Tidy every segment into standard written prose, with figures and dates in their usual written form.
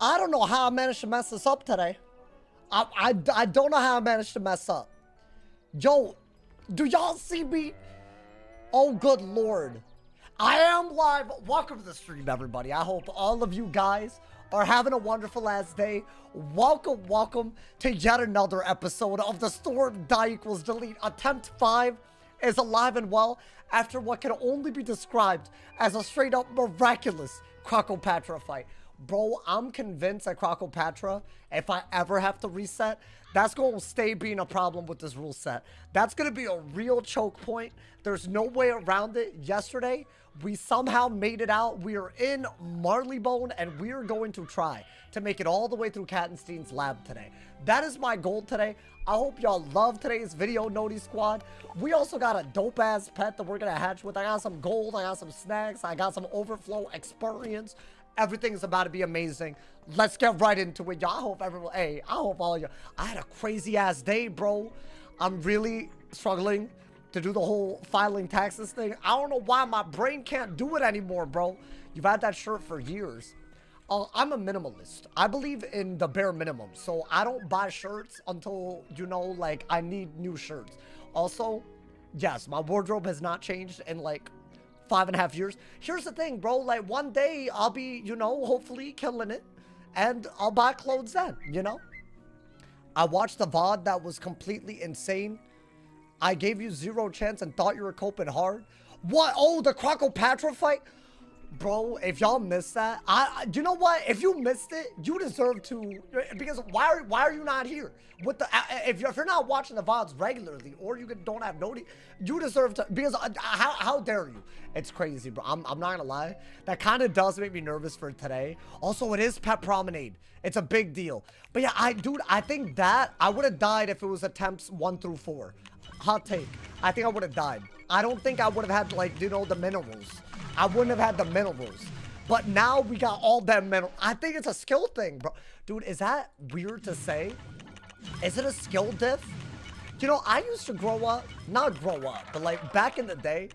I don't know how I managed to mess this up today. I don't know how I managed to mess up. Yo, do y'all see me? Oh, good Lord. I am live. Welcome to the stream, everybody. I hope all of you guys are having a wonderful ass day. Welcome to yet another episode of the Storm Die Equals Delete. Attempt 5 is alive and well after what can only be described as a straight up miraculous Crocopatra fight. Bro, I'm convinced that Crocopatra, if I ever have to reset, that's going to stay being a problem with this rule set. That's going to be a real choke point. There's no way around it. Yesterday, we somehow made it out. We are in Marleybone, and we are going to try to make it all the way through Kattenstein's lab today. That is my goal today. I hope y'all love today's video, Noti Squad. We also got a dope-ass pet that we're going to hatch with. I got some gold. I got some snacks. I got some overflow experience. Everything's about to be amazing. Let's get right into it, y'all. I hope everyone, hey, I hope all of you. I had a crazy ass day, bro. I'm really struggling to do the whole filing taxes thing. I don't know why my brain can't do it anymore, bro. You've had that shirt for years. I'm a minimalist. I believe in the bare minimum. So I don't buy shirts until, you know, like I need new shirts. Also, yes, my wardrobe has not changed in like 5.5 years. Here's the thing, bro. Like one day I'll be, you know, hopefully killing it, and I'll buy clothes then, you know. I watched the VOD that was completely insane. I gave you 0 chance and thought you were coping hard. What? Oh, the Crocopatra fight? Bro, if y'all missed that, you know what? If you missed it, you deserve to, because why are you not here? With the, if you're not watching the VODs regularly, or you don't have Noti, you deserve to, because how dare you? It's crazy, bro. I'm not gonna lie. That kind of does make me nervous for today. Also, it is Pet Promenade. It's a big deal. But yeah, dude, I think that I would have died if it was attempts 1 through 4. Hot take. I think I would have died. I don't think I would have had, like, you know, the minerals. I wouldn't have had the minerals. But now we got all them minerals. I think it's a skill thing, bro. Dude, is that weird to say? Is it a skill diff? You know, I used to grow up, not grow up, but like back in the day,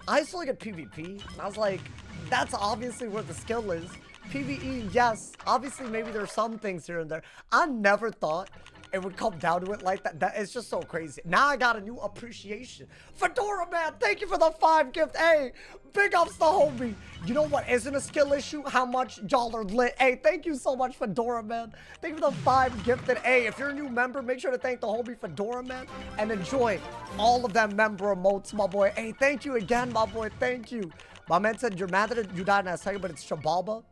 I used to look at PvP, and I was like, that's obviously where the skill is. PvE, yes. Obviously, maybe there's some things here and there. I never thought it would come down to it like that. It's just so crazy. Now I got a new appreciation. Fedora, man, thank you for the 5 gift. Hey, big ups to homie. You know what isn't a skill issue? How much y'all are lit. Hey, thank you so much, Fedora, man. Thank you for the 5 gifted. Hey, if you're a new member, make sure to thank the homie Fedora, man, and enjoy all of them member emotes, my boy. Hey, thank you again, my boy. Thank you. My man said you're mad that you died in a second, but it's Shabalba.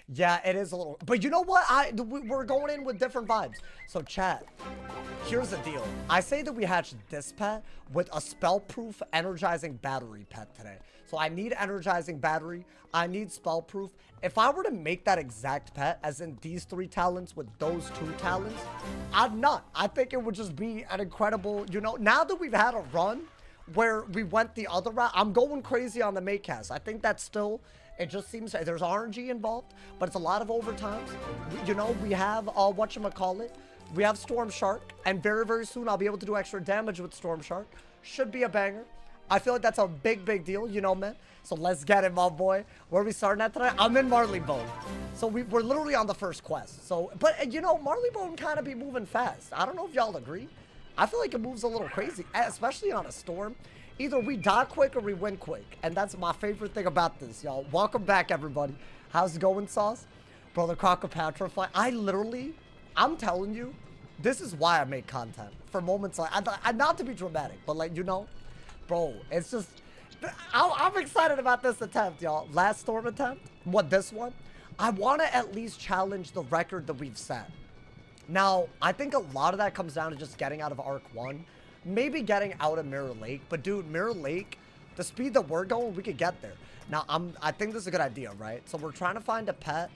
Yeah, it is a little, but you know what? We're going in with different vibes. So chat, here's the deal. I say that we hatch this pet with a spell-proof energizing battery pet today. So I need energizing battery. I need spell-proof. If I were to make that exact pet, as in these 3 talents with those 2 talents, I'm not. I think it would just be an incredible, you know, now that we've had a run where we went the other route, I'm going crazy on the make cast. I think that's still, it just seems there's RNG involved, but it's a lot of overtimes. You know, we have whatchamacallit, we have Storm Shark, and very, very soon I'll be able to do extra damage with Storm Shark. Should be a banger. I feel like that's a big deal, you know, man. So let's get it, my boy. Where are we starting at tonight? I'm in Marleybone. So we're literally on the first quest. So, but you know, Marleybone kind of be moving fast. I don't know if y'all agree. I feel like it moves a little crazy, especially on a storm. Either we die quick or we win quick. And that's my favorite thing about this, y'all. Welcome back, everybody. How's it going, Sauce? Bro, the Crocopatra fight. I'm telling you, this is why I make content. For moments like, not to be dramatic, but like, you know, bro, it's just, I'm excited about this attempt, y'all. Last storm attempt, this one? I want to at least challenge the record that we've set. Now, I think a lot of that comes down to just getting out of Arc 1. Maybe getting out of Mirror Lake. But, dude, Mirror Lake, the speed that we're going, we could get there. Now, I think this is a good idea, right? So, we're trying to find a pet.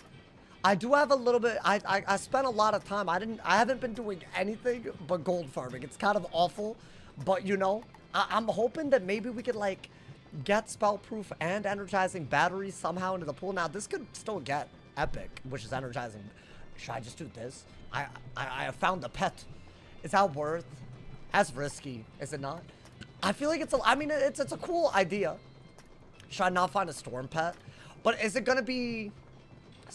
I do have a little bit... I spent a lot of time. I haven't been doing anything but gold farming. It's kind of awful. But, you know, I'm hoping that maybe we could, like, get spell-proof and energizing batteries somehow into the pool. Now, this could still get epic, which is energizing. Should I just do this? I found a pet. Is that worth? That's risky, is it not? I feel like it's a cool idea. Should I not find a storm pet? But is it gonna be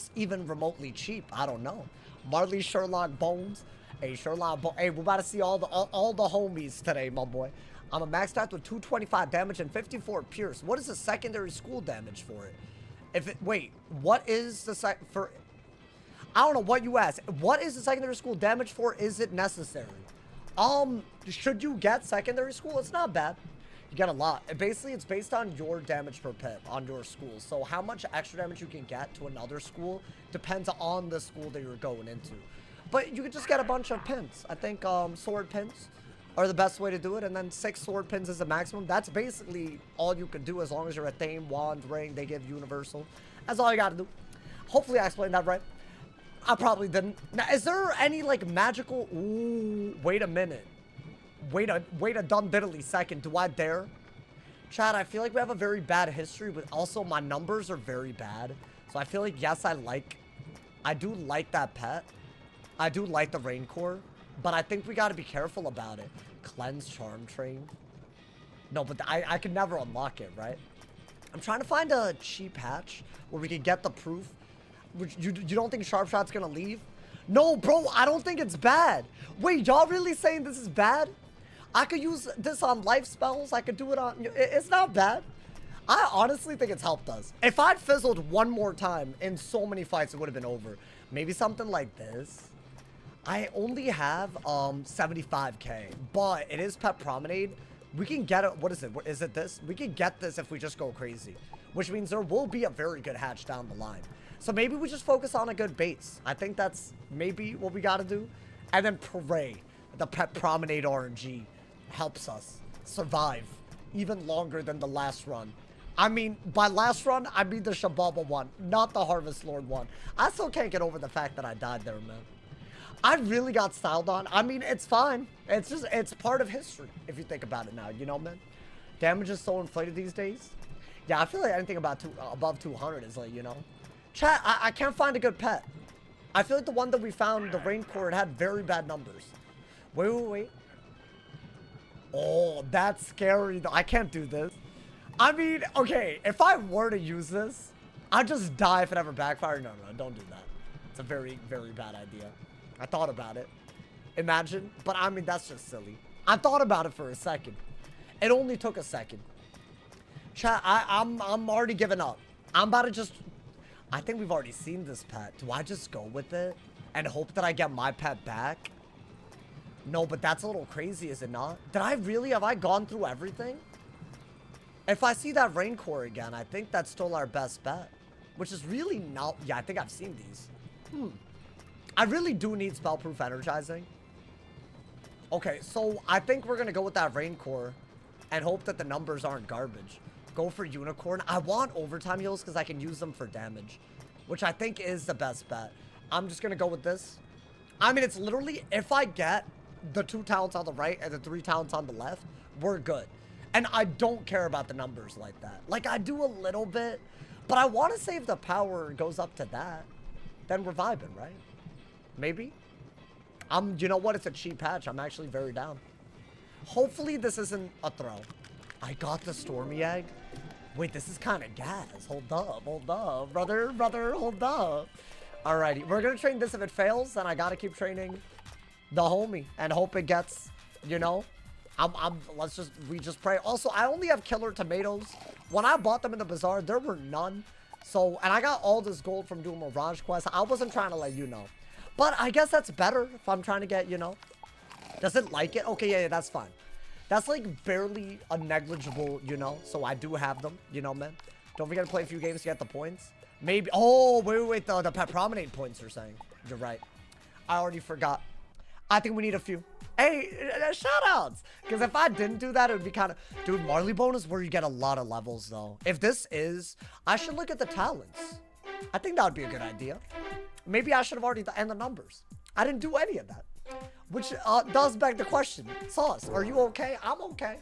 looks even remotely cheap. I don't know. Marley Sherlock Bones. Hey, hey, we're about to see all the homies today, my boy. I'm a maxed out with 225 damage and 54 pierce. What is the secondary school damage for it? Wait, what is the I don't know what you asked. What is the secondary school damage for? Is it necessary? Should you get secondary school? It's not bad. You get a lot. Basically, it's based on your damage per pip on your school. So how much extra damage you can get to another school depends on the school that you're going into. But you could just get a bunch of pins. I think sword pins are the best way to do it. And then 6 sword pins is the maximum. That's basically all you can do as long as you're a Thane, Wand, Ring. They give universal. That's all you got to do. Hopefully I explained that right. I probably didn't. Now, is there any, like, magical... Ooh, wait a minute. Wait a dumb diddly second. Do I dare? Chad, I feel like we have a very bad history, but also my numbers are very bad. So I feel like, yes, I do like that pet. I do like the Rain Core, but I think we got to be careful about it. Cleanse Charm Train. No, but I can never unlock it, right? I'm trying to find a cheap hatch where we can get the proof. You don't think Sharp Shot's gonna leave? No, bro, I don't think it's bad. Wait, y'all really saying this is bad? I could use this on life spells. I could do it on... It's not bad. I honestly think it's helped us. If I'd fizzled one more time in so many fights, it would have been over. Maybe something like this. I only have 75k, but it is Pet Promenade. We can get it. What is it? Is it this? We can get this if we just go crazy, which means there will be a very good hatch down the line. So maybe we just focus on a good base. I think that's maybe what we got to do. And then pray the Pet Promenade RNG helps us survive even longer than the last run. I mean, by last run, I mean the Shababa one, not the Harvest Lord one. I still can't get over the fact that I died there, man. I really got styled on. I mean, it's fine. It's part of history, if you think about it now, you know, man? Damage is so inflated these days. Yeah, I feel like anything above 200 is like, you know. Chat, I can't find a good pet. I feel like the one that we found, the Rain Core, it had very bad numbers. Wait. Oh, that's scary, though. I can't do this. I mean, okay, if I were to use this, I'd just die if it ever backfired. No, don't do that. It's a very, very bad idea. I thought about it. Imagine. But, I mean, that's just silly. I thought about it for a second. It only took a second. Chat, I'm already giving up. I'm about to just... I think we've already seen this pet. Do I just go with it and hope that I get my pet back? No, but that's a little crazy, is it not? Have I gone through everything? If I see that Rain Core again, I think that's still our best bet. Which is really not... Yeah, I think I've seen these. I really do need Spellproof Energizing. Okay, so I think we're going to go with that Rain Core and hope that the numbers aren't garbage. Go for Unicorn. I want overtime heals because I can use them for damage, which I think is the best bet. I'm just going to go with this. I mean, it's literally, if I get the 2 talents on the right and the 3 talents on the left, we're good. And I don't care about the numbers like that. Like, I do a little bit, but I want to say if the power goes up to that, then we're vibing, right? Maybe. You know what? It's a cheap patch. I'm actually very down. Hopefully this isn't a throw. I got the Stormy Egg. Wait, this is kind of gas. Hold up, brother, hold up. Alrighty, we're gonna train this. If it fails, then I gotta keep training the homie and hope it gets, you know. We just pray. Also, I only have killer tomatoes. When I bought them in the bazaar, there were none. So, and I got all this gold from doing Mirage Quest. I wasn't trying to let you know. But I guess that's better if I'm trying to get, you know. Does it like it? Okay, yeah, that's fine. That's like barely a negligible, you know. So I do have them, you know, man. Don't forget to play a few games to get the points. Maybe. Oh, wait. The Pet Promenade points are saying. You're right. I already forgot. I think we need a few. Hey, shout outs. Because if I didn't do that, it would be kind of... Dude, Marleybone is where you get a lot of levels, though. If this is... I should look at the talents. I think that would be a good idea. Maybe I should have already... And the numbers. I didn't do any of that. Which does beg the question. Sauce, are you okay? I'm okay.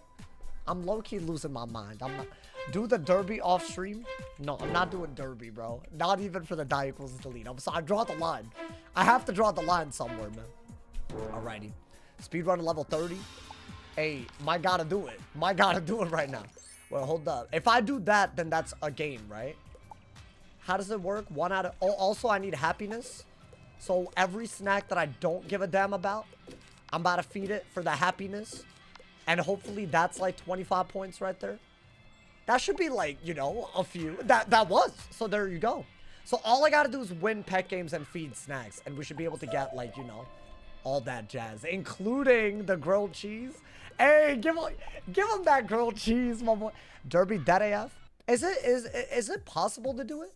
I'm low-key losing my mind. I'm not... Do the derby off stream? No, I'm not doing derby, bro. Not even for the die equals delete. I'm sorry. I draw the line. I have to draw the line somewhere, man. Alrighty. Speedrun level 30. Hey, might gotta do it. Might gotta do it right now. Well, hold up. If I do that, then that's a game, right? How does it work? 1 out of... Oh, also, I need happiness. So every snack that I don't give a damn about, I'm about to feed it for the happiness. And hopefully that's like 25 points right there. That should be like, you know, a few. That was. So there you go. So all I got to do is win pet games and feed snacks. And we should be able to get like, you know, all that jazz. Including the grilled cheese. Hey, give him that grilled cheese, my boy. Derby, dead AF. Is it possible to do it?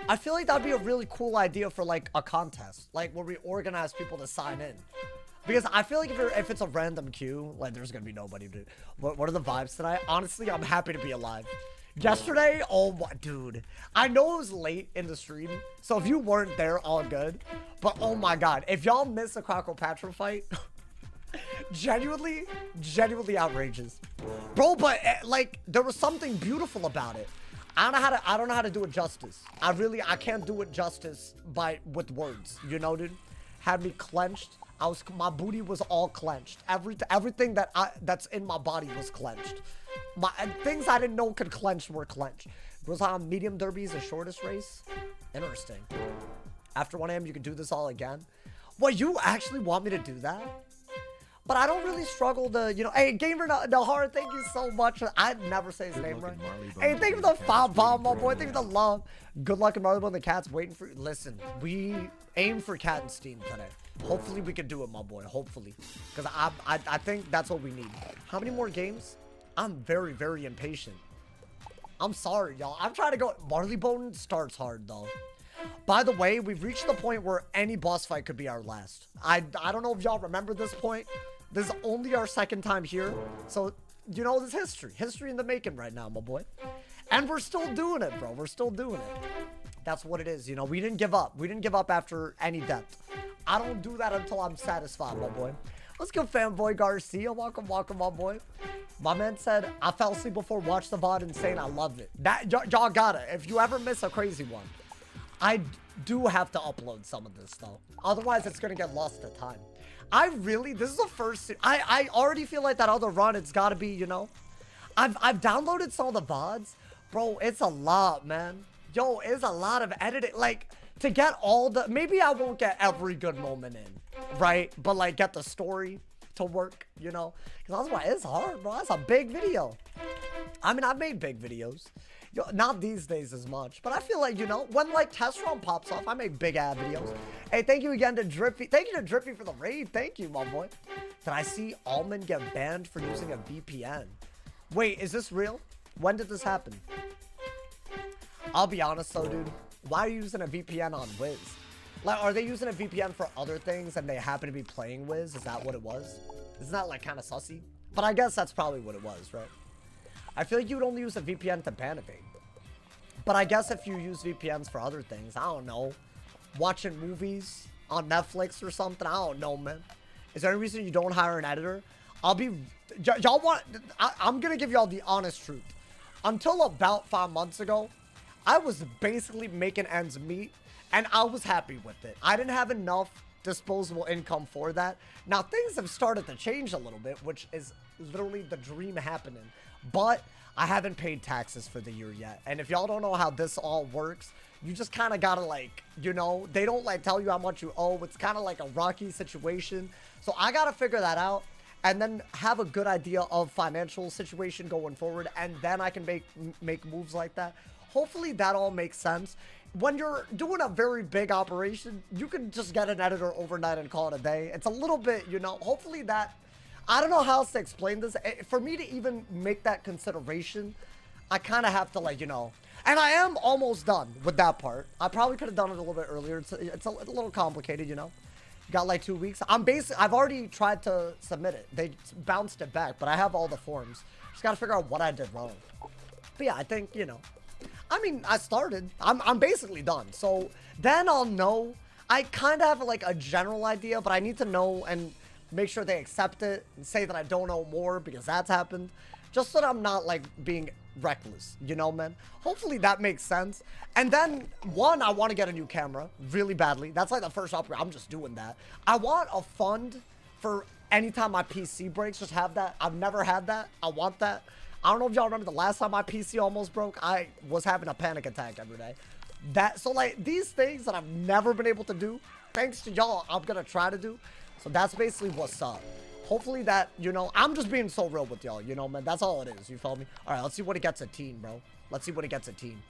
I feel like that'd be a really cool idea for like a contest, like where we organize people to sign in. Because I feel like if it's a random queue, like there's gonna be nobody to. What are the vibes tonight? Honestly, I'm happy to be alive. Yesterday, oh my dude, I know it was late in the stream, so if you weren't there, all good. But oh my god, if y'all miss a Crocopatra fight, genuinely outrageous, bro. But like there was something beautiful about it. I don't know how to do it justice. I can't do it justice with words. You know, dude. Had me clenched. My booty was all clenched. Everything that's in my body was clenched. Things I didn't know could clench were clenched. It was on medium derbies, the shortest race. Interesting. After 1 a.m. you can do this all again. What, you actually want me to do that? But I don't really struggle to, you know. Hey, Gamer Nahar, thank you so much. I'd never say his name right. Hey, thank you for the 5 bomb, my boy. Thank you for the love. Good luck in Marleybone. The cat's waiting for you. Listen, we aim for Kattenstein today. Hopefully we can do it, my boy. Hopefully. Because I think that's what we need. How many more games? I'm very, very impatient. I'm sorry, y'all. I'm trying to go. Marleybone starts hard, though. By the way, we've reached the point where any boss fight could be our last. I don't know if y'all remember this point. This is only our 2nd time here. So, you know, this history. History in the making right now, my boy. And we're still doing it, bro. We're still doing it. That's what it is, you know. We didn't give up. We didn't give up after any depth. I don't do that until I'm satisfied, my boy. Let's go, Fanboy Garcia. Welcome, welcome, my boy. My man said, I fell asleep before watch the VOD and saying I loved it. Y'all got it. If you ever miss a crazy one, I do have to upload some of this, though. Otherwise, it's going to get lost to time. This is the first, I already feel like that other run, it's got to be, you know. I've downloaded some of the VODs. Bro, it's a lot, man. Yo, it's a lot of editing. Like, to get all the, maybe I won't get every good moment in, right? But, like, get the story to work, you know. Because otherwise, it's hard, bro. That's a big video. I mean, I've made big videos. Yo, not these days as much, but I feel like, you know, when like test run pops off, I make big ad videos. Hey, thank you again to Drippy. Thank you to Drippy for the raid. Thank you, my boy. Did I see Almond get banned for using a VPN? Wait, is this real? When did this happen? I'll be honest though, dude. Why are you using a VPN on Wiz? Like, are they using a VPN for other things and they happen to be playing Wiz? Is that what it was? Isn't that like kind of sussy? But I guess that's probably what it was, right? I feel like you would only use a VPN to ban evade. But I guess if you use VPNs for other things, I don't know. Watching movies on Netflix or something, I don't know, man. Is there any reason you don't hire an editor? Y'all want, I'm gonna give y'all the honest truth. Until about 5 months ago, I was basically making ends meet, and I was happy with it. I didn't have enough disposable income for that. Now, things have started to change a little bit, which is literally the dream happening. But I haven't paid taxes for the year yet. And if y'all don't know how this all works, you just kind of gotta like, you know, they don't like tell you how much you owe. It's kind of like a rocky situation. So I gotta figure that out and then have a good idea of financial situation going forward. And then I can make moves like that. Hopefully that all makes sense. When you're doing a very big operation, you can just get an editor overnight and call it a day. It's a little bit, you know, hopefully that, I don't know how else to explain this. For me to even make that consideration, I kind of have to like, you know, and I am almost done with that part. I probably could have done it a little bit earlier. It's a little complicated, you know. Got like 2 weeks. I've already tried to submit it. They bounced it back, but I have all the forms. Just got to figure out what I did wrong. But yeah, I think, you know, I mean, I started. I'm basically done. So then I'll know. I kind of have like a general idea, but I need to know and make sure they accept it and say that I don't know more because that's happened. Just so that I'm not like being reckless, you know, man. Hopefully that makes sense. And then one, I want to get a new camera really badly. That's like the first upgrade. I'm just doing that. I want a fund for anytime my PC breaks. Just have that. I've never had that. I want that. I don't know if y'all remember the last time my PC almost broke. I was having a panic attack every day. So like these things that I've never been able to do, thanks to y'all, I'm gonna try to do. So that's basically what's up. Hopefully that, you know, I'm just being so real with y'all, you know, man. That's all it is. You feel me? All right, let's see what it gets at teen, bro. Let's see what it gets at teen.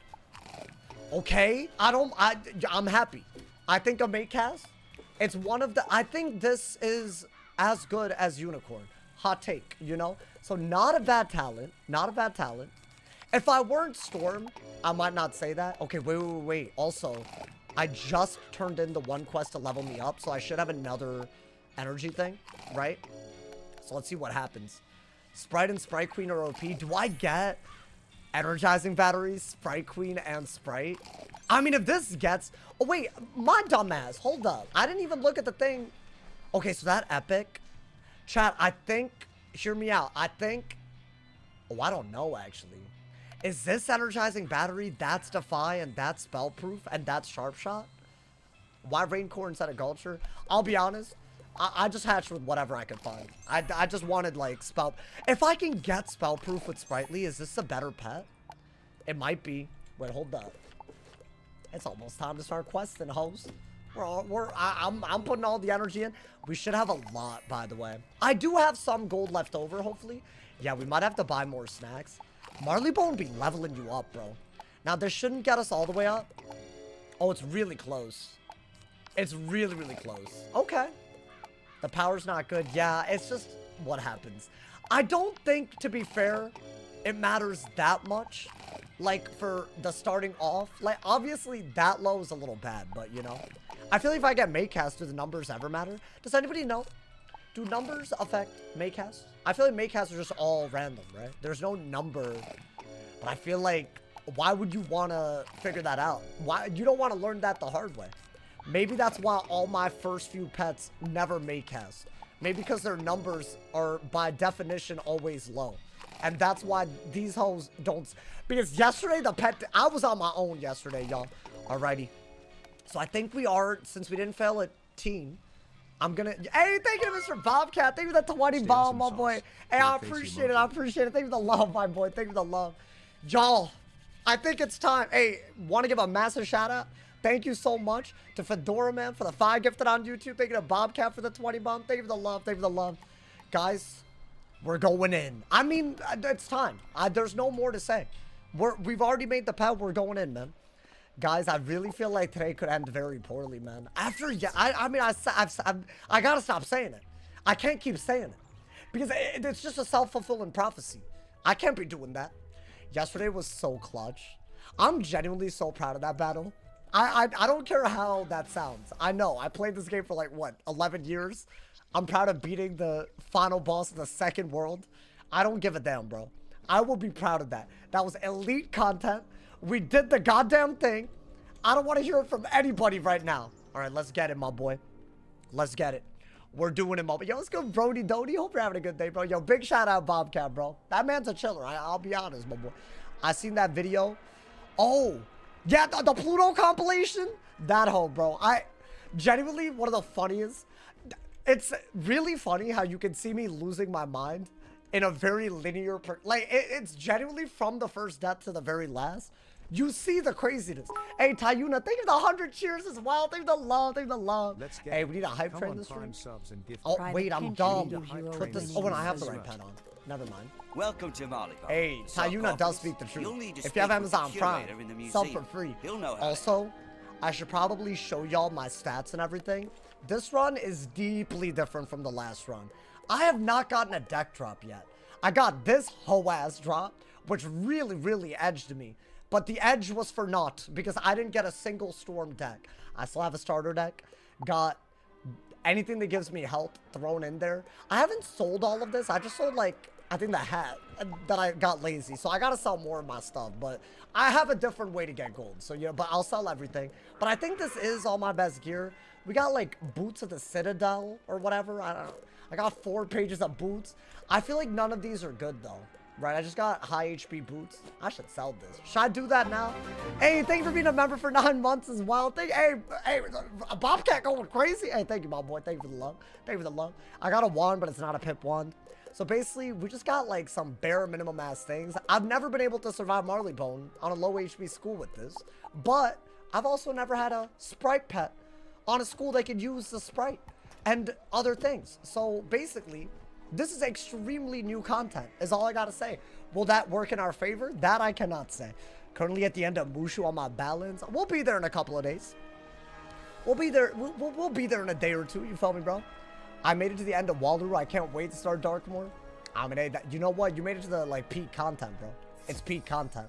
Okay, I'm happy. I think a mate cast, it's one of the, I think this is as good as Unicorn. Hot take, you know? So not a bad talent, not a bad talent. If I weren't Storm, I might not say that. Okay, wait. Also, I just turned in the one quest to level me up, so I should have another energy thing, right? So let's see what happens. Sprite and Sprite Queen are OP. Do I get energizing batteries, Sprite Queen, and Sprite? I mean, if this gets... Oh, wait. My dumbass. Hold up. I didn't even look at the thing. Okay, so that epic... Chat, I think... Hear me out. I think... Oh, I don't know, actually. Is this energizing battery? That's Defy, and that's Spellproof, and that's Sharp Shot? Why Raincore instead of Gulcher? I'll be honest. I just hatched with whatever I could find. I just wanted, like, Spell... If I can get Spellproof with Sprightly, is this a better pet? It might be. Wait, hold up. It's almost time to start questing, hoes. I'm putting all the energy in. We should have a lot, by the way. I do have some gold left over, hopefully. Yeah, we might have to buy more snacks. Marleybone be leveling you up, bro. Now, this shouldn't get us all the way up. Oh, it's really close. It's really, really close. Okay. The power's not good. Yeah, it's just what happens. I don't think, to be fair, it matters that much. Like, for the starting off. Like, obviously, that low is a little bad, but, you know. I feel like if I get Maycast, do the numbers ever matter? Does anybody know? Do numbers affect Maycast? I feel like Maycasts are just all random, right? There's no number. But I feel like, why would you want to figure that out? Why? You don't want to learn that the hard way. Maybe that's why all my first few pets never Maycast. Maybe because their numbers are, by definition, always low. And that's why these hoes don't... Because yesterday, the pet... I was on my own yesterday, y'all. Alrighty. So I think we are, since we didn't fail at teen, I'm gonna... Hey, thank you to Mr. Bobcat. Thank you for the 20 bomb, my boy. Hey, I appreciate it. I appreciate it. Thank you for the love, my boy. Thank you for the love. Y'all, I think it's time. Hey, want to give a massive shout out? Thank you so much to Fedora Man for the 5 gifted on YouTube. Thank you to Bobcat for the 20 bomb. Thank you for the love. Thank you for the love. Guys, we're going in. I mean, it's time. There's no more to say. We've already made the pet. We're going in, man. Guys, I really feel like today could end very poorly, man. After, yeah, I mean, I gotta stop saying it. I can't keep saying it. Because it's just a self-fulfilling prophecy. I can't be doing that. Yesterday was so clutch. I'm genuinely so proud of that battle. I don't care how that sounds. I know. I played this game for like, what, 11 years? I'm proud of beating the final boss of the second world. I don't give a damn, bro. I will be proud of that. That was elite content. We did the goddamn thing. I don't want to hear it from anybody right now. All right, let's get it, my boy. Let's get it. We're doing it, my boy. Yo, let's go, Brody Dodie. Hope you're having a good day, bro. Yo, big shout out, Bobcat, bro. That man's a chiller. I'll be honest, my boy. I seen that video. Oh, yeah, the Pluto compilation. That hoe, bro. Genuinely, one of the funniest. It's really funny how you can see me losing my mind in a very linear, it's genuinely from the first death to the very last. You see the craziness. Hey, Tayuna, thank you for the 100 cheers as well. Thank you for the love. Thank you for the love. Hey, we need a hype train this room. Oh, wait, I'm dumb. Put this. Oh, and I have the right pet on. Never mind. Welcome to Marleybone. Hey, Tayuna does speak the truth. If you have Amazon Prime, sub for free. Also, I should probably show y'all my stats and everything. This run is deeply different from the last run. I have not gotten a deck drop yet. I got this hoe-ass drop, which really, really edged me. But the edge was for naught, because I didn't get a single Storm deck. I still have a starter deck. Got anything that gives me health thrown in there. I haven't sold all of this. I just sold, like, I think the hat that I got lazy. So I gotta sell more of my stuff. But I have a different way to get gold. So, you know, but I'll sell everything. But I think this is all my best gear. We got, like, Boots of the Citadel or whatever. I don't know. I got 4 pages of boots. I feel like none of these are good, though. Right, I just got high HP boots. I should sell this. Should I do that now? Hey, thank you for being a member for 9 months as well. Hey, Bobcat going crazy. Hey, thank you, my boy. Thank you for the love. Thank you for the love. I got a wand, but it's not a pip wand. So basically, we just got like some bare minimum ass things. I've never been able to survive Marleybone on a low HP school with this, but I've also never had a sprite pet on a school that could use the sprite and other things. So basically, this is extremely new content, is all I gotta say. Will that work in our favor? That I cannot say. Currently at the end of Mushu on my balance. We'll be there in a couple of days. We'll be there. We'll be there in a day or two. You feel me, bro? I made it to the end of Waldaru. I can't wait to start Darkmoor. I mean, hey, you know what? You made it to the like peak content, bro. It's peak content.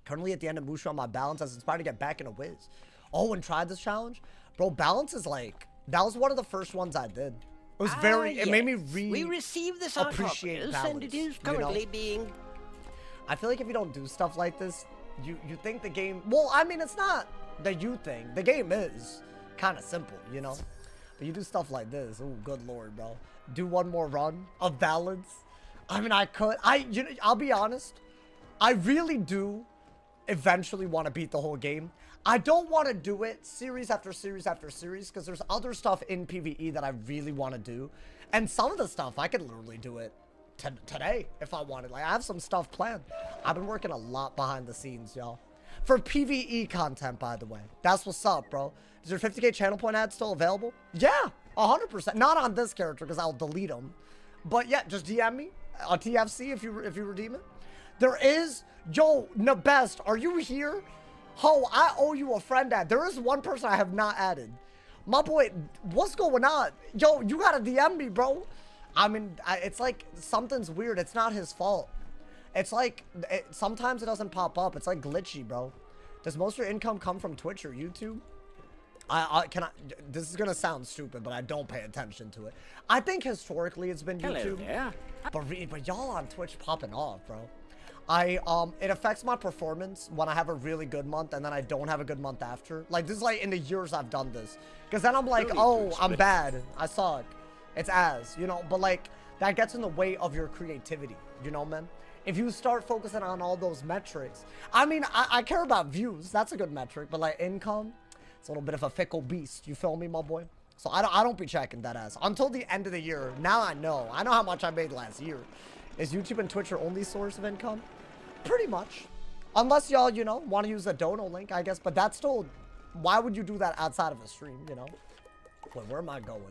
Currently at the end of Mushu on my balance. I was inspired to get back into Wiz. Oh, and tried this challenge, bro. Balance is like, that was one of the first ones I did. It was very. It made me we received this appreciate balance, and it is currently being. I feel like if you don't do stuff like this, you think the game. Well, I mean, it's not that you think the game is kind of simple, you know. But you do stuff like this. Oh, good lord, bro. Do one more run of balance. I mean, I could. I'll be honest. I really do eventually want to beat the whole game. I don't want to do it series after series after series because there's other stuff in PvE that I really want to do. And some of the stuff, I could literally do it today if I wanted. Like, I have some stuff planned. I've been working a lot behind the scenes, y'all. For PvE content, by the way. That's what's up, bro. Is your 50k channel point ad still available? Yeah, 100%. Not on this character because I'll delete them. But yeah, just DM me on TFC if you redeem it. There is, yo, Nabest, are you here? Oh, I owe you a friend ad. There is one person I have not added. My boy, what's going on? Yo, you gotta DM me, bro. I mean, it's like something's weird. It's not his fault. It's like, sometimes it doesn't pop up. It's like glitchy, bro. Does most of your income come from Twitch or YouTube? This is gonna sound stupid, but I don't pay attention to it. I think historically it's been YouTube. Hello there. But y'all on Twitch popping off, bro. It affects my performance when I have a really good month and then I don't have a good month after. Like, this is like in the years I've done this. Because then I'm like, oh, I'm bad. I suck. It's you know, but like, that gets in the way of your creativity, you know, man? If you start focusing on all those metrics, I mean, I care about views. That's a good metric, but like income, it's a little bit of a fickle beast. You feel me, my boy? So I don't be checking that ass until the end of the year. Now I know how much I made last year. Is YouTube and Twitch your only source of income? Pretty much. Unless y'all, you know, want to use the dono link, I guess. But that's still, why would you do that outside of a stream, you know? Wait, where am I going?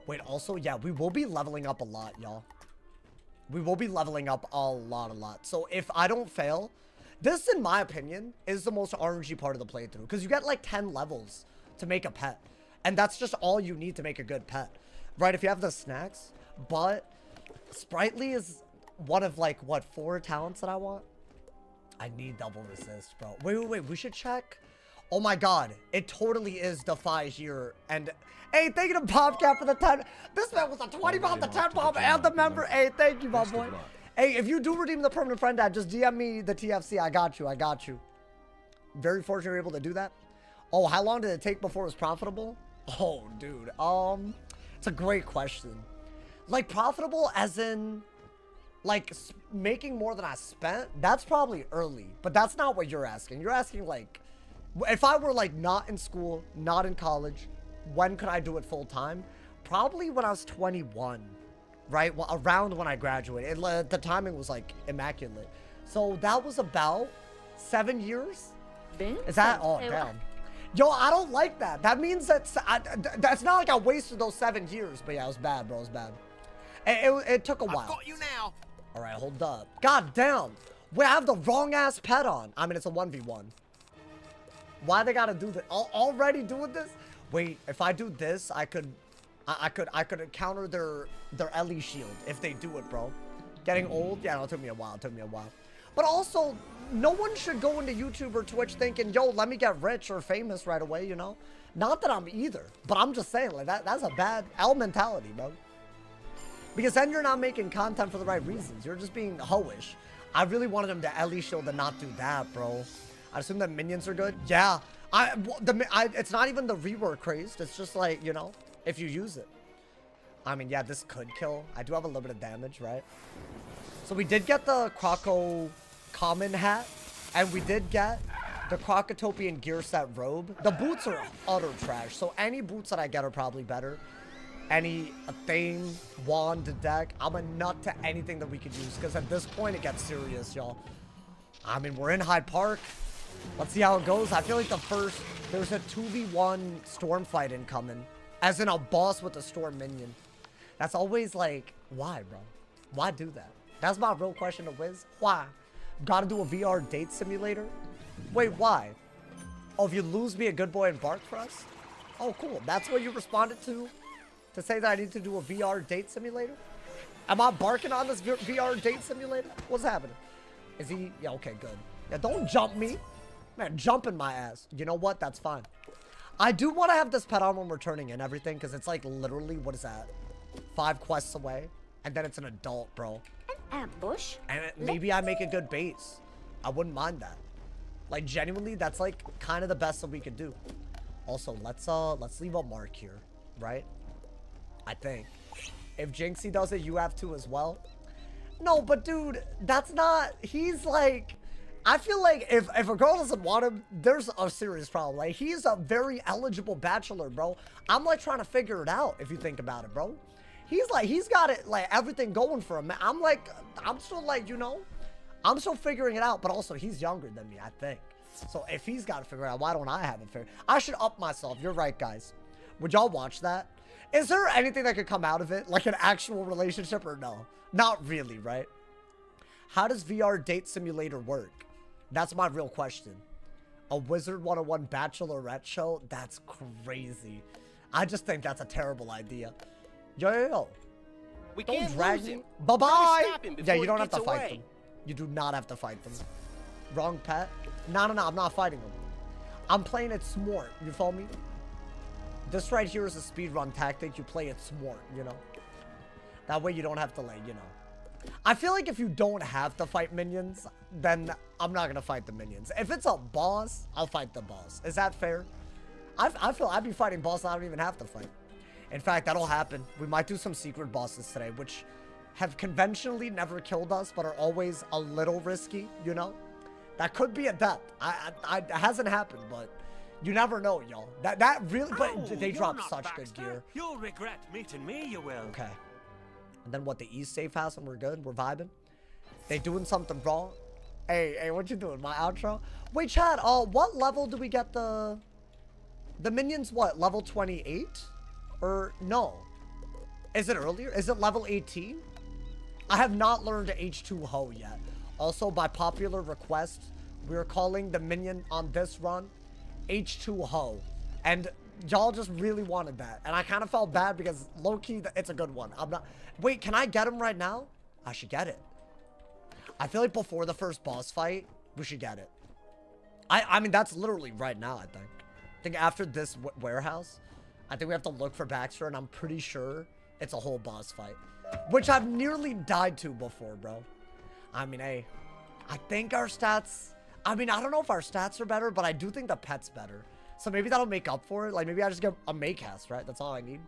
Wait, also, yeah, we will be leveling up a lot, y'all. We will be leveling up a lot. So if I don't fail, this, in my opinion, is the most RNG part of the playthrough. Because you get like 10 levels to make a pet. And that's just all you need to make a good pet. Right, if you have the snacks. But Sprightly is one of like, what, 4 talents that I want? I need double resist, bro. Wait, we should check. Oh my god, it totally is Defy here. And hey, thank you to Bobcat for the 10. This man was a 20 bomb, the 10 bomb, and the member. Hey, thank you, my boy. Hey, if you do redeem the permanent friend ad, just DM me the TFC. I got you. Very fortunate you're able to do that. Oh, how long did it take before it was profitable? Oh, dude. It's a great question. Like, profitable as in, like, making more than I spent? That's probably early. But that's not what you're asking. You're asking, like, if I were, like, not in school, not in college, when could I do it full time? Probably when I was 21, right? Well, around when I graduated. The timing was, like, immaculate. So that was about 7 years? Is that? Oh, damn. Yo, I don't like that. That means that's not like I wasted those 7 years. But yeah, it was bad, bro. It was bad. It took a while. I've got you now. All right, hold up. God damn. We have the wrong ass pet on. I mean, it's a 1v1. Why they gotta do this? Already doing this? Wait, if I do this, I could counter their LE shield if they do it, bro. Getting old? Yeah, no, it took me a while. But also, no one should go into YouTube or Twitch thinking, yo, let me get rich or famous right away, you know? Not that I'm either, but I'm just saying, like, that's a bad L mentality, bro. Because then you're not making content for the right reasons. You're just being hoish. I really wanted him to LE shield and not do that, bro. I assume that minions are good. Yeah. It's not even the rework crazed. It's just like, you know, if you use it. I mean, yeah, this could kill. I do have a little bit of damage, right? So we did get the Croco common hat. And we did get the Crocotopian gear set robe. The boots are utter trash. So any boots that I get are probably better. any theme, wand, deck. I'm a nut to anything that we could use, because at this point it gets serious, y'all. I mean, we're in Hyde Park. Let's see how it goes. I feel like there's a 2v1 storm fight incoming, as in a boss with a storm minion. That's always like, why, bro? Why do that? That's my real question to Wiz. Why? Gotta do a VR date simulator? Wait, why? Oh, if you lose, be a good boy and bark for us? Oh, cool. That's what you responded to say that I need to do a VR date simulator? Am I barking on this VR date simulator? What's happening? Is he? Yeah, okay, good. Yeah, don't jump me. Man, jumping my ass. You know what? That's fine. I do want to have this pet on when we're turning in everything, because it's like literally, what is that? 5 quests away. And then it's an adult, bro. An ambush? And maybe I make a good base. I wouldn't mind that. Like, genuinely, that's like kind of the best that we could do. Also, let's leave a mark here, right? I think. If Jinxie does it, you have to as well. No, but dude, that's not, he's like, I feel like if a girl doesn't want him, there's a serious problem. Like, he's a very eligible bachelor, bro. I'm like trying to figure it out, if you think about it, bro. He's got it, like, everything going for him. I'm still like, you know, I'm still figuring it out, but also he's younger than me, I think. So if he's got to figure it out, why don't I have it figured? I should up myself. You're right, guys. Would y'all watch that? Is there anything that could come out of it? Like an actual relationship or no? Not really, right? How does VR date simulator work? That's my real question. A Wizard101 bachelorette show? That's crazy. I just think that's a terrible idea. Yo. We Don't can't drag lose me. him. Bye-bye. Gotta stop him Yeah, before you he don't have to gets fight away. them. You do not have to fight them. Wrong pet? No, I'm not fighting them. I'm playing it smart. You follow me? This right here is a speedrun tactic. You play it smart, you know? That way you don't have to, like, you know. I feel like if you don't have to fight minions, then I'm not gonna fight the minions. If it's a boss, I'll fight the boss. Is that fair? I feel I'd be fighting boss I don't even have to fight. In fact, that'll happen. We might do some secret bosses today, which have conventionally never killed us, but are always a little risky, you know? That could be a death. It hasn't happened, but you never know, y'all. That really, but they drop such good gear. You'll regret meeting me, you will. Okay. And then what, the East safe house and we're good? We're vibing? They doing something wrong? Hey, what you doing? My outro? Wait, Chad, what level do we get the minions, what, level 28? Or, no. Is it earlier? Is it level 18? I have not learned H2 yet. Also, by popular request, we're calling the minion on this run H2 and y'all just really wanted that, and I kind of felt bad because low-key it's a good one. I'm not, wait, can I get him right now? I should get it. I feel like before the first boss fight we should get it. I mean, that's literally right now. I think after this warehouse, I think we have to look for Baxter, and I'm pretty sure it's a whole boss fight, which I've nearly died to before, bro. I mean, hey, I think our stats, I mean, I don't know if our stats are better, but I do think the pet's better. So maybe that'll make up for it. Like, maybe I just get a Maycast, right? That's all I need.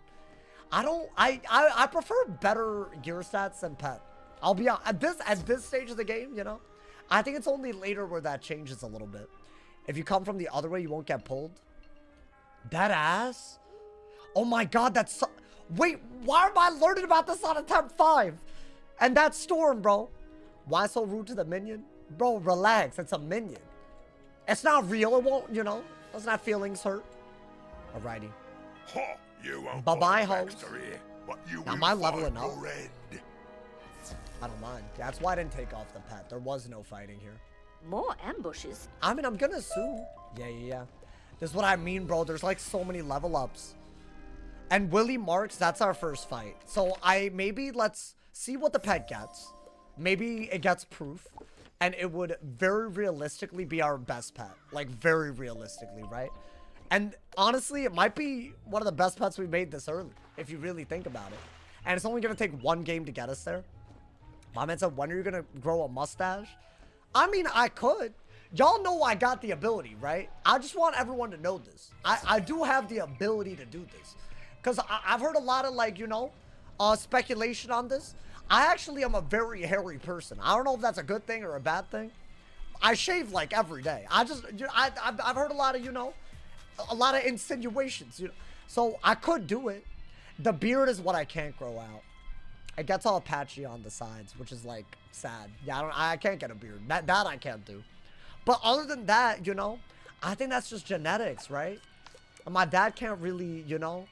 I prefer better gear stats than pet. I'll be at this stage of the game, you know? I think it's only later where that changes a little bit. If you come from the other way, you won't get pulled. That ass? Oh my god, that's so, wait, why am I learning about this on attempt 5? And that's Storm, bro. Why so rude to the minion? Bro, relax, it's a minion. It's not real, it won't, you know? Doesn't have feelings hurt. Alrighty. Ha! You won't Bye-bye, find hoes. Baxter here, but you Now, will am I find leveling up? your end. I don't mind. That's why I didn't take off the pet. There was no fighting here. More ambushes? I mean, I'm gonna assume. Yeah. This is what I mean, bro. There's like so many level ups. And Willie Marks, that's our first fight. So let's see what the pet gets. Maybe it gets proof. And it would very realistically be our best pet. Like, very realistically, right? And honestly, it might be one of the best pets we made this early, if you really think about it. And it's only going to take one game to get us there. My man said, when are you going to grow a mustache? I mean, I could. Y'all know I got the ability, right? I just want everyone to know this. I do have the ability to do this. Because I've heard a lot of, like, you know, speculation on this. I actually am a very hairy person. I don't know if that's a good thing or a bad thing. I shave like every day. I've heard a lot of, you know, a lot of insinuations, you know. So I could do it. The beard is what I can't grow out. It gets all patchy on the sides, which is like sad. Yeah, I can't get a beard. That I can't do. But other than that, you know, I think that's just genetics, right? And my dad can't really, you know.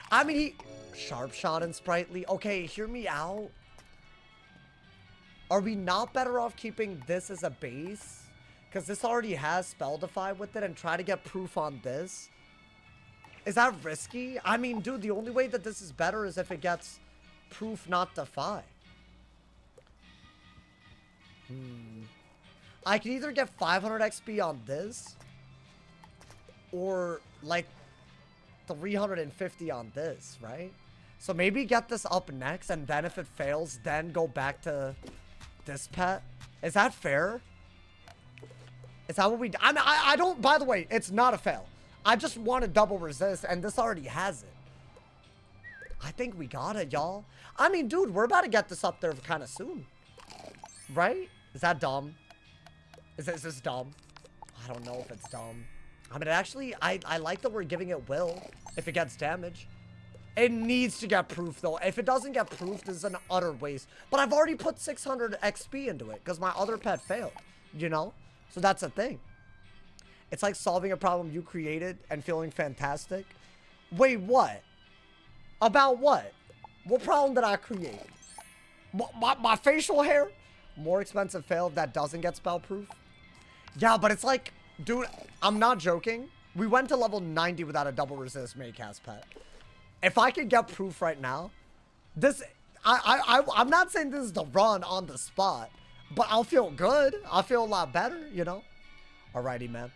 I mean, he sharp shot and sprightly. Okay, hear me out. Are we not better off keeping this as a base? Because this already has spell defy with it, and try to get proof on this. Is that risky? I mean, dude, the only way that this is better is if it gets proof not defy. I can either get 500 XP on this, or like 350 on this, right? So maybe get this up next, and then if it fails, then go back to this pet. Is that fair? Is that what we do? I don't, by the way, it's not a fail. I just want to double resist, and this already has it. I think we got it, y'all. I mean, dude, we're about to get this up there kind of soon. Right? Is that dumb? Is this dumb? I don't know if it's dumb. I mean, actually, I like that we're giving it will if it gets damage. It needs to get proof, though. If it doesn't get proof, this is an utter waste. But I've already put 600 XP into it because my other pet failed, you know? So that's a thing. It's like solving a problem you created and feeling fantastic. Wait, what? About what? What problem did I create? My facial hair? More expensive fail if that doesn't get spell proof? Yeah, but it's like, dude, I'm not joking. We went to level 90 without a double resist Maycast pet. If I could get proof right now, this, I'm not saying this is the run on the spot, but I'll feel good. I'll feel a lot better, you know? Alrighty, man.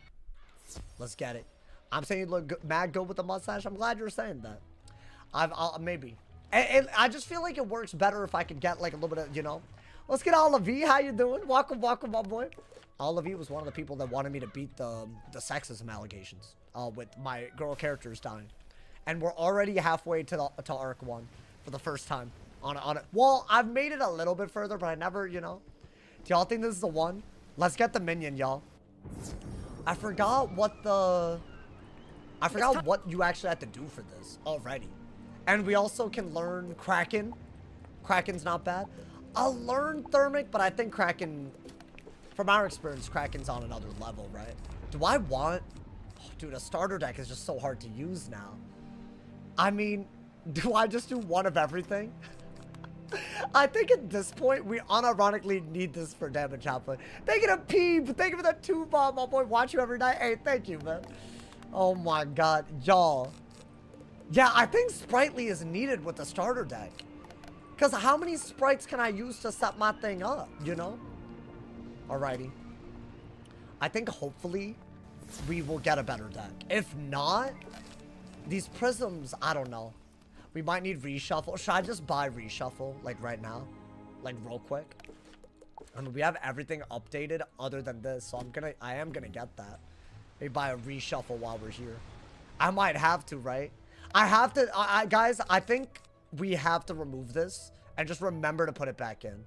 Let's get it. I'm saying you look good, mad good with the mustache. I'm glad you're saying that. I'll maybe. And I just feel like it works better if I could get like a little bit of, you know. Let's get Olive. How you doing? Welcome, welcome, my boy. Olive was one of the people that wanted me to beat the sexism allegations with my girl characters dying. And we're already halfway to Arc 1 for the first time on it. Well, I've made it a little bit further, but I never, you know. Do y'all think this is the one? Let's get the minion, y'all. I forgot what you actually have to do for this already. And we also can learn Kraken. Kraken's not bad. I'll learn Thermic, but I think Kraken, from our experience, Kraken's on another level, right? Do I want... Oh, dude, a starter deck is just so hard to use now. I mean, do I just do one of everything? I think at this point, we unironically need this for damage output. Thank you to Peeb. Thank you for that 2-bomb, my boy. Watch you every night. Hey, thank you, man. Oh my god, y'all. Yeah, I think Sprightly is needed with the starter deck. Because how many sprites can I use to set my thing up, you know? Alrighty. I think hopefully we will get a better deck. If not, these prisms, I don't know. We might need reshuffle. Should I just buy reshuffle, like right now? Like real quick? I mean, we have everything updated other than this, so I am gonna get that. Maybe buy a reshuffle while we're here. I might have to, right? I have to, guys, I think we have to remove this and just remember to put it back in.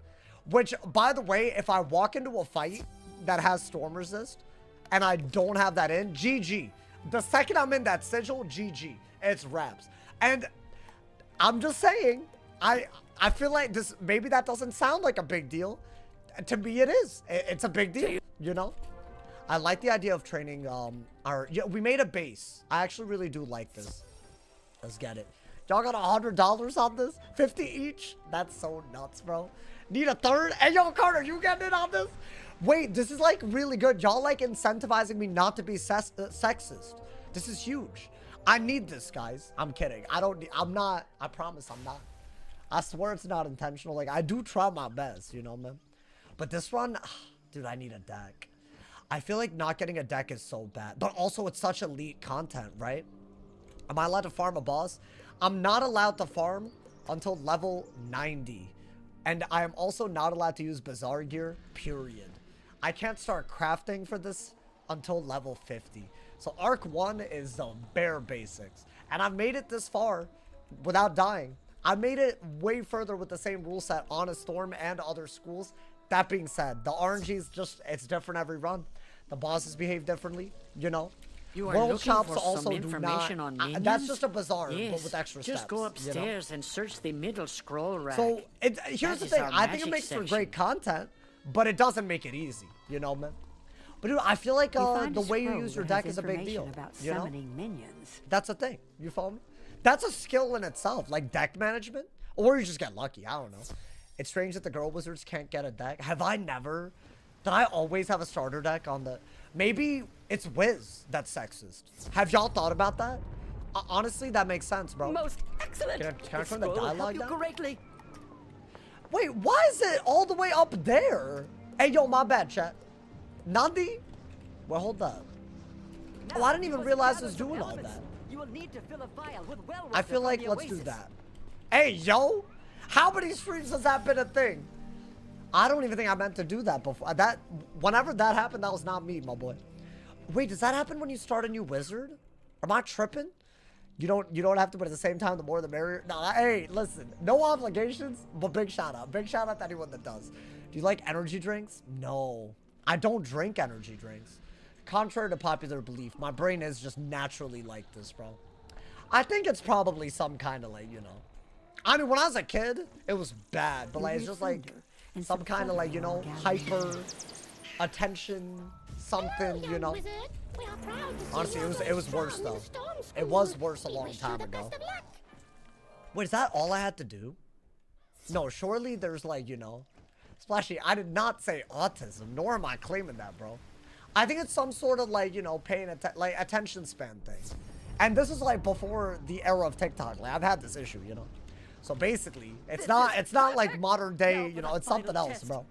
Which, by the way, if I walk into a fight that has storm resist and I don't have that in, GG. The second I'm in that sigil, GG. It's wraps. And I'm just saying, I feel like this, maybe that doesn't sound like a big deal. To me, it is. It's a big deal, you know? I like the idea of training, yeah, we made a base. I actually really do like this. Let's get it. Y'all got $100 on this? 50 each? That's so nuts, bro. Need a third? Hey, yo, Carter, you getting in on this? Wait, this is like really good. Y'all like incentivizing me not to be sexist. This is huge. I need this, guys. I'm kidding. I'm not. I promise I'm not. I swear it's not intentional. Like, I do try my best, you know, man. But this run, dude, I need a deck. I feel like not getting a deck is so bad. But also, it's such elite content, right? Am I allowed to farm a boss? I'm not allowed to farm until level 90. And I am also not allowed to use Bazaar gear, period. I can't start crafting for this until level 50. So Arc 1 is the bare basics. And I've made it this far without dying. I made it way further with the same rule set on a Storm and other schools. That being said, the RNG is just, it's different every run. The bosses behave differently, you know. You are World looking shops for also some do information not. on minions? That's just a bazaar, Yes. but with extra steps. Just go upstairs and search the middle scroll rack. So here's That the is thing. our I think it magic makes for section. great content, but it doesn't make it easy. You know, man. But dude, I feel like the way you use your deck is a big deal. About you know, summoning minions. that's a thing. You follow me? That's a skill in itself, like deck management, or you just get lucky. I don't know. It's strange that the girl wizards can't get a deck. Have I never? Did I always have a starter deck on the? Maybe it's Wiz that's sexist. Have y'all thought about that? Honestly, that makes sense, bro. Most excellent. Can I turn the Scroll will dialogue help you down? greatly. Wait, why is it all the way up there? Hey, yo, my bad, chat. Nandi? Well, hold up. Oh, I didn't even realize it was doing all that. You will need to fill a vial with well I feel like let's do that. Hey, yo! How many streams has that been a thing? I don't even think I meant to do that before. Whenever that happened, that was not me, my boy. Wait, does that happen when you start a new wizard? Am I tripping? You don't have to, but at the same time, the more the merrier. Nah, hey, listen, no obligations, but big shout out. Big shout out to anyone that does. Do you like energy drinks? No, I don't drink energy drinks. Contrary to popular belief, my brain is just naturally like this, bro. I think it's probably some kind of like, you know. I mean, when I was a kid, it was bad, but like, it's just like some kind of like, you know, hyper attention, something, you know. Honestly, it was worse though. It was worse a long time ago. Wait, is that all I had to do? No, surely there's like, you know. Splashy, I did not say autism, nor am I claiming that, bro. I think it's some sort of like, you know, like attention span thing. And this is like before the era of TikTok. Like I've had this issue, you know. So basically, it's not like modern day, you know, it's something else, bro.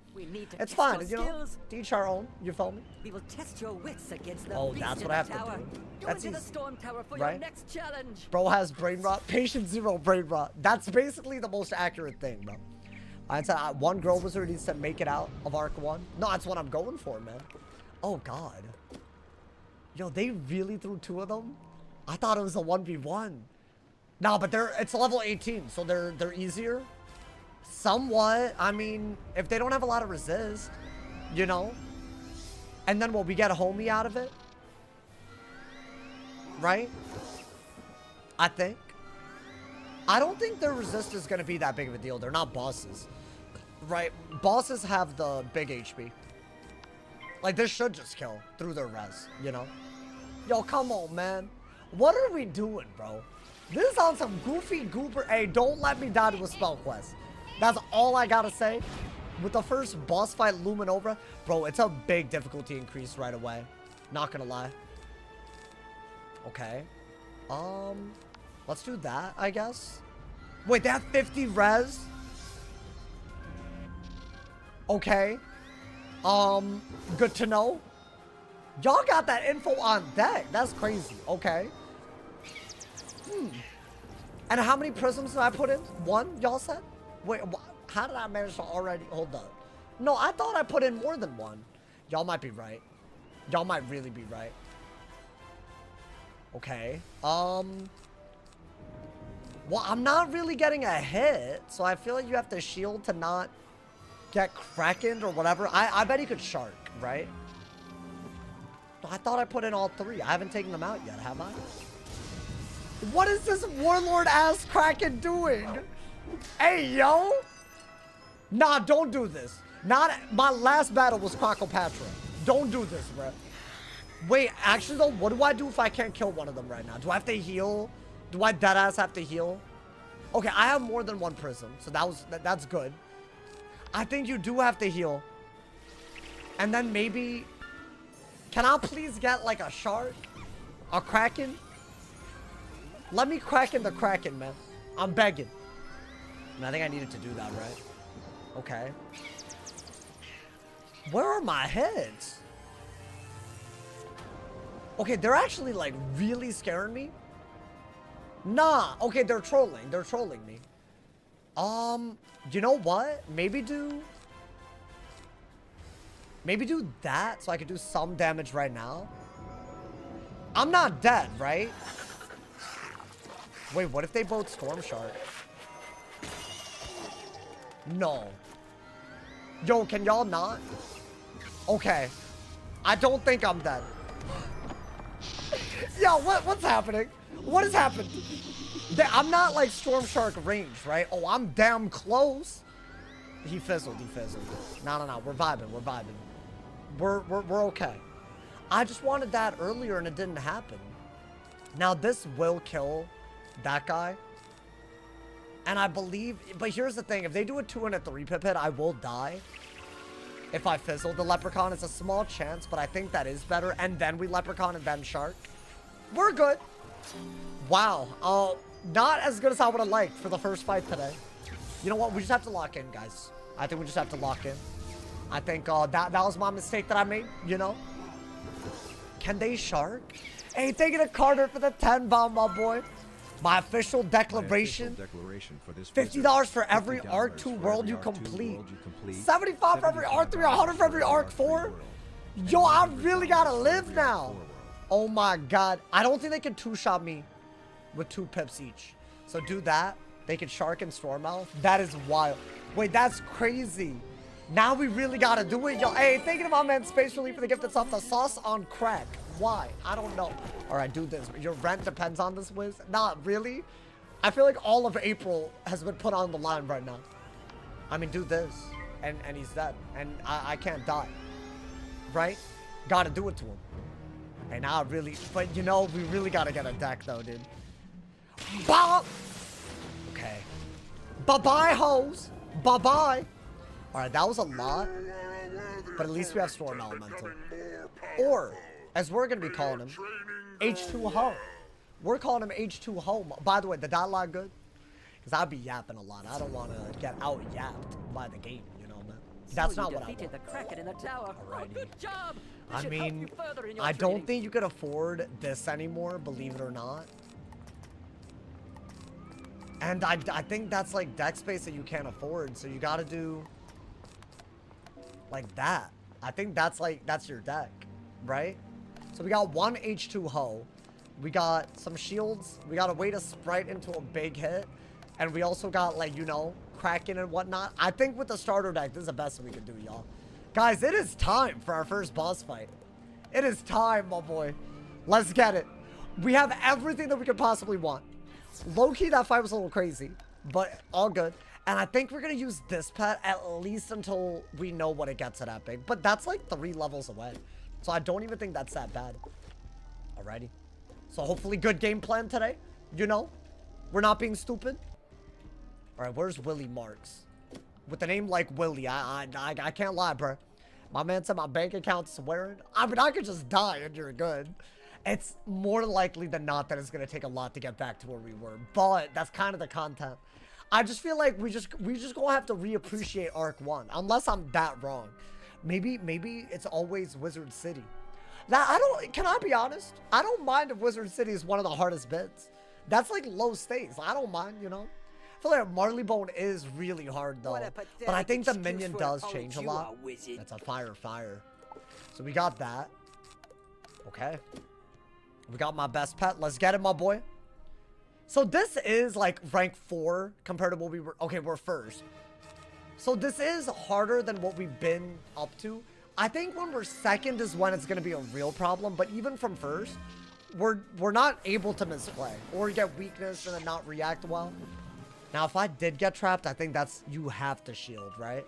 It's fine, you know, to each our own, you feel me? We will test your wits against the Oh, that's what I have to tower. do. Go That's into easy, the storm tower for right? your next challenge. Bro has brain rot, patient 0 brain rot. That's basically the most accurate thing, bro. I said one girl wizard needs to make it out of Arc 1. No, that's what I'm going for, man. Oh, God. Yo, they really threw 2 of them? I thought it was a 1v1. No, but it's level 18, so they're easier. Somewhat. I mean, if they don't have a lot of resist, you know. And then we get a homie out of it. Right? I think. I don't think their resist is gonna be that big of a deal. They're not bosses. Right? Bosses have the big HP. Like, this should just kill through their res, you know? Yo, come on, man. What are we doing, bro? This is on some goofy goober. Hey, don't let me die to a spell quest. That's all I gotta say. With the first boss fight, Luminova, bro, it's a big difficulty increase right away. Not gonna lie. Okay. Let's do that, I guess. Wait, they have 50 res? Okay. Good to know. Y'all got that info on deck. That's crazy. Okay. And how many prisms did I put in? 1, y'all said? Wait, how did I manage to already... Hold up. No, I thought I put in more than 1. Y'all might be right. Y'all might really be right. Okay. Well, I'm not really getting a hit, so I feel like you have to shield to not get Krakened or whatever. I bet he could Shark, right? I thought I put in all 3. I haven't taken them out yet, have I? What is this warlord-ass Kraken doing? Hey, yo! Nah, don't do this. My last battle was Crocopatra. Don't do this, bro. Wait, actually, though, what do I do if I can't kill one of them right now? Do I have to heal? Do I deadass have to heal? Okay, I have more than 1 prism, so that's good. I think you do have to heal. And then maybe... Can I please get, like, a shark? A Kraken? Let me Kraken the Kraken, man. I'm begging. And I think I needed to do that, right? Okay. Where are my heads? Okay, they're actually, like, really scaring me. Nah. Okay, they're trolling. They're trolling me. You know what? Maybe do that so I could do some damage right now. I'm not dead, right? Wait, what if they both Storm Shark? No. Yo, can y'all not? Okay. I don't think I'm dead. Yo, what's happening? What has happened? I'm not like Storm Shark range, right? Oh, I'm damn close. He fizzled. No. We're vibing. We're okay. I just wanted that earlier and it didn't happen. Now this will kill that guy. And I believe, but here's the thing. If they do a 2 and a 3 pip hit, I will die. If I fizzle the Leprechaun, it's a small chance, but I think that is better. And then we Leprechaun and then Shark. We're good. Wow. Not as good as I would have liked for the first fight today. You know what? We just have to lock in, guys. I think we just have to lock in. I think that was my mistake that I made, you know? Can they Shark? Hey, thank you to Carter for the 10 bomb, my boy. My official declaration. For this $50 for every Arc 2 world you complete. 75 for every Arc 3, 100 for every Arc 4. Yo, I really gotta live now. Oh my god. I don't think they can 2-shot me with 2 pips each. So do that. They can Shark and Stormouth. That is wild. Wait, that's crazy. Now we really gotta do it, yo. Hey, thank you to my man Space Relief for the gift that's off the sauce on crack. Why? I don't know. All right, do this. Your rent depends on this, Wiz. Not really. I feel like all of April has been put on the line right now. I mean, do this. And he's dead. And I can't die. Right? Gotta do it to him. And now I really... But, you know, we really gotta get a deck, though, dude. Bop! Okay. Bye-bye, hoes. Bye-bye. All right, that was a lot. But at least we have Storm Elemental. Or... as we're going to be calling him, H2 Ho. We're calling him H2 Ho. By the way, the dot lag good? Because I'll be yapping a lot. I don't want to get out-yapped by the game, you know, man. That's not what I want. The Kraken in the tower. Alrighty. Oh, good job. This I should help mean, you further in your I don't training. think you could afford this anymore, believe it or not. And I think that's like deck space that you can't afford, so you got to do like that. I think that's like, that's your deck, right? So we got one H2 Ho. We got some shields. We got a way to sprite into a big hit. And we also got, like, you know, Kraken and whatnot. I think with the starter deck, this is the best we can do, y'all. Guys, it is time for our first boss fight. It is time, my boy. Let's get it. We have everything that we could possibly want. Low-key, that fight was a little crazy, but all good. And I think we're going to use this pet at least until we know what it gets at that big. But that's like 3 levels away. So I don't even think that's that bad. Alrighty. So hopefully good game plan today. You know, we're not being stupid. Alright, where's Willie Marks? With a name like Willie, I can't lie, bro. My man said my bank account's swearing. I mean, I could just die and you're good. It's more likely than not that it's going to take a lot to get back to where we were. But that's kind of the content. I just feel like we just going to have to reappreciate Arc 1. Unless I'm that wrong. Maybe it's always Wizard City. Now, can I be honest? I don't mind if Wizard City is one of the hardest bits. That's like low stakes. I don't mind, you know? I feel like Marleybone is really hard though. But I think the minion does change a lot. That's a fire. So we got that. Okay. We got my best pet. Let's get it, my boy. So this is like rank 4 compared to what we were. Okay, we're first. So this is harder than what we've been up to. I think when we're second is when it's going to be a real problem. But even from first, we're not able to misplay or get weakness and then not react well. Now, if I did get trapped, I think that's, you have to shield, right?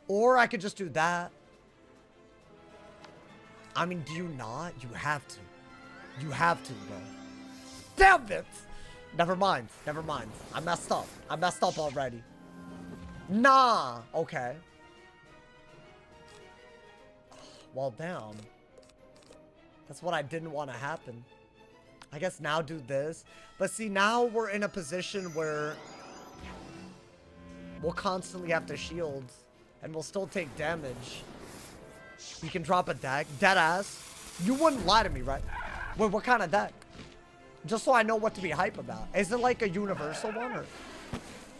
Or I could just do that. I mean, do you not? You have to. You have to, bro. Damn it! Never mind. I messed up already. Nah. Okay. Well, damn. That's what I didn't want to happen. I guess now do this. But see, now we're in a position where we'll constantly have to shield. And we'll still take damage. You can drop a deck. Deadass. You wouldn't lie to me, right? Wait, what kind of deck? Just so I know what to be hype about. Is it like a universal one? Or...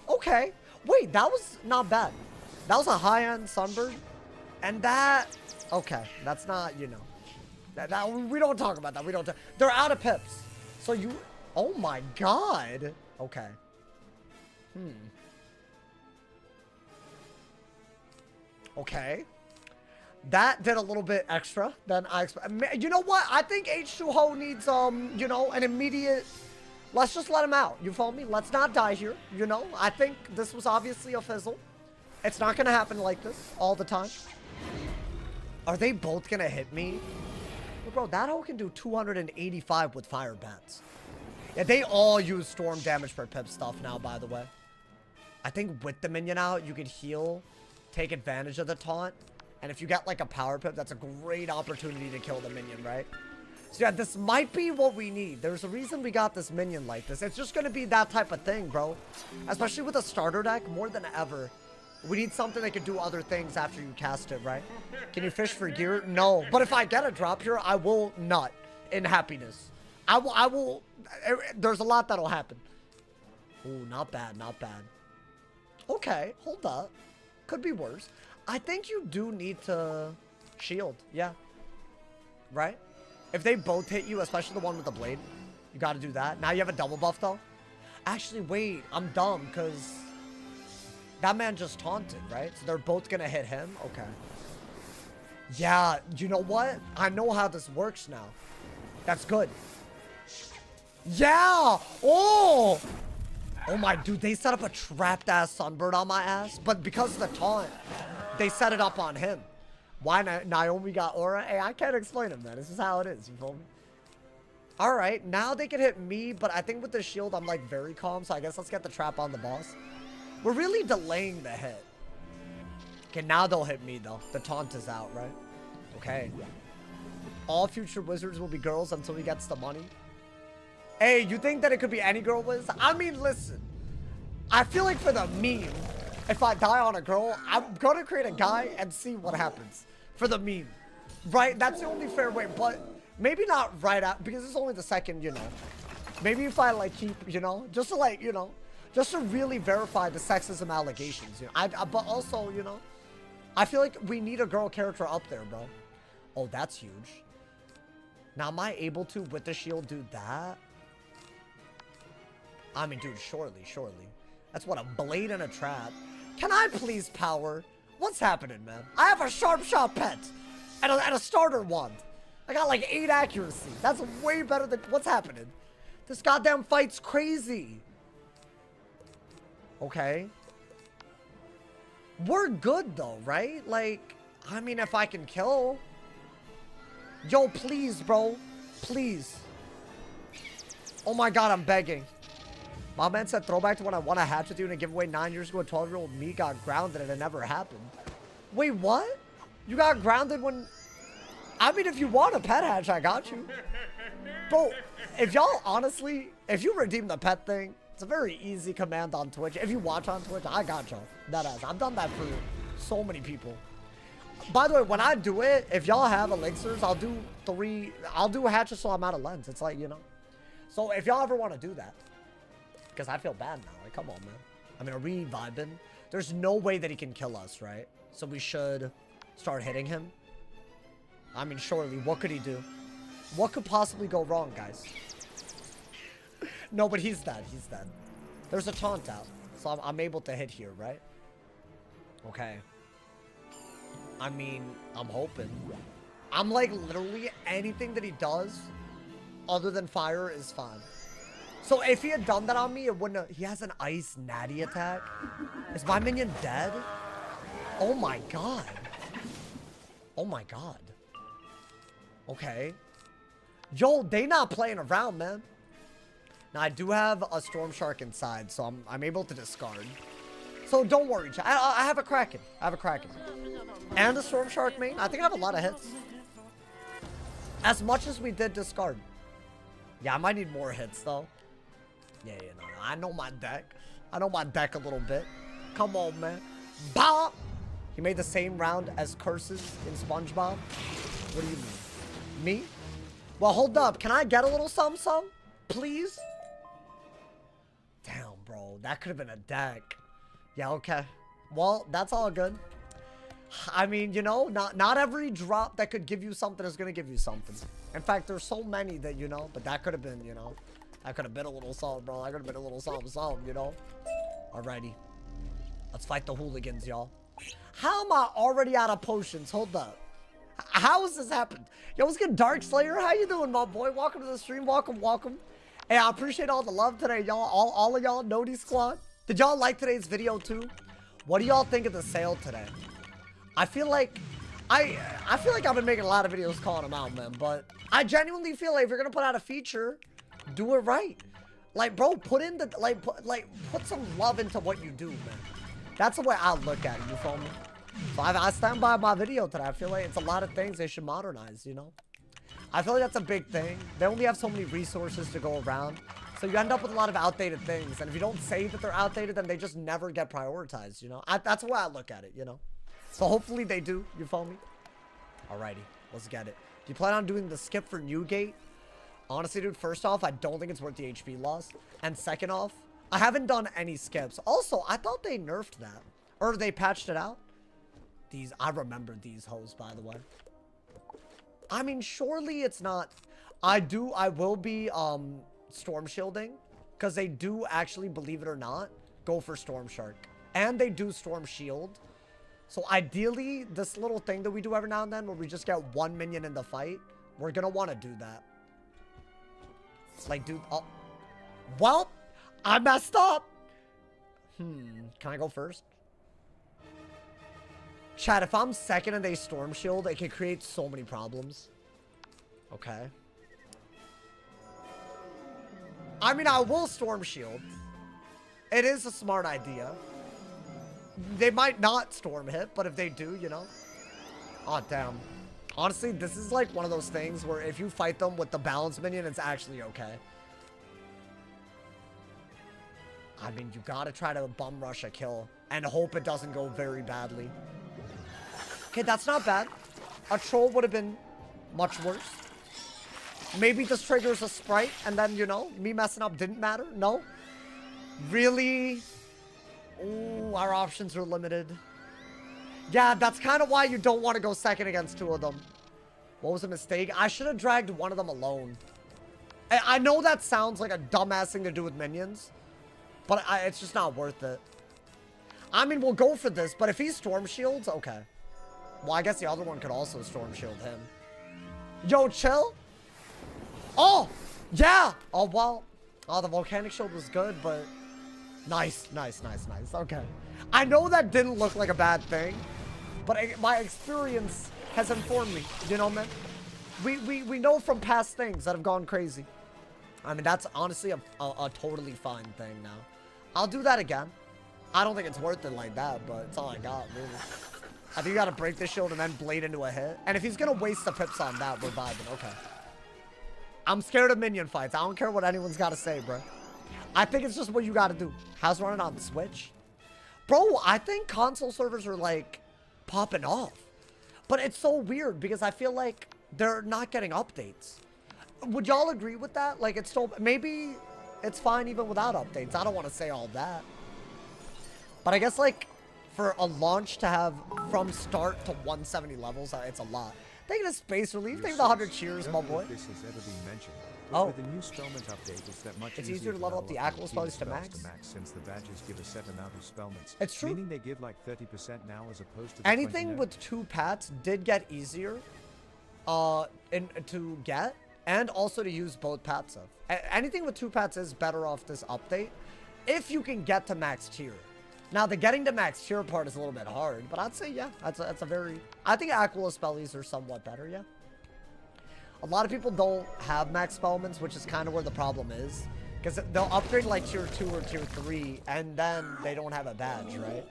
Okay. Wait, that was not bad. That was a high-end Sunbird. And that... Okay, that's not, you know. That we don't talk about that. We don't talk. They're out of pips. So you... Oh my god. Okay. Okay. That did a little bit extra than I expected. You know what? I think H2Ho needs, you know, an immediate... Let's just let him out. You follow me? Let's not die here. You know? I think this was obviously a fizzle. It's not going to happen like this all the time. Are they both going to hit me? But bro, that hoe can do 285 with fire bats. Yeah, they all use storm damage for pip stuff now, by the way. I think with the minion out, you could heal, take advantage of the taunt. And if you get like a power pip, that's a great opportunity to kill the minion, right? So yeah, this might be what we need. There's a reason we got this minion like this. It's just going to be that type of thing, bro. Especially with a starter deck, more than ever. We need something that can do other things after you cast it, right? Can you fish for gear? No. But if I get a drop here, I will nut in happiness. I will, there's a lot that'll happen. Ooh, not bad, not bad. Okay, hold up. Could be worse. I think you do need to shield, yeah. Right? If they both hit you, especially the one with the blade, you got to do that. Now you have a double buff, though. Actually, wait, I'm dumb, because that man just taunted, right? So they're both going to hit him? Okay. Yeah, you know what? I know how this works now. That's good. Yeah! Oh! Oh my, dude, they set up a trapped-ass sunbird on my ass. But because of the taunt, they set it up on him. Why Naomi got aura? Hey, I can't explain it, man. This is how it is. You feel me? All right, now they can hit me, but I think with the shield, I'm like very calm. So I guess let's get the trap on the boss. We're really delaying the hit. Okay, now they'll hit me though. The taunt is out, right? Okay. All future wizards will be girls until he gets the money. Hey, you think that it could be any girl wiz? I mean, listen. I feel like for the meme, if I die on a girl, I'm gonna create a guy and see what happens. For the meme. Right? That's the only fair way, but maybe not right out, because it's only the second, you know. Maybe if I like keep, you know, just to like, you know, just to really verify the sexism allegations, you know. But also, you know, I feel like we need a girl character up there, bro. Oh, that's huge. Now, am I able to, with the shield, do that? I mean, dude, surely. That's what, a blade and a trap. Can I please power? What's happening, man? I have a sharp shot pet and a starter wand. I got like 8 accuracy. That's way better than... What's happening? This goddamn fight's crazy. Okay. We're good, though, right? Like, I mean, if I can kill... Yo, please, bro. Please. Oh my god, I'm begging. My man said throwback to when I won a hatch with you in a giveaway 9 years ago. A 12-year-old me got grounded and it never happened. Wait, what? You got grounded when... I mean, if you want a pet hatch, I got you. Bro, if y'all honestly... If you redeem the pet thing, it's a very easy command on Twitch. If you watch on Twitch, I got y'all. That ass. I've done that for so many people. By the way, when I do it, if y'all have elixirs, I'll do 3... I'll do hatches so I'm out of lens. It's like, you know. So if y'all ever want to do that... Because I feel bad now. Like, come on, man. I mean, are we vibing? There's no way that he can kill us, right? So we should start hitting him. I mean, surely, what could he do? What could possibly go wrong, guys? No, but he's dead. He's dead. There's a taunt out. So I'm able to hit here, right? Okay. I mean, I'm hoping. I'm like, literally, anything that he does other than fire is fine. So if he had done that on me, it wouldn't have... He has an ice natty attack. Is my minion dead? Oh my god. Oh my god. Okay. Yo, they not playing around, man. Now, I do have a Storm Shark inside, so I'm able to discard. So don't worry, chat. I have a Kraken. I have a Kraken. And a Storm Shark main. I think I have a lot of hits. As much as we did discard. Yeah, I might need more hits, though. Yeah, no. I know my deck. I know my deck a little bit. Come on, man. Bop! He made the same round as Curses in SpongeBob. What do you mean? Me? Well, hold up. Can I get a little something? Please? Damn, bro. That could have been a deck. Yeah, okay. Well, that's all good. I mean, you know, not every drop that could give you something is going to give you something. In fact, there's so many that, you know, but that could have been, you know, that could have been a little something, bro. That could have been a little something, you know. Alrighty. Let's fight the hooligans, y'all. How am I already out of potions? Hold up. How has this happened? Yo, what's good, Dark Slayer? How you doing, my boy? Welcome to the stream. Welcome, welcome. Hey, I appreciate all the love today, y'all. All of y'all, Nody Squad. Did y'all like today's video too? What do y'all think of the sale today? I feel like I feel like I've been making a lot of videos calling them out, man. But I genuinely feel like if you're gonna put out a feature, do it right. Like, bro, put in the put some love into what you do, man. That's the way I look at it. You feel me? So I stand by my video today. I feel like it's a lot of things they should modernize, you know? I feel like that's a big thing. They only have so many resources to go around. So you end up with a lot of outdated things. And if you don't say that they're outdated, then they just never get prioritized, you know? That's the way I look at it, you know? So hopefully they do. You follow me? Alrighty. Let's get it. Do you plan on doing the skip for Newgate? Honestly, dude, first off, I don't think it's worth the HP loss. And second off, I haven't done any skips. Also, I thought they nerfed that. Or they patched it out. I remember these hoes, by the way. I mean, surely it's not. I will be storm shielding, because they do actually, believe it or not, go for Storm Shark. And they do Storm Shield. So ideally, this little thing that we do every now and then, where we just get one minion in the fight, we're gonna want to do that. Like, dude, oh. Well, I messed up. Can I go first? Chat, if I'm second and they Storm Shield, it can create so many problems. Okay. I mean, I will Storm Shield. It is a smart idea. They might not Storm hit, but if they do, you know. Oh, damn. Honestly, this is like one of those things where if you fight them with the balance minion, it's actually okay. I mean, you gotta try to bum rush a kill and hope it doesn't go very badly. Okay, that's not bad. A troll would have been much worse. Maybe this triggers a sprite and then, you know, me messing up didn't matter. No. Really? Ooh, our options are limited. Yeah, that's kind of why you don't want to go second against two of them. What was a mistake? I should have dragged one of them alone. I know that sounds like a dumbass thing to do with minions, but it's just not worth it. I mean, we'll go for this, but if he Storm Shields, okay. Well, I guess the other one could also Storm Shield him. Yo, chill. Oh, yeah. Oh, well. Oh, the Volcanic Shield was good, but... Nice, nice, nice, nice. Okay. I know that didn't look like a bad thing, but my experience has informed me. You know, man? We know from past things that have gone crazy. I mean, that's honestly a totally fine thing now. I'll do that again. I don't think it's worth it like that, but it's all I got, really. I think you gotta break the shield and then blade into a hit. And if he's gonna waste the pips on that, we're vibing. Okay. I'm scared of minion fights. I don't care what anyone's gotta say, bro. I think it's just what you gotta do. How's running on the Switch? Bro, I think console servers are, like, popping off. But it's so weird because I feel like they're not getting updates. Would y'all agree with that? Like, it's still... Maybe it's fine even without updates. I don't want to say all that. But I guess, like... For a launch to have from start to 170 levels, it's a lot. Thank you to Space Relief. Thank you to the 100 cheers, my boy. This has ever been mentioned. Oh. With the new spellment update, it's that much It's easier to level up the Aqua spells to max. Since the badges give a set amount of spellments. It's true. Meaning they give like 30% now as opposed to the Anything 20 now. with 2 pats did get easier to get and also to use both pats of. Anything with 2 pats is better off this update if you can get to max tier. Now, the getting to max tier part is a little bit hard, but I'd say, yeah, that's a very... I think Aqua spellies are somewhat better, yeah. A lot of people don't have max spellments, which is kind of where the problem is. Because they'll upgrade like tier 2 or tier 3, and then they don't have a badge, right?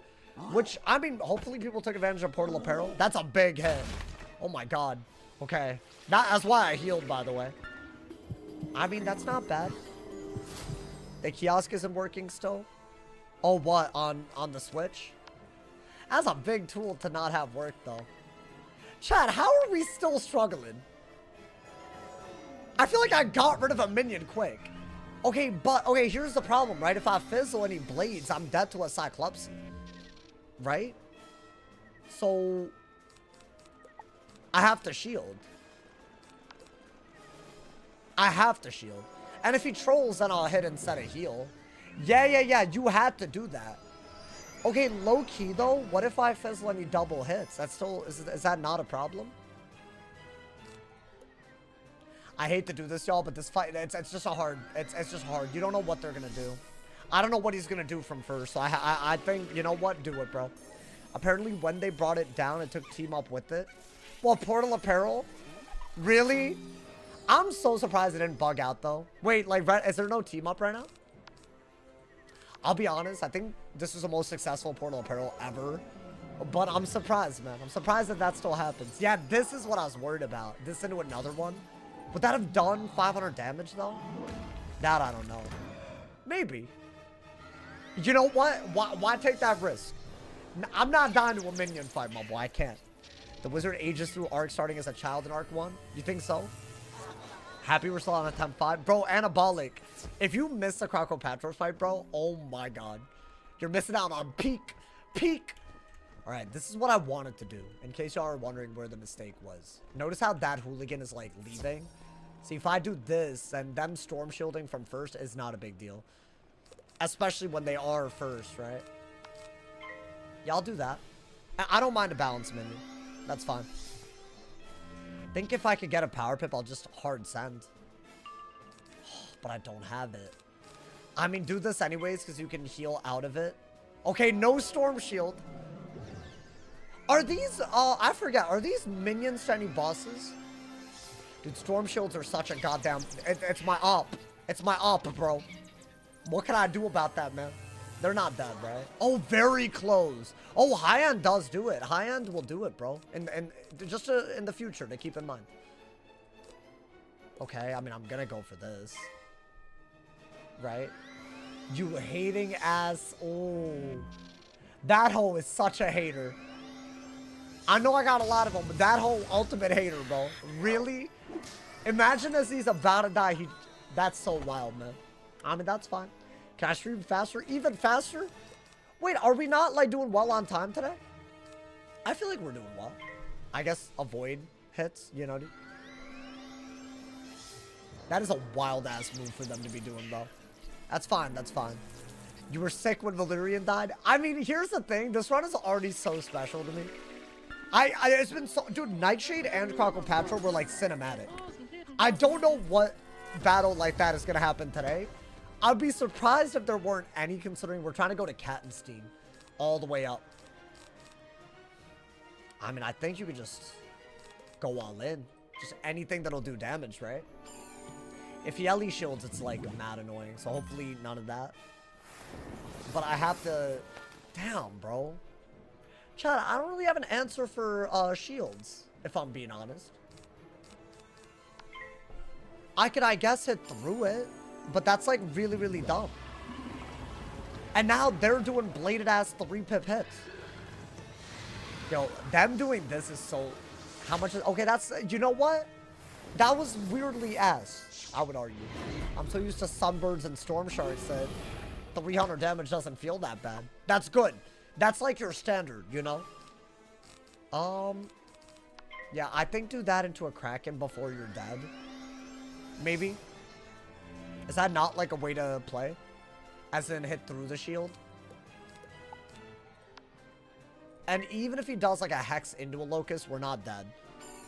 Which, I mean, hopefully people took advantage of Portal Apparel. That's a big hit. Oh my god. Okay. That's why I healed, by the way. I mean, that's not bad. The kiosk isn't working still. Oh, what? On the Switch? That's a big tool to not have work, though. Chad, how are we still struggling? I feel like I got rid of a minion quick. Okay, but... Okay, here's the problem, right? If I fizzle any blades, I'm dead to a Cyclops. Right? So... I have to shield. I have to shield. And if he trolls, then I'll hit instead of heal. Yeah, you had to do that. Okay, low-key, though, what if I fizzle any double hits? That's still... Is that not a problem? I hate to do this, y'all, but this fight, it's just a hard, it's just hard. You don't know what they're gonna do. I don't know what he's gonna do from first, so I think, you know what? Do it, bro. Apparently, when they brought it down, it took team up with it. Well, Portal Apparel? Really? I'm so surprised it didn't bug out, though. Wait, like, is there no team up right now? I'll be honest, I think this is the most successful Portal Apparel ever. But I'm surprised, man. I'm surprised that still happens. Yeah, this is what I was worried about. This into another one. Would that have done 500 damage, though? That I don't know. Maybe. You know what? Why take that risk? I'm not dying to a minion fight, my boy. I can't. The wizard ages through Arc starting as a child in Arc 1. You think so? Happy we're still on attempt 5. Bro, Anabolic. If you miss the Croco Patros fight, bro, oh my god. You're missing out on peak. Peak. Alright, this is what I wanted to do. In case y'all are wondering where the mistake was. Notice how that hooligan is, like, leaving? See, if I do this, then them storm shielding from first is not a big deal. Especially when they are first, right? Yeah, I'll do that. I don't mind a balance minion. That's fine. I think if I could get a power pip, I'll just hard send. But I don't have it. I mean, do this anyways, because you can heal out of it. Okay, no storm shield. Are these, I forget, are these minions to any bosses? Dude, storm shields are such a goddamn, it's my op. It's my op, bro. What can I do about that, man? They're not dead, right? Oh, very close. Oh, high end does do it. High end will do it, bro. And just in the future to keep in mind. Okay, I mean, I'm gonna go for this. Right? You hating ass. Oh. That hoe is such a hater. I know I got a lot of them, but that whole ultimate hater, bro. Really? Imagine as he's about to die, that's so wild, man. I mean, that's fine. Can I stream faster? Even faster? Wait, are we not, like, doing well on time today? I feel like we're doing well. I guess avoid hits, you know? That is a wild-ass move for them to be doing, though. That's fine, that's fine. You were sick when Valyrian died? I mean, here's the thing. This run is already so special to me. It's been so... Dude, Nightshade and Crocopatra were, like, cinematic. I don't know what battle like that is going to happen today. I'd be surprised if there weren't any, considering we're trying to go to Kattenstein all the way up. I mean, I think you could just go all in. Just anything that'll do damage, right? If he LE shields, it's, like, mad annoying. So hopefully none of that. But I have to... Damn, bro. Chad, I don't really have an answer for shields, if I'm being honest. I could, I guess, hit through it. But that's, like, really, really dumb. And now they're doing bladed-ass 3-pip hits. Yo, them doing this is so... How much is... Okay, that's... You know what? That was weirdly ass, I would argue. I'm so used to Sunbirds and Storm Sharks that 300 damage doesn't feel that bad. That's good. That's, like, your standard, you know? Yeah, I think do that into a Kraken before you're dead. Maybe. Is that not, like, a way to play? As in hit through the shield? And even if he does, like, a Hex into a Locust, we're not dead.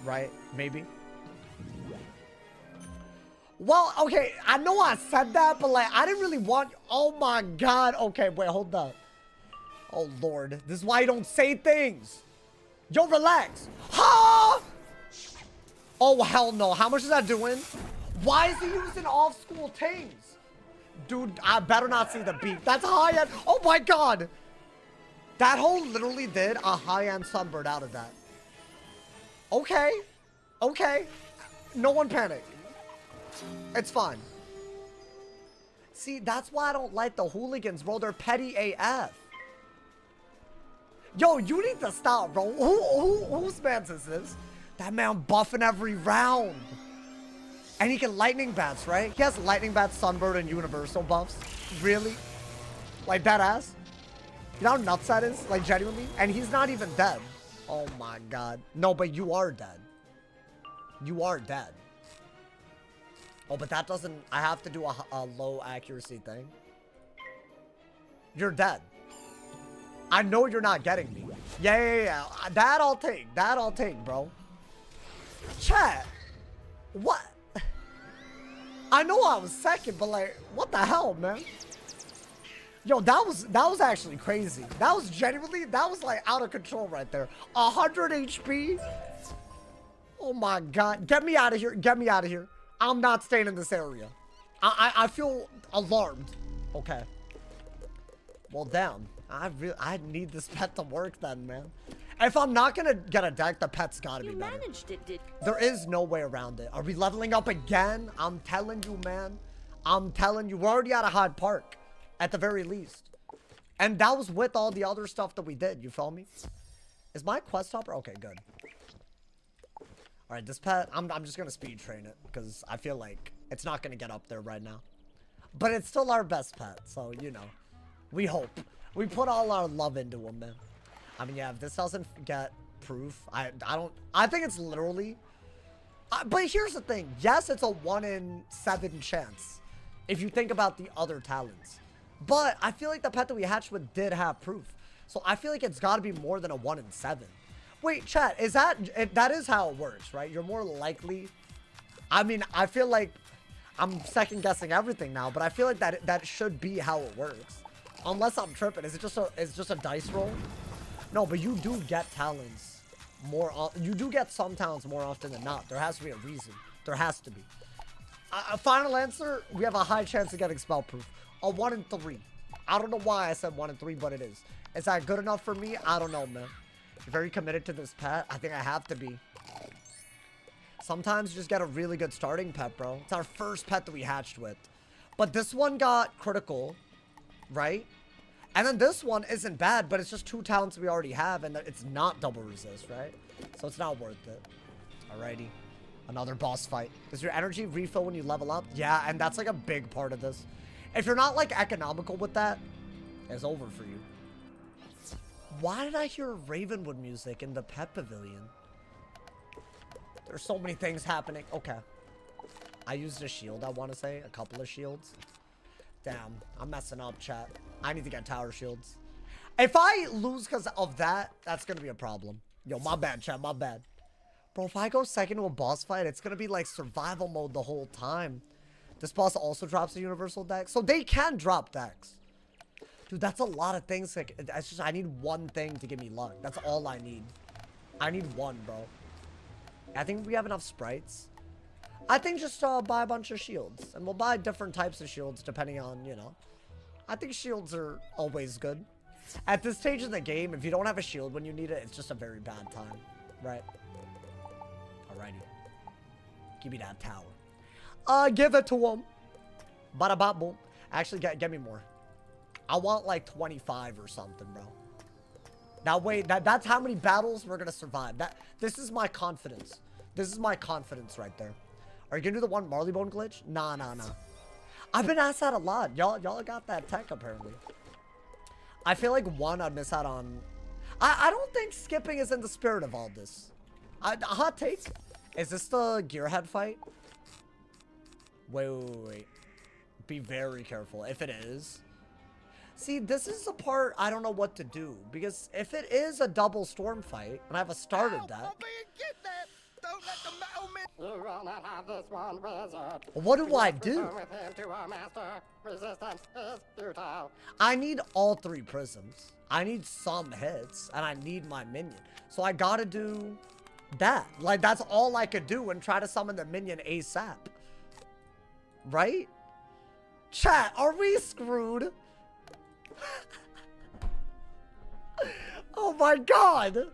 Right? Maybe? Well, okay, I know I said that, but, like, I didn't really want... Oh, my God. Okay, wait, hold up. Oh, Lord. This is why you don't say things. Yo, relax. Ha! Oh, hell no. How much is that doing? Why is he using off-school things? Dude, I better not see the beat. That's high-end. Oh, my God. That hole literally did a high-end Sunbird out of that. Okay. Okay. No one panic. It's fine. See, that's why I don't like the hooligans, bro. They're petty AF. Yo, you need to stop, bro. Whose man's is this? That man buffing every round. And he can lightning bats, right? He has lightning bats, Sunbird, and universal buffs. Really? Like, that ass? You know how nuts that is? Like, genuinely? And he's not even dead. Oh, my God. No, but you are dead. You are dead. Oh, but that doesn't... I have to do a low accuracy thing. You're dead. I know you're not getting me. Yeah. That I'll take. That I'll take, bro. Chat. What? I know I was second, but like, what the hell, man? Yo, that was actually crazy. That was genuinely, that was like out of control right there. 100 HP. Oh my God. Get me out of here. Get me out of here. I'm not staying in this area. I feel alarmed. Okay. Well, damn. I need this pet to work then, man. If I'm not gonna get a deck, the pet's gotta be better. You managed it, did There is no way around it. Are we leveling up again? I'm telling you, man. I'm telling you, we're already at a Hyde Park. At the very least. And that was with all the other stuff that we did. You feel me? Is my quest hopper? Okay, good. Alright, this pet, I'm just gonna speed train it. Because I feel like it's not gonna get up there right now. But it's still our best pet. So, you know. We hope. We put all our love into him, man. I mean, yeah, if this doesn't get proof, I think it's literally... but here's the thing. Yes, it's a 1 in 7 chance. If you think about the other talents. But I feel like the pet that we hatched with did have proof. So I feel like it's got to be more than a 1 in 7. Wait, chat, is that... that is how it works, right? You're more likely... I mean, I feel like... I'm second guessing everything now, but I feel like that should be how it works. Unless I'm tripping. Is it just a dice roll? No, but you do get talents more... you do get some talents more often than not. There has to be a reason. There has to be. Final answer, we have a high chance of getting spell proof. A 1 in 3. I don't know why I said 1 in 3, but it is. Is that good enough for me? I don't know, man. You're very committed to this pet. I think I have to be. Sometimes you just get a really good starting pet, bro. It's our first pet that we hatched with. But this one got critical, right? And then this one isn't bad, but it's just 2 talents we already have, and it's not double resist, right? So it's not worth it. Alrighty. Another boss fight. Does your energy refill when you level up? Yeah, and that's like a big part of this. If you're not like economical with that, it's over for you. Why did I hear Ravenwood music in the pet pavilion? There's so many things happening. Okay. I used a shield, I want to say. A couple of shields. Damn, I'm messing up, chat. I need to get tower shields. If I lose because of that, that's going to be a problem. Yo, my bad, chat, my bad. Bro, if I go second to a boss fight, it's going to be like survival mode the whole time. This boss also drops a universal deck. So they can drop decks. Dude, that's a lot of things. Like, it's just, I need one thing to give me luck. That's all I need. I need one, bro. I think we have enough sprites. I think just buy a bunch of shields. And we'll buy different types of shields depending on, you know. I think shields are always good. At this stage of the game, if you don't have a shield when you need it, it's just a very bad time. Right? Alrighty. Give me that tower. Give it to him. Bada bop boom. Actually, get me more. I want like 25 or something, bro. That way, that's how many battles we're gonna survive. This is my confidence. This is my confidence right there. Are you gonna do the one Marleybone glitch? Nah. I've been asked that a lot. Y'all got that tech apparently. I feel like one I'd miss out on. I don't think skipping is in the spirit of all this. Hot take. Is this the gearhead fight? Wait. Be very careful. If it is. See, this is the part I don't know what to do. Because if it is a double storm fight, and I have a starter deck. Don't let the metal men. You will not have this one, wizard. What do I do? With him to a master. Resistance is futile. I need all 3 prisms. I need some hits, and I need my minion. So I gotta do that. Like, that's all I could do and try to summon the minion ASAP. Right? Chat, are we screwed? Oh my god.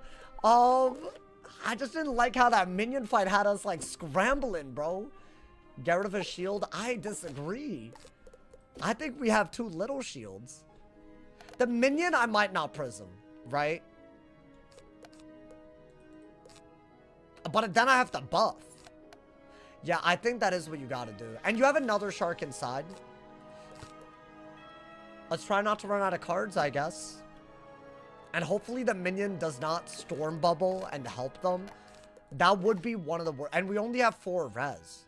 I just didn't like how that minion fight had us like scrambling, bro. Get rid of a shield. I disagree. I think we have 2 little shields. The minion I might not prism, right? But then I have to buff. Yeah, I think that is what you gotta do. And you have another shark inside. Let's try not to run out of cards, I guess. And hopefully the minion does not storm bubble and help them. That would be one of the worst. And we only have 4 res.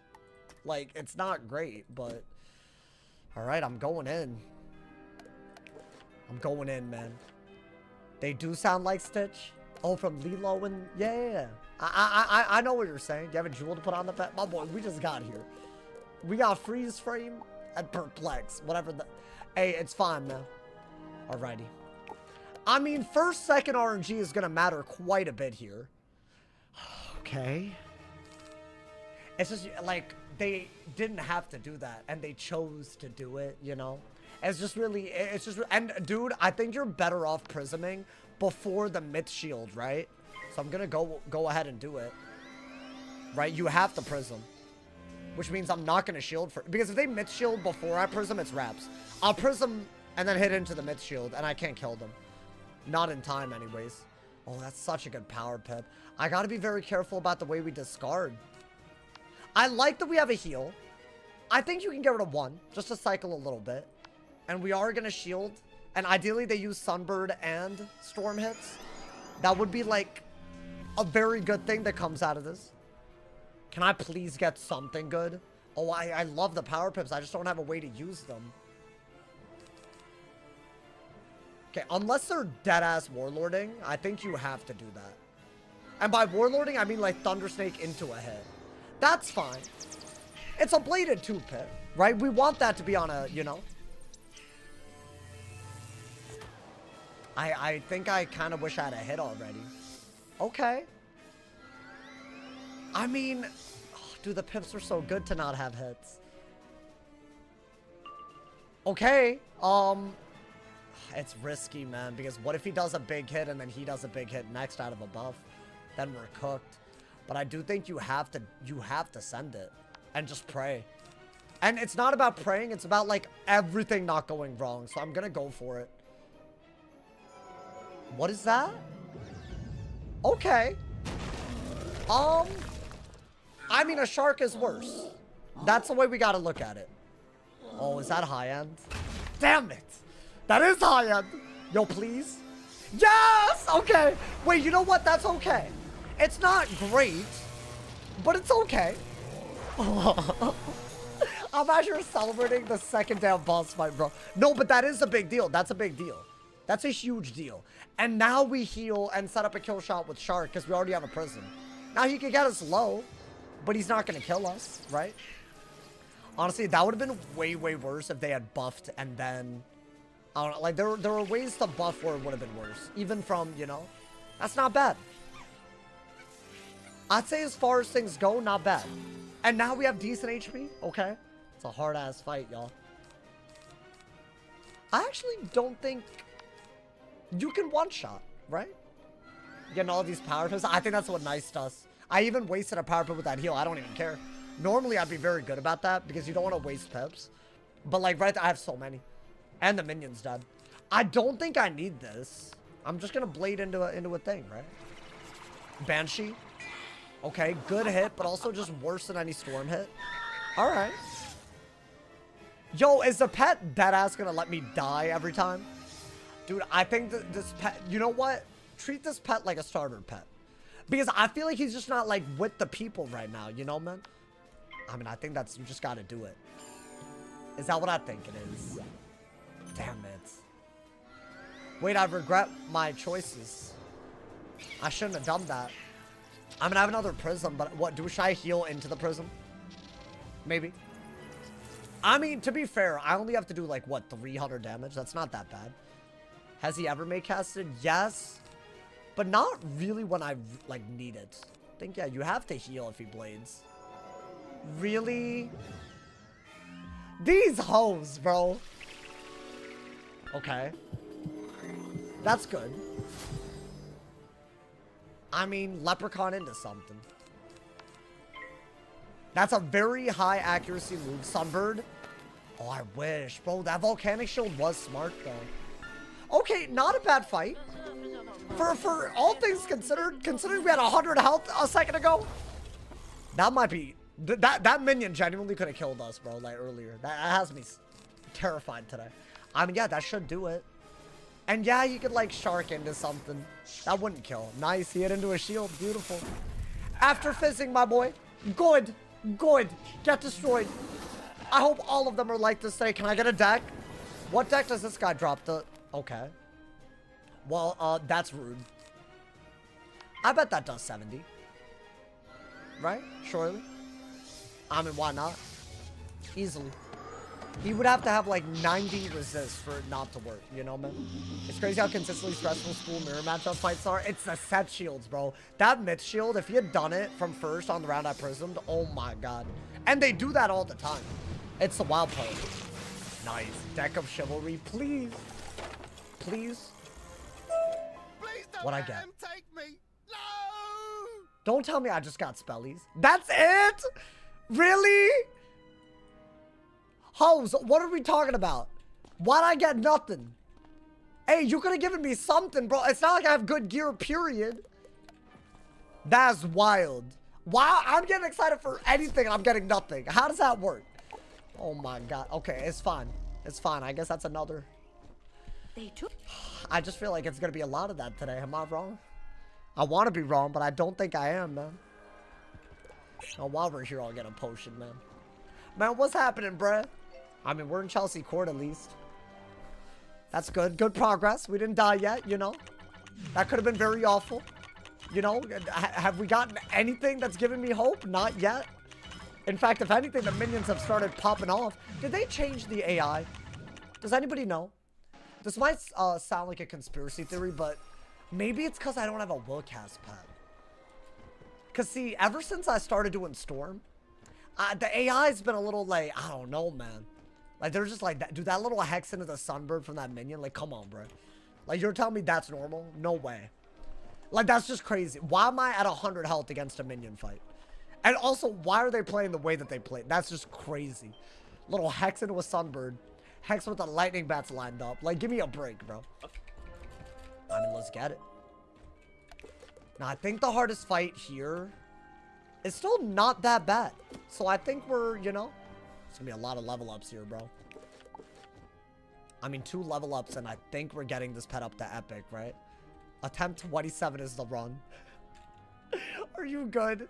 Like, it's not great, but... Alright, I'm going in. I'm going in, man. They do sound like Stitch. Oh, from Lilo and... Yeah. I know what you're saying. Do you have a jewel to put on the pet? My boy, we just got here. We got freeze frame and perplex. Whatever the... Hey, it's fine, man. Alrighty. I mean, first, second RNG is going to matter quite a bit here. Okay. It's just, like, they didn't have to do that, and they chose to do it, you know? It's just really, it's just, and dude, I think you're better off prisming before the myth shield, right? So I'm going to go ahead and do it. Right? You have to prism. Which means I'm not going to shield for... Because if they myth shield before I prism, it's wraps. I'll prism and then hit into the myth shield, and I can't kill them. Not in time, anyways. Oh, that's such a good power pip. I got to be very careful about the way we discard. I like that we have a heal. I think you can get rid of one, just to cycle a little bit. And we are going to shield. And ideally, they use Sunbird and Storm hits. That would be, like, a very good thing that comes out of this. Can I please get something good? Oh, I love the power pips. I just don't have a way to use them. Okay, unless they're dead-ass warlording, I think you have to do that. And by warlording, I mean, like, Thundersnake into a hit. That's fine. It's a bladed 2-pip, right? We want that to be on a, you know... I think I kind of wish I had a hit already. Okay. I mean, oh, dude, the pips are so good to not have hits. Okay. It's risky, man, because what if he does a big hit and then he does a big hit next out of a buff? Then we're cooked. But I do think you have to send it and just pray. And it's not about praying, it's about like everything not going wrong. So I'm gonna go for it. What is that? Okay. I mean, a shark is worse. That's the way we gotta look at it. Oh, is that high end? Damn it! That is high end! Yo, please? Yes! Okay! Wait, you know what? That's okay. It's not great, but it's okay. I'm actually celebrating the second damn boss fight, bro. No, but that is a big deal. That's a big deal. That's a huge deal. And now we heal and set up a kill shot with Shark because we already have a prism. Now he can get us low, but he's not going to kill us, right? Honestly, that would have been way, way worse if they had buffed and then... I don't know, like, there were ways to buff where it would have been worse. Even from, you know, that's not bad. I'd say as far as things go, not bad. And now we have decent HP. Okay. It's a hard-ass fight, y'all. I actually don't think... You can one-shot, right? Getting all these power pips. I think that's what Nice does. I even wasted a power pip with that heal. I don't even care. Normally, I'd be very good about that because you don't want to waste pips. But, like, right there, I have so many. And the minion's dead. I don't think I need this. I'm just going to blade into a thing, right? Banshee. Okay, good hit, but also just worse than any storm hit. All right. Yo, is the pet deadass going to let me die every time? Dude, I think that this pet, you know what? Treat this pet like a starter pet. Because I feel like he's just not, like, with the people right now, you know, man? I mean, I think that's, you just got to do it. Is that what I think it is? Damn it. Wait, I regret my choices. I shouldn't have done that. I'm gonna have another prism, but what, should I heal into the prism? Maybe. I mean, to be fair, I only have to do, like, what, 300 damage? That's not that bad. Has he ever made casted? Yes. But not really when I, like, need it. I think, yeah, you have to heal if he blades. Really? These hoes, bro. Okay. That's good. I mean, Leprechaun into something. That's a very high accuracy move. Sunbird. Oh, I wish. Bro, that volcanic shield was smart, though. Okay, not a bad fight. For all things considered, considering we had 100 health a second ago, that might be... That minion genuinely could have killed us, bro, like, earlier. That has me terrified today. I mean, yeah, that should do it. And yeah, you could, like, shark into something. That wouldn't kill. Nice, he hit into a shield. Beautiful. After fizzing, my boy. Good. Good. Get destroyed. I hope all of them are like this today. Can I get a deck? What deck does this guy drop? Okay. Well, that's rude. I bet that does 70. Right? Surely. I mean, why not? Easily. He would have to have like 90 resist for it not to work, you know, man? It's crazy how consistently stressful school mirror matchup fights are. It's the set shields, bro. That myth shield, if he had done it from first on the round I prismed, oh my god. And they do that all the time. It's the wild part. Nice. Deck of chivalry, please. Please. Please don't What'd I let get? him take me. No! Don't tell me I just got spellies. That's it? Really? Hoes, what are we talking about? Why'd I get nothing? Hey, you could have given me something, bro. It's not like I have good gear, period. That's wild. Wow, I'm getting excited for anything and I'm getting nothing. How does that work? Oh my god. Okay, it's fine. It's fine. I guess that's another. They took. I just feel like it's going to be a lot of that today. Am I wrong? I want to be wrong, but I don't think I am, man. Oh, while we're here, I'll get a potion, man. Man, what's happening, bruh? I mean, we're in Chelsea Court, at least. That's good. Good progress. We didn't die yet, you know? That could have been very awful. You know? Have we gotten anything that's giving me hope? Not yet. In fact, if anything, the minions have started popping off. Did they change the AI? Does anybody know? This might sound like a conspiracy theory, but maybe it's because I don't have a willcast pad. Because, see, ever since I started doing Storm, the AI's been a little, like, I don't know, man. Like, they're just like, dude, that little hex into the sunbird from that minion, like, come on, bro. Like, you're telling me that's normal? No way. Like, that's just crazy. Why am I at 100 health against a minion fight? And also, why are they playing the way that they play? That's just crazy. Little hex into a sunbird. Hex with the lightning bats lined up. Like, give me a break, bro. I mean, let's get it. Now, I think the hardest fight here is still not that bad. So I think we're, you know, it's gonna be a lot of level ups here, bro. I mean, 2 level ups, and I think we're getting this pet up to epic, right? Attempt 27 is the run. Are you good?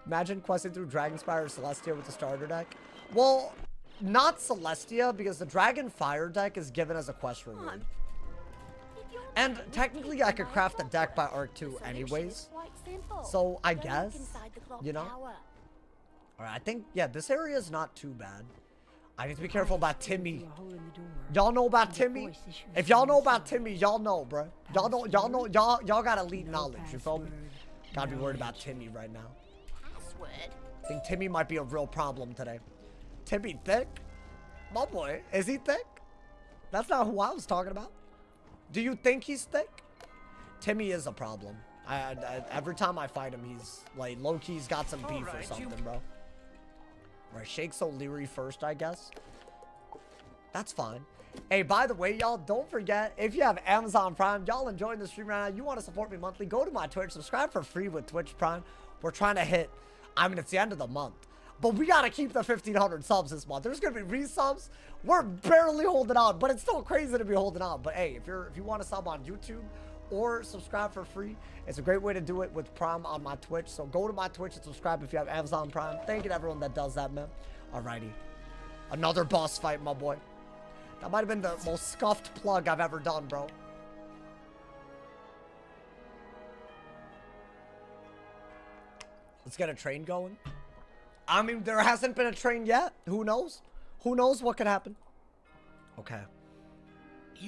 Imagine questing through Dragonspire or Celestia with the starter deck. Well, not Celestia, because the Dragon Fire deck is given as a quest reward. And technically, I could craft the deck by Arc 2 anyways. So, I guess, you know? Alright, I think, yeah, this area is not too bad. I need to be careful about Timmy. Y'all know about Timmy? If y'all know about Timmy, y'all know, bro. Y'all got elite knowledge, you feel me? Gotta be worried about Timmy right now. I think Timmy might be a real problem today. Timmy thick? My boy, is he thick? That's not who I was talking about. Do you think he's thick? Timmy is a problem. Every time I fight him, he's like low-key's got some beef or something, bro. Alright, Shake's O'Leary first, I guess. That's fine. Hey, by the way, y'all, don't forget, if you have Amazon Prime, y'all enjoying the stream right now, you want to support me monthly, go to my Twitch, subscribe for free with Twitch Prime. We're trying to hit, I mean, it's the end of the month, but we got to keep the 1,500 subs this month. There's going to be resubs. We're barely holding on, but it's still crazy to be holding on. But hey, if you want to sub on YouTube or subscribe for free, it's a great way to do it with Prime on my Twitch. So go to my Twitch and subscribe if you have Amazon Prime. Thank you to everyone that does that, man. Alrighty. Another boss fight, my boy. That might have been the most scuffed plug I've ever done, bro. Let's get a train going. I mean, there hasn't been a train yet. Who knows? Who knows what could happen? Okay.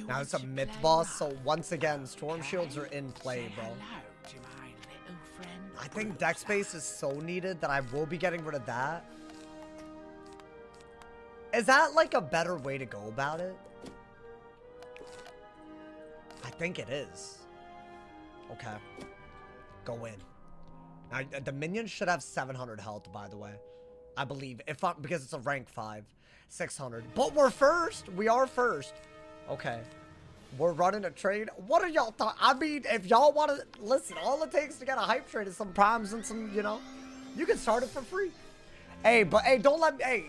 Now it's a myth boss, so once again, storm shields are in play, bro. I think deck space is so needed that I will be getting rid of that. Is that like a better way to go about it? I think it is. Okay. Go in. Now, the minions should have 700 health, by the way. I believe. Because it's a rank 5. 600. But we're first. We are first. Okay. We're running a trade. What are y'all talking? I mean, if y'all want to... Listen, all it takes to get a hype trade is some primes and some, you know... You can start it for free. Hey, but hey, don't let me... Hey,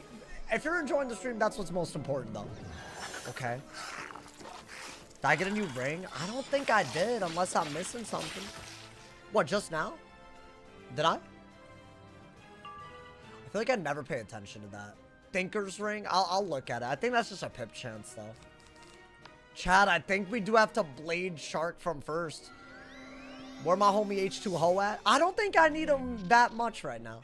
if you're enjoying the stream, that's what's most important, though. Okay. Did I get a new ring? I don't think I did, unless I'm missing something. What, just now? Did I? I feel like I never pay attention to that. Thinker's ring? I'll look at it. I think that's just a pip chance, though. Chad, I think we do have to blade Shark from first. Where my homie H2Ho at? I don't think I need him that much right now.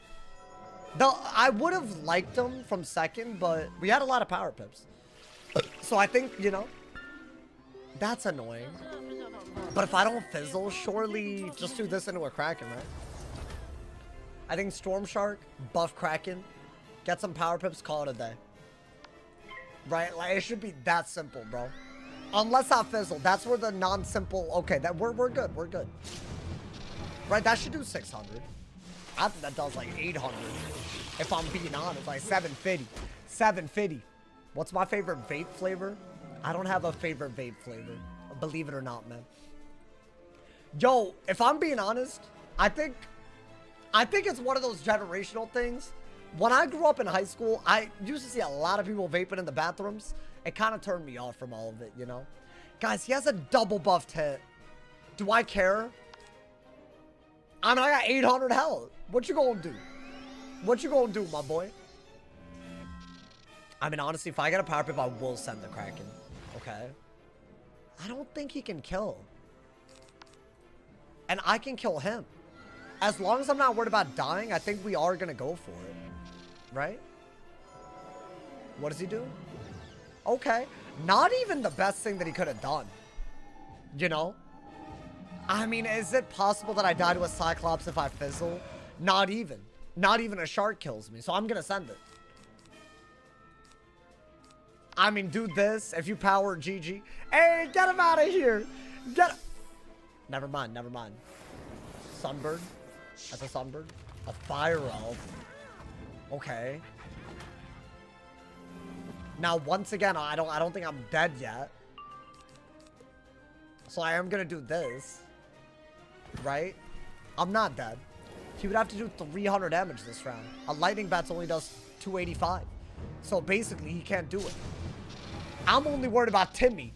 Though I would have liked him from second, but we had a lot of power pips. So I think, you know, that's annoying. But if I don't fizzle, surely just do this into a Kraken, right? I think Storm Shark, buff Kraken, get some power pips, call it a day. Right? Like, it should be that simple, bro. Unless I fizzle. That's where the non-simple... Okay, that we're good. We're good. Right? That should do 600. I think that does like 800. If I'm being honest. Like 750. 750. What's my favorite vape flavor? I don't have a favorite vape flavor. Believe it or not, man. Yo, if I'm being honest, I think it's one of those generational things. When I grew up in high school, I used to see a lot of people vaping in the bathrooms. It kind of turned me off from all of it, you know? Guys, he has a double buffed hit. Do I care? I mean, I got 800 health. What you gonna do? What you gonna do, my boy? I mean, honestly, if I get a power pip, I will send the Kraken. Okay? I don't think he can kill. And I can kill him. As long as I'm not worried about dying, I think we are gonna go for it. Right? What does he do? Okay. Not even the best thing that he could have done. You know? I mean, is it possible that I die to a Cyclops if I fizzle? Not even. Not even a shark kills me. So I'm gonna send it. I mean, do this. If you power GG. Hey, get him out of here. Get him. Never mind. Never mind. Sunbird. That's a Sunbird. A Fire Elf. Okay. Now, once again, I don't think I'm dead yet. So I am gonna do this. Right? I'm not dead. He would have to do 300 damage this round. A lightning bats only does 285. So basically, he can't do it. I'm only worried about Timmy.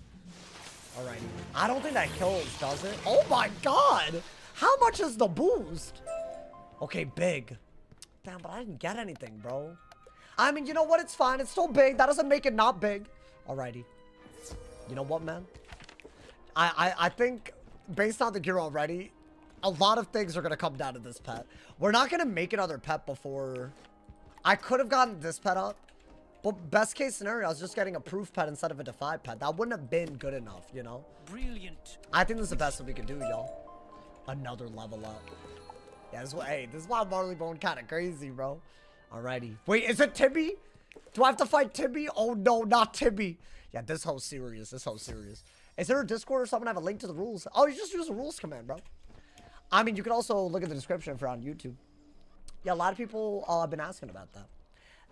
Alrighty. I don't think that kills, does it? Oh my god! How much is the boost? Okay, big. Damn, but I didn't get anything, bro. I mean, you know what? It's fine. It's still big. That doesn't make it not big. Alrighty. You know what, man? I think, based on the gear already, a lot of things are going to come down to this pet. We're not going to make another pet before... I could have gotten this pet up. But best case scenario, I was just getting a proof pet instead of a defy pet. That wouldn't have been good enough, you know? Brilliant. I think this is the best that we can do, y'all. Another level up. Yeah, this is why Marleybone kind of crazy, bro. Alrighty. Wait, is it Timmy? Do I have to fight Timmy? Oh, no, not Timmy. Yeah, this whole serious. This whole serious. Is there a Discord or something? I have a link to the rules. Oh, you just use the rules command, bro. I mean, you can also look at the description if you're on YouTube. Yeah, a lot of people have been asking about that.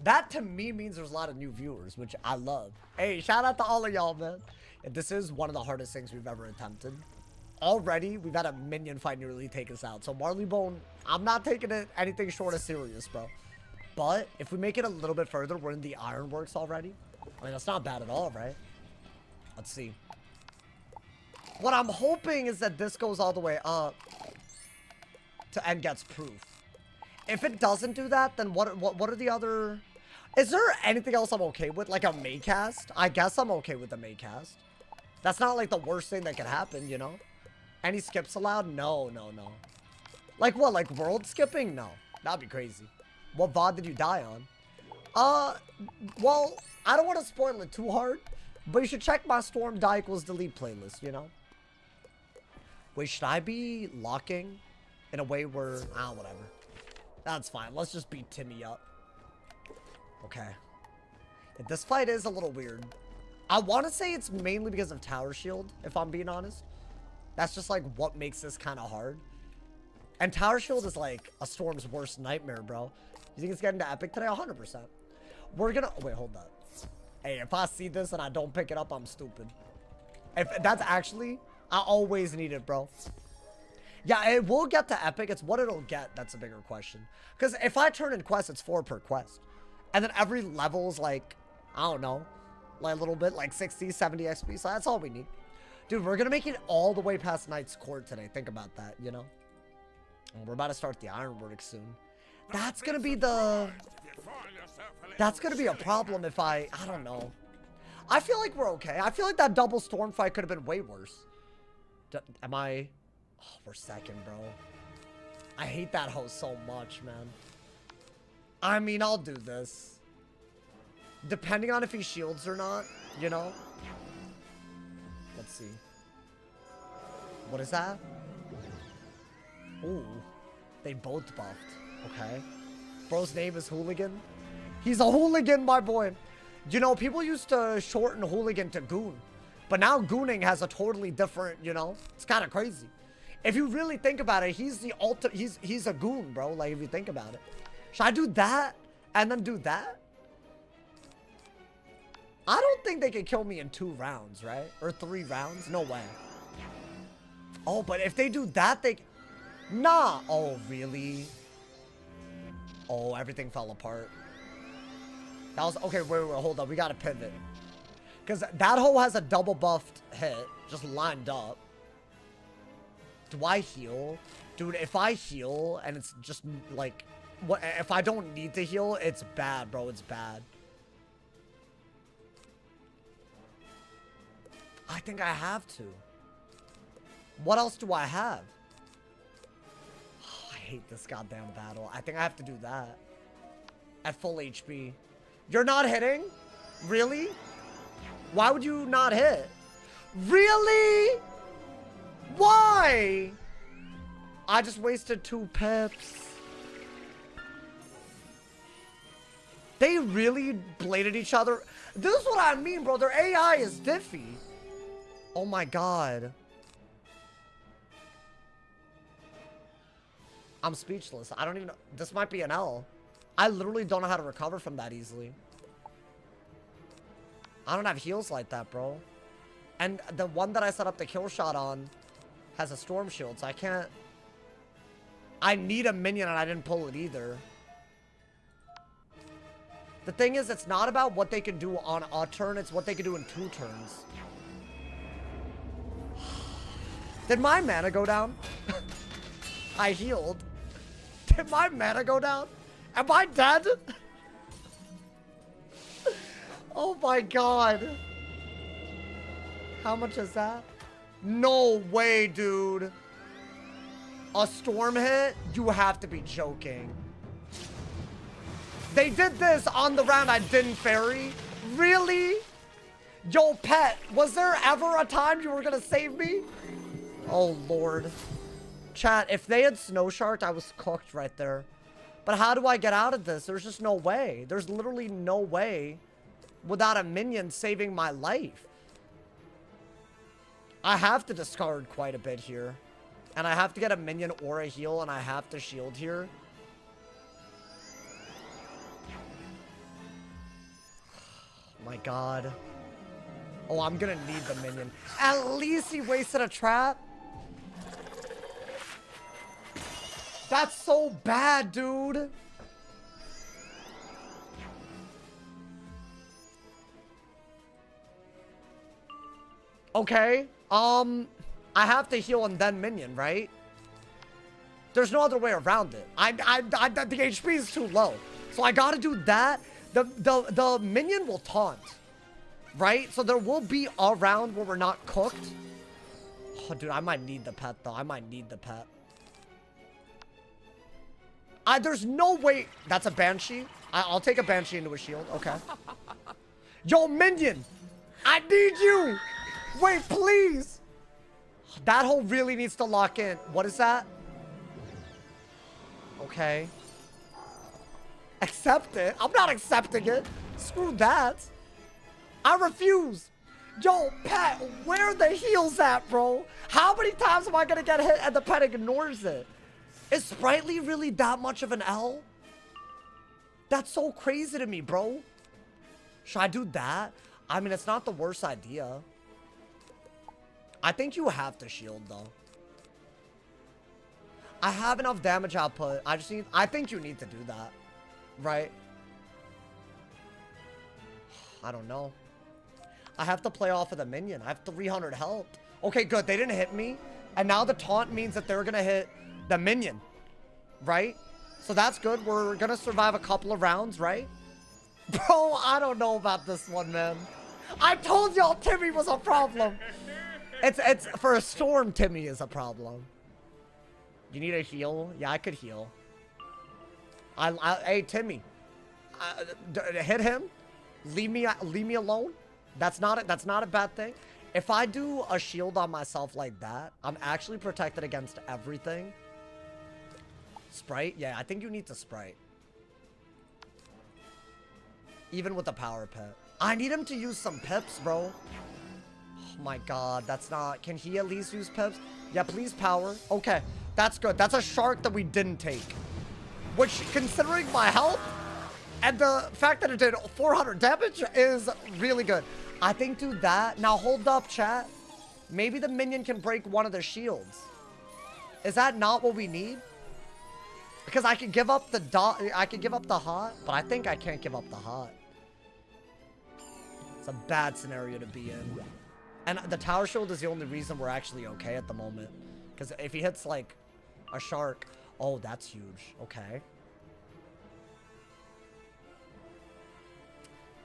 That, to me, means there's a lot of new viewers, which I love. Hey, shout out to all of y'all, man. And this is one of the hardest things we've ever attempted. Already, we've had a minion fight nearly take us out. So, Marleybone, I'm not taking it anything short of serious, bro. But, if we make it a little bit further, we're in the Ironworks already. I mean, that's not bad at all, right? Let's see. What I'm hoping is that this goes all the way up and gets proof. If it doesn't do that, then what are the other... Is there anything else I'm okay with? Like a Maycast? I guess I'm okay with the Maycast. That's not like the worst thing that could happen, you know? Any skips allowed? No, no, no. Like what? Like world skipping? No. That'd be crazy. What VOD did you die on? Well, I don't want to spoil it too hard, but you should check my Storm Die equals delete playlist, you know? Wait, should I be locking in a way where... Ah, whatever. That's fine. Let's just beat Timmy up. Okay. Yeah, this fight is a little weird. I want to say it's mainly because of Tower Shield, if I'm being honest. That's just like what makes this kind of hard. And Tower Shield is like a Storm's worst nightmare, bro. You think it's getting to Epic today? 100%. We're gonna... Wait, hold that. Hey, if I see this and I don't pick it up, I'm stupid. If that's actually... I always need it, bro. Yeah, it will get to Epic. It's what it'll get that's a bigger question. Because if I turn in quests, it's 4 per quest. And then every level is like, I don't know, like a little bit, like 60, 70 XP. So that's all we need. Dude, we're going to make it all the way past Knight's Court today. Think about that, you know? And we're about to start the Ironworks soon. That's going to be the... That's going to be a problem if I don't know. I feel like we're okay. I feel like that double Storm fight could have been way worse. Am I... Oh, we're second, bro. I hate that host so much, man. I mean, I'll do this. Depending on if he shields or not, you know? Let's see. What is that? Ooh. They both buffed. Okay. Bro's name is Hooligan. He's a hooligan, my boy. You know, people used to shorten hooligan to goon. But now gooning has a totally different, you know? It's kind of crazy. If you really think about it, he's the he's a goon, bro. Like, if you think about it. Should I do that and then do that? I don't think they can kill me in 2 rounds, right? Or 3 rounds? No way. Oh, but if they do that, they... Nah. Oh, really? Oh, everything fell apart. That was... Okay, wait, hold up. We gotta pivot. Because that hole has a double buffed hit. Just lined up. Do I heal? Dude, if I heal and it's just, like... What? If I don't need to heal, it's bad, bro. It's bad. I think I have to. What else do I have? Oh, I hate this goddamn battle. I think I have to do that. At full HP. You're not hitting? Really? Why would you not hit? Really? Why? I just wasted 2 pips. They really bladed each other. This is what I mean, bro. Their AI is diffy. Oh my god. I'm speechless. I don't even know. This might be an L. I literally don't know how to recover from that easily. I don't have heals like that, bro. And the one that I set up the kill shot on has a storm shield, so I can't... I need a minion and I didn't pull it either. The thing is, it's not about what they can do on a turn, it's what they can do in 2 turns. Did my mana go down? I healed. Did my mana go down? Am I dead? Oh my god. How much is that? No way, dude. A storm hit? You have to be joking. They did this on the round I didn't ferry? Really? Yo, pet, was there ever a time you were gonna save me? Oh, Lord. Chat, if they had Snow Sharked, I was cooked right there. But how do I get out of this? There's just no way. There's literally no way without a minion saving my life. I have to discard quite a bit here. And I have to get a minion or a heal, and I have to shield here. My god. Oh, I'm gonna need the minion. At least he wasted a trap. That's so bad, dude. Okay. I have to heal and then minion, right? There's no other way around it. The HP is too low. So I gotta do that. The minion will taunt. Right? So there will be a round where we're not cooked. Oh, dude, I might need the pet, though. I might need the pet. There's no way. That's a Banshee. I'll take a Banshee into a shield. Okay. Yo, minion. I need you. Wait, please. That hole really needs to lock in. What is that? Okay. Accept it. I'm not accepting it. Screw that. I refuse. Yo, pet, where are the heals at, bro? How many times am I gonna get hit and the pet ignores it? Is Sprightly really that much of an L? That's so crazy to me, bro. Should I do that? I mean, it's not the worst idea. I think you have to shield, though. I have enough damage output. I think you need to do that. Right? I don't know. I have to play off of the minion. I have 300 health. Okay, good. They didn't hit me. And now the taunt means that they're going to hit the minion. Right? So that's good. We're going to survive a couple of rounds, right? Bro, I don't know about this one, man. I told y'all Timmy was a problem. It's for a storm, Timmy is a problem. You need a heal? Yeah, I could heal. Hey, Timmy. hit him. Leave me alone. That's not a bad thing. If I do a shield on myself like that, I'm actually protected against everything. Sprite? Yeah, I think you need to Sprite. Even with the power pit. I need him to use some pips, bro. Oh my god, that's not... Can he at least use pips? Yeah, please power. Okay, that's good. That's a shark that we didn't take. Which, considering my health and the fact that it did 400 damage, is really good. I think do that. Now hold up, chat. Maybe the minion can break one of the shields. Is that not what we need? Because I could give up the I could give up the hot, but I think I can't give up the hot. It's a bad scenario to be in. And the tower shield is the only reason we're actually okay at the moment. Because if he hits like a shark, oh, that's huge. Okay.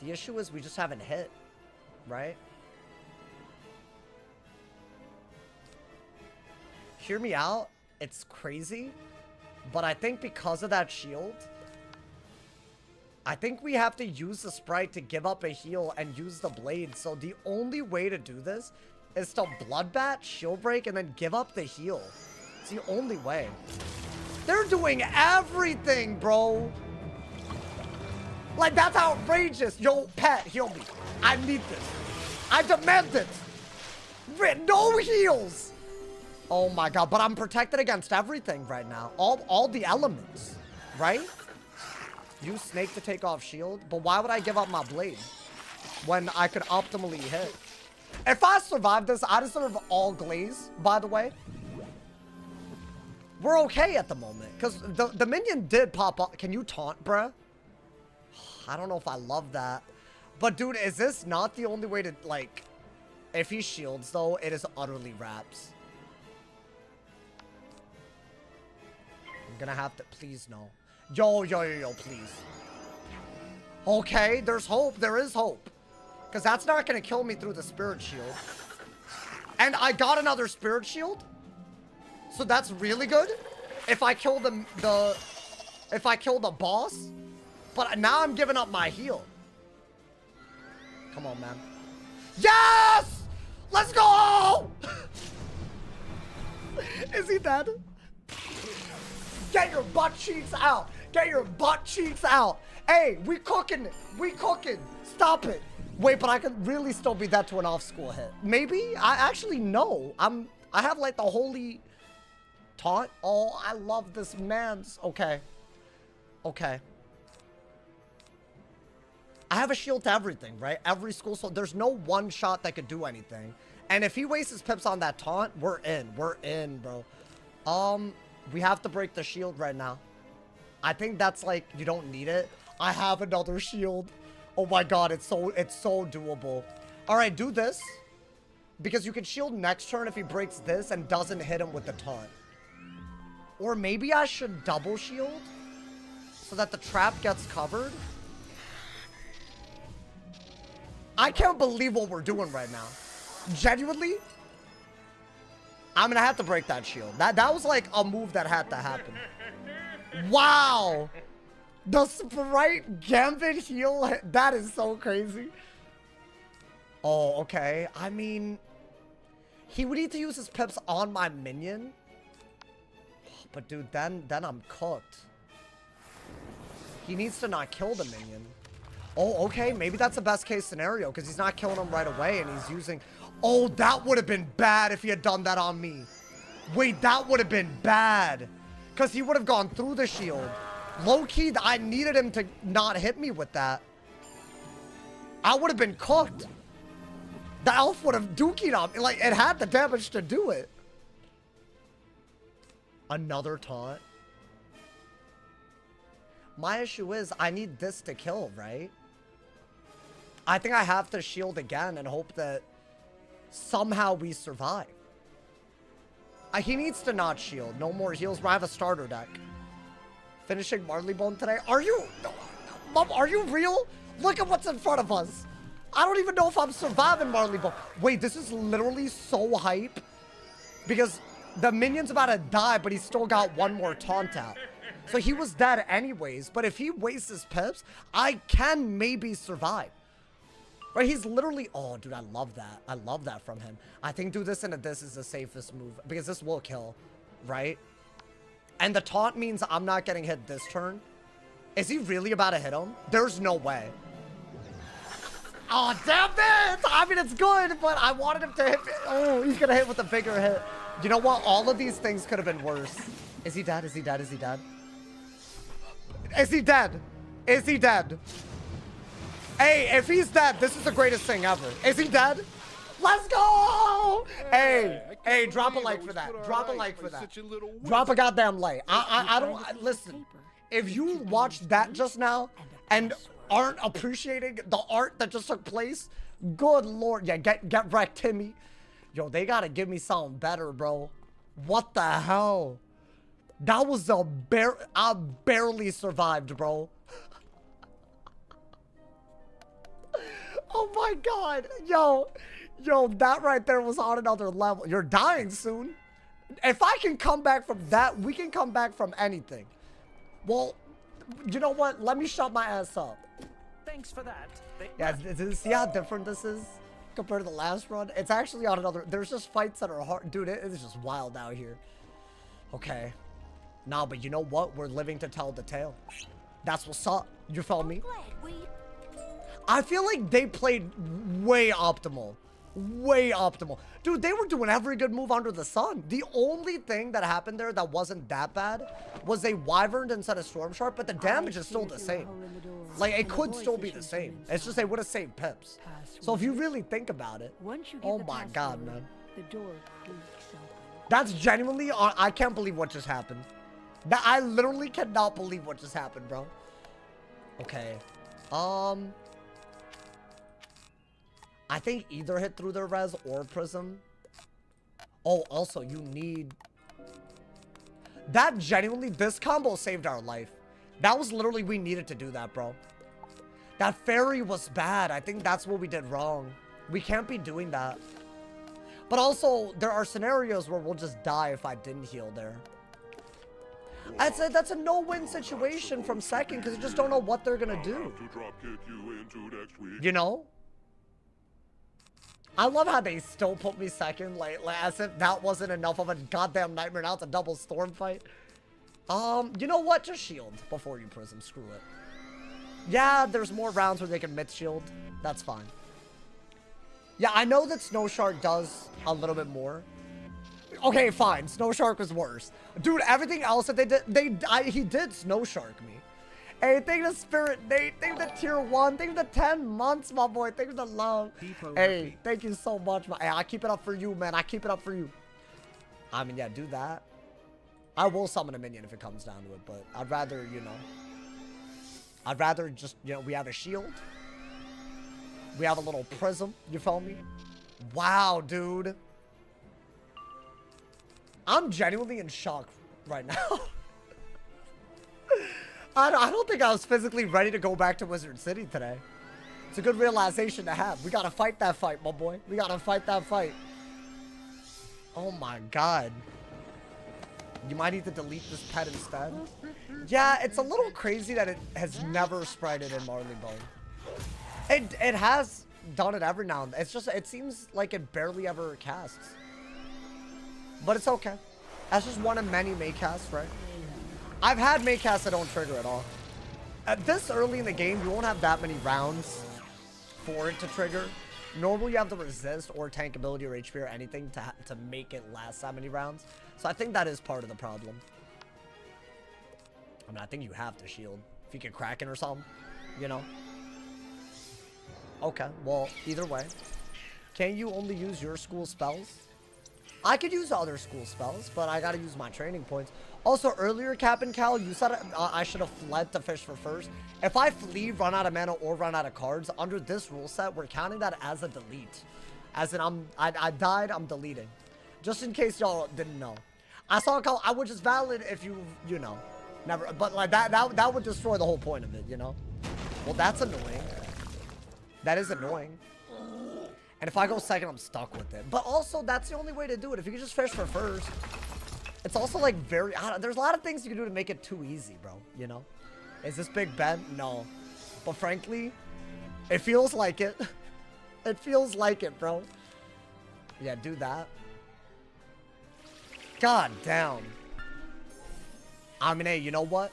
The issue is we just haven't hit, right? Hear me out. It's crazy. But I think because of that shield, I think we have to use the Sprite to give up a heal and use the blade. So the only way to do this is to Bloodbat, Shield Break, and then give up the heal. It's the only way. They're doing everything, bro. Like, that's outrageous. Yo, pet, heal me. I need this. I demand it. No heals. Oh my god, but I'm protected against everything right now. All the elements, right? Use snake to take off shield, but why would I give up my blade when I could optimally hit? If I survive this, I deserve all glaze, by the way. We're okay at the moment, because the minion did pop up. Can you taunt, bruh? I don't know if I love that. But dude, is this not the only way to, like, if he shields though, it is utterly wraps. I'm gonna have to, please no. Yo, please. Okay, there's hope. There is hope. Because that's not gonna kill me through the spirit shield. And I got another spirit shield. So that's really good. If I kill if I kill the boss. But now I'm giving up my heal. Come on, man. Yes! Let's go! Is he dead? Get your butt cheeks out. Get your butt cheeks out. Hey, we cooking. We cooking. Stop it. Wait, but I could really still be that to an off-school hit. Maybe? I actually know. I have like the holy taunt. Oh, I love this man's. Okay. Okay. I have a shield to everything, right? Every school, so there's no one shot that could do anything. And if he wastes his pips on that taunt, we're in. We're in, bro. We have to break the shield right now. I think that's like, you don't need it. I have another shield. Oh my god, it's so doable. Alright, do this. Because you can shield next turn if he breaks this and doesn't hit him with the taunt. Or maybe I should double shield so that the trap gets covered. I can't believe what we're doing right now. Genuinely, I'm gonna have to break that shield. That was like a move that had to happen. Wow. The Sprite Gambit heal, that is so crazy. Oh, okay. I mean, he would need to use his pips on my minion. But dude, then I'm cooked. He needs to not kill the minion. Oh, okay. Maybe that's the best case scenario because he's not killing him right away and he's using... Oh, that would have been bad if he had done that on me. Wait, that would have been bad. Because he would have gone through the shield. Low-key, I needed him to not hit me with that. I would have been cooked. The elf would have dookied on me. Like, it had the damage to do it. Another taunt. My issue is I need this to kill, right? I think I have to shield again and hope that somehow we survive. He needs to not shield. No more heals. I have a starter deck. Finishing Marleybone today. Are you... Mom, are you real? Look at what's in front of us. I don't even know if I'm surviving Marleybone. Wait, this is literally so hype. Because the minion's about to die, but he's still got one more taunt out. So he was dead anyways, but if he wastes his pips, I can maybe survive. Right, he's literally, oh, dude, I love that. I love that from him. I think do this into this is the safest move, because this will kill, right? And the taunt means I'm not getting hit this turn. Is he really about to hit him? There's no way. Oh, damn it! I mean, it's good, but I wanted him to hit. Oh, he's gonna hit with a bigger hit. You know what? All of these things could have been worse. Is he dead? Is he dead? Is he dead? Is he dead? Is he dead? Hey, if he's dead, this is the greatest thing ever. Is he dead? Let's go! Hey, drop a like for that. Drop a like for that. Drop a goddamn like. I don't, listen. If you watched that just now and aren't appreciating the art that just took place, good lord. Yeah, get wrecked, Timmy. Yo, they gotta give me something better, bro. What the hell? That was I barely survived, bro. Oh my god. Yo, that right there was on another level. You're dying soon. If I can come back from that, we can come back from anything. Well, you know what? Let me shut my ass up. Thanks for that. Yeah, see how different this is compared to the last run? It's actually on another... There's just fights that are hard. Dude, it is just wild out here. Okay. Nah, but you know what? We're living to tell the tale. That's what's up. You feel me? I feel like they played way optimal. Way optimal. Dude, they were doing every good move under the sun. The only thing that happened there that wasn't that bad was they wyverned instead of storm sharp, but the damage is still the same. Like, it could still be the same. It's just they would have saved pips. So if you really think about it, oh my god, man. The door creaks open. That's genuinely, I can't believe what just happened. I literally cannot believe what just happened, bro. Okay. I think either hit through their res or prism. Oh, also, you need... That genuinely, this combo saved our life. That was literally, we needed to do that, bro. That fairy was bad. I think that's what we did wrong. We can't be doing that. But also, there are scenarios where we'll just die if I didn't heal there. I'd say that's a no-win situation from second, because you just don't know what they're going to do. You know? I love how they still put me second, like as if that wasn't enough of a goddamn nightmare. Now it's a double storm fight. You know what? Just shield before you prism. Screw it. Yeah, there's more rounds where they can mid shield. That's fine. Yeah, I know that Snow Shark does a little bit more. Okay, fine. Snow Shark was worse. Dude, everything else that they did, he did Snow Shark me. Hey, thank the Spirit Nate. Thank the tier 1. Thank the 10 months, my boy. Thank the love. Hey, thank you so much, man. Hey, I keep it up for you, man. I keep it up for you. I mean, yeah, do that. I will summon a minion if it comes down to it, but I'd rather, you know. I'd rather just, you know, we have a shield. We have a little prism. You feel me? Wow, dude. I'm genuinely in shock right now. I don't think I was physically ready to go back to Wizard City today. It's a good realization to have. We gotta fight that fight, my boy. We gotta fight that fight. Oh my god. You might need to delete this pet instead. Yeah, it's a little crazy that it has never sprited in Marleybone. It has done it every now and then. It's just, it seems like it barely ever casts. But it's okay. That's just one of many May casts, right? I've had May casts that don't trigger at all. At this early in the game, you won't have that many rounds for it to trigger. Normally you have to resist or tank ability or HP or anything to make it last that many rounds. So I think that is part of the problem. I mean, I think you have to shield. If you can Kraken or something, you know? Okay, well, either way. Can you only use your school spells? I could use other school spells, but I gotta use my training points. Also, earlier, Captain Cal, you said I should have fled to fish for first. If I flee, run out of mana, or run out of cards, under this rule set, we're counting that as a delete. As in, I died, I'm deleting. Just in case y'all didn't know. I saw a call, which is valid if you know. Never, but like that would destroy the whole point of it, you know? Well, that's annoying. That is annoying. And if I go second, I'm stuck with it. But also, that's the only way to do it. If you can just fish for first. It's also like very, I don't, there's a lot of things you can do to make it too easy, bro, you know? Is this Big Ben? No. But frankly, it feels like it. It feels like it, bro. Yeah, do that. God damn. I mean, hey, you know what?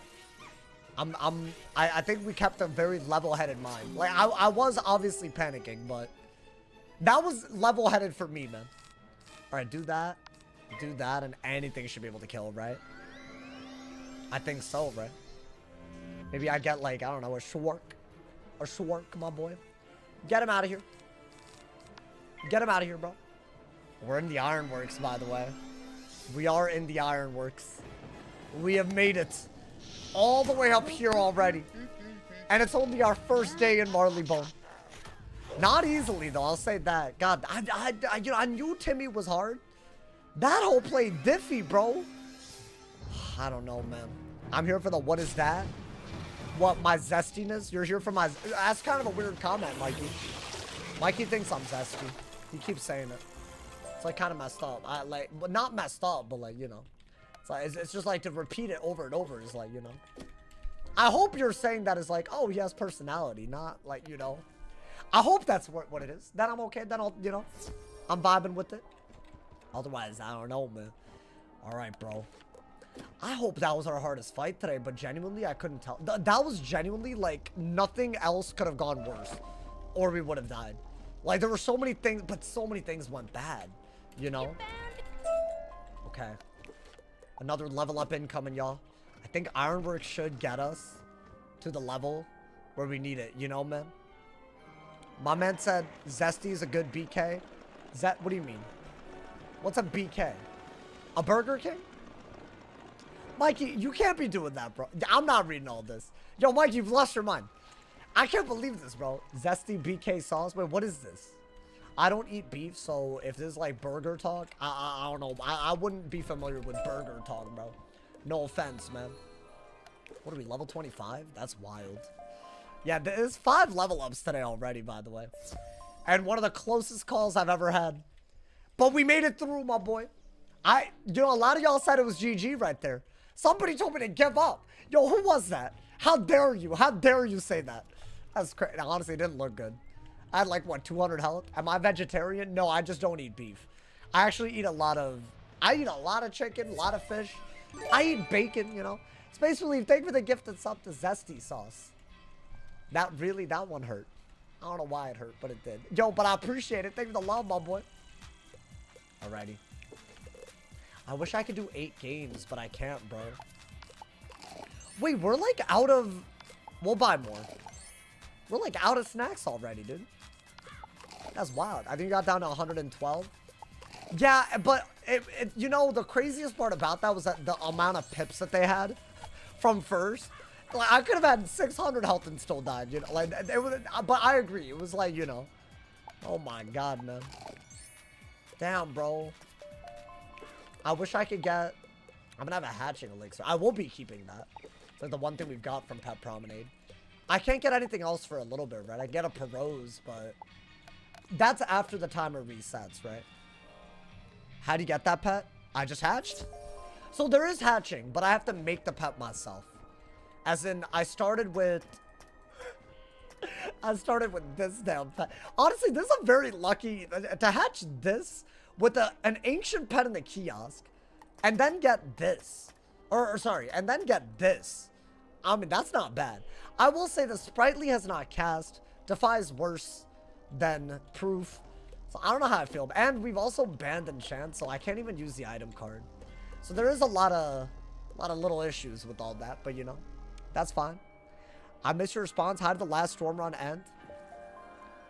I think we kept a very level-headed mind. Like, I was obviously panicking, but that was level-headed for me, man. All right, do that, and anything should be able to kill, right? I think so, right? Maybe I get, like, I don't know, a Schwark. A Schwark, my boy. Get him out of here. Get him out of here, bro. We're in the Ironworks, by the way. We are in the Ironworks. We have made it all the way up here already. And it's only our first day in Marleybone. Not easily, though. I'll say that. God, you know, I knew Timmy was hard. That whole play diffy, bro. I don't know, man. I'm here for the what is that? What, my zestiness? You're here for my... That's kind of a weird comment, Mikey. Mikey thinks I'm zesty. He keeps saying it. It's like kind of messed up. But not messed up, but like, you know. It's like, it's just like to repeat it over and over is like, you know. I hope you're saying that is like, oh, he has personality, not like, you know. I hope that's what it is. Then I'm okay. Then I'll, you know, I'm vibing with it. Otherwise, I don't know, man. All right, bro. I hope that was our hardest fight today, but genuinely, I couldn't tell. That was genuinely, like, nothing else could have gone worse. Or we would have died. Like, there were so many things, but so many things went bad. You know? Okay. Another level up incoming, y'all. I think Ironworks should get us to the level where we need it. You know, man? My man said Zesty is a good BK. What do you mean? What's a BK? A Burger King? Mikey, you can't be doing that, bro. I'm not reading all this. Yo, Mikey, you've lost your mind. I can't believe this, bro. Zesty BK sauce. Wait, what is this? I don't eat beef, so if this is like burger talk, I don't know. I wouldn't be familiar with burger talk, bro. No offense, man. What are we, level 25? That's wild. Yeah, there's 5 level ups today already, by the way. And one of the closest calls I've ever had. But we made it through, my boy. You know, a lot of y'all said it was GG right there. Somebody told me to give up. Yo, who was that? How dare you? How dare you say that? That's crazy. Honestly, it didn't look good. I had like, what, 200 health? Am I vegetarian? No, I just don't eat beef. I actually eat a lot of... I eat a lot of chicken, a lot of fish. I eat bacon, you know. Space Relief, thank you for the gifted sub to Zesty Sauce. That one hurt. I don't know why it hurt, but it did. Yo, but I appreciate it. Thank you for the love, my boy. Alrighty. I wish I could do 8 games, but I can't, bro. Wait, we're like out of... We'll buy more. We're like out of snacks already, dude. That's wild. I think you got down to 112. Yeah, but you know, the craziest part about that was that the amount of pips that they had from first. Like, I could have had 600 health and still died, you know. Like, it was, but I agree. It was like, you know. Oh my god, man. Damn, bro. I wish I could get... I'm gonna have a hatching elixir. I will be keeping that. It's like the one thing we've got from Pet Promenade. I can't get anything else for a little bit, right? I get a Perose, but... That's after the timer resets, right? How do you get that pet? I just hatched? So there is hatching, but I have to make the pet myself. As in, I started with this damn pet. Honestly, this is a very lucky... To hatch this with an ancient pet in the kiosk, and then get this. Sorry, and then get this. I mean, that's not bad. I will say the Sprightly has not cast. Defies worse than Proof. So I don't know how I feel. And we've also banned Enchants, so I can't even use the item card. So there is a lot of little issues with all that, but you know, that's fine. I missed your response. How did the last storm run end?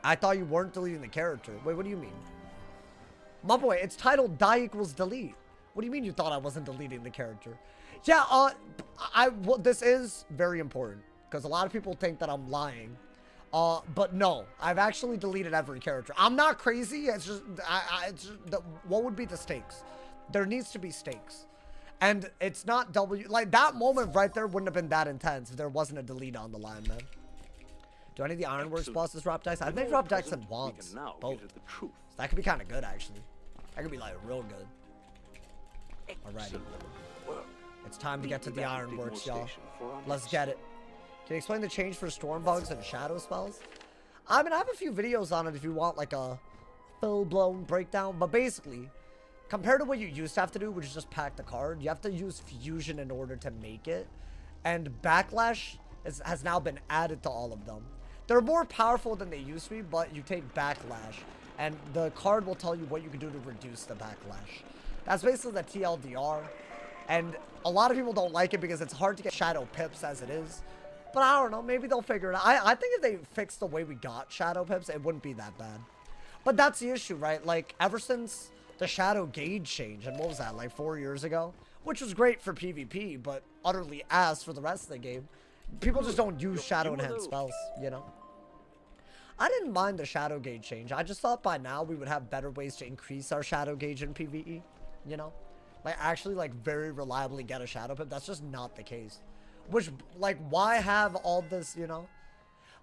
I thought you weren't deleting the character. Wait, what do you mean? My boy, it's titled Die equals delete. What do you mean you thought I wasn't deleting the character? Yeah, well, this is very important because a lot of people think that I'm lying. But no, I've actually deleted every character. I'm not crazy. It's just, what would be the stakes? There needs to be stakes. And it's not like that moment right there wouldn't have been that intense if there wasn't a delete on the line, man. Do any of the Ironworks bosses drop dice? I've made drop dice in once. Both. So that could be kind of good, actually. That could be like real good. Alrighty. It's time to get to the ironworks, y'all. Let's get it. Can you explain the change for storm bugs and shadow spells? I mean, I have a few videos on it if you want like a full-blown breakdown. But basically, compared to what you used to have to do, which is just pack the card, you have to use fusion in order to make it. And backlash has now been added to all of them. They're more powerful than they used to be, but you take backlash. And the card will tell you what you can do to reduce the backlash. That's basically the TLDR. And a lot of people don't like it because it's hard to get shadow pips as it is. But I don't know, maybe they'll figure it out. I think if they fixed the way we got shadow pips, it wouldn't be that bad. But that's the issue, right? Like, ever since the shadow gauge change, and what was that, like 4 years ago? Which was great for PvP, but utterly ass for the rest of the game. People just don't use shadow enhanced spells, you know? I didn't mind the shadow gauge change. I just thought by now we would have better ways to increase our shadow gauge in PvE, you know? Like, actually, like, very reliably get a shadow pip. That's just not the case. Which, like, why have all this, you know?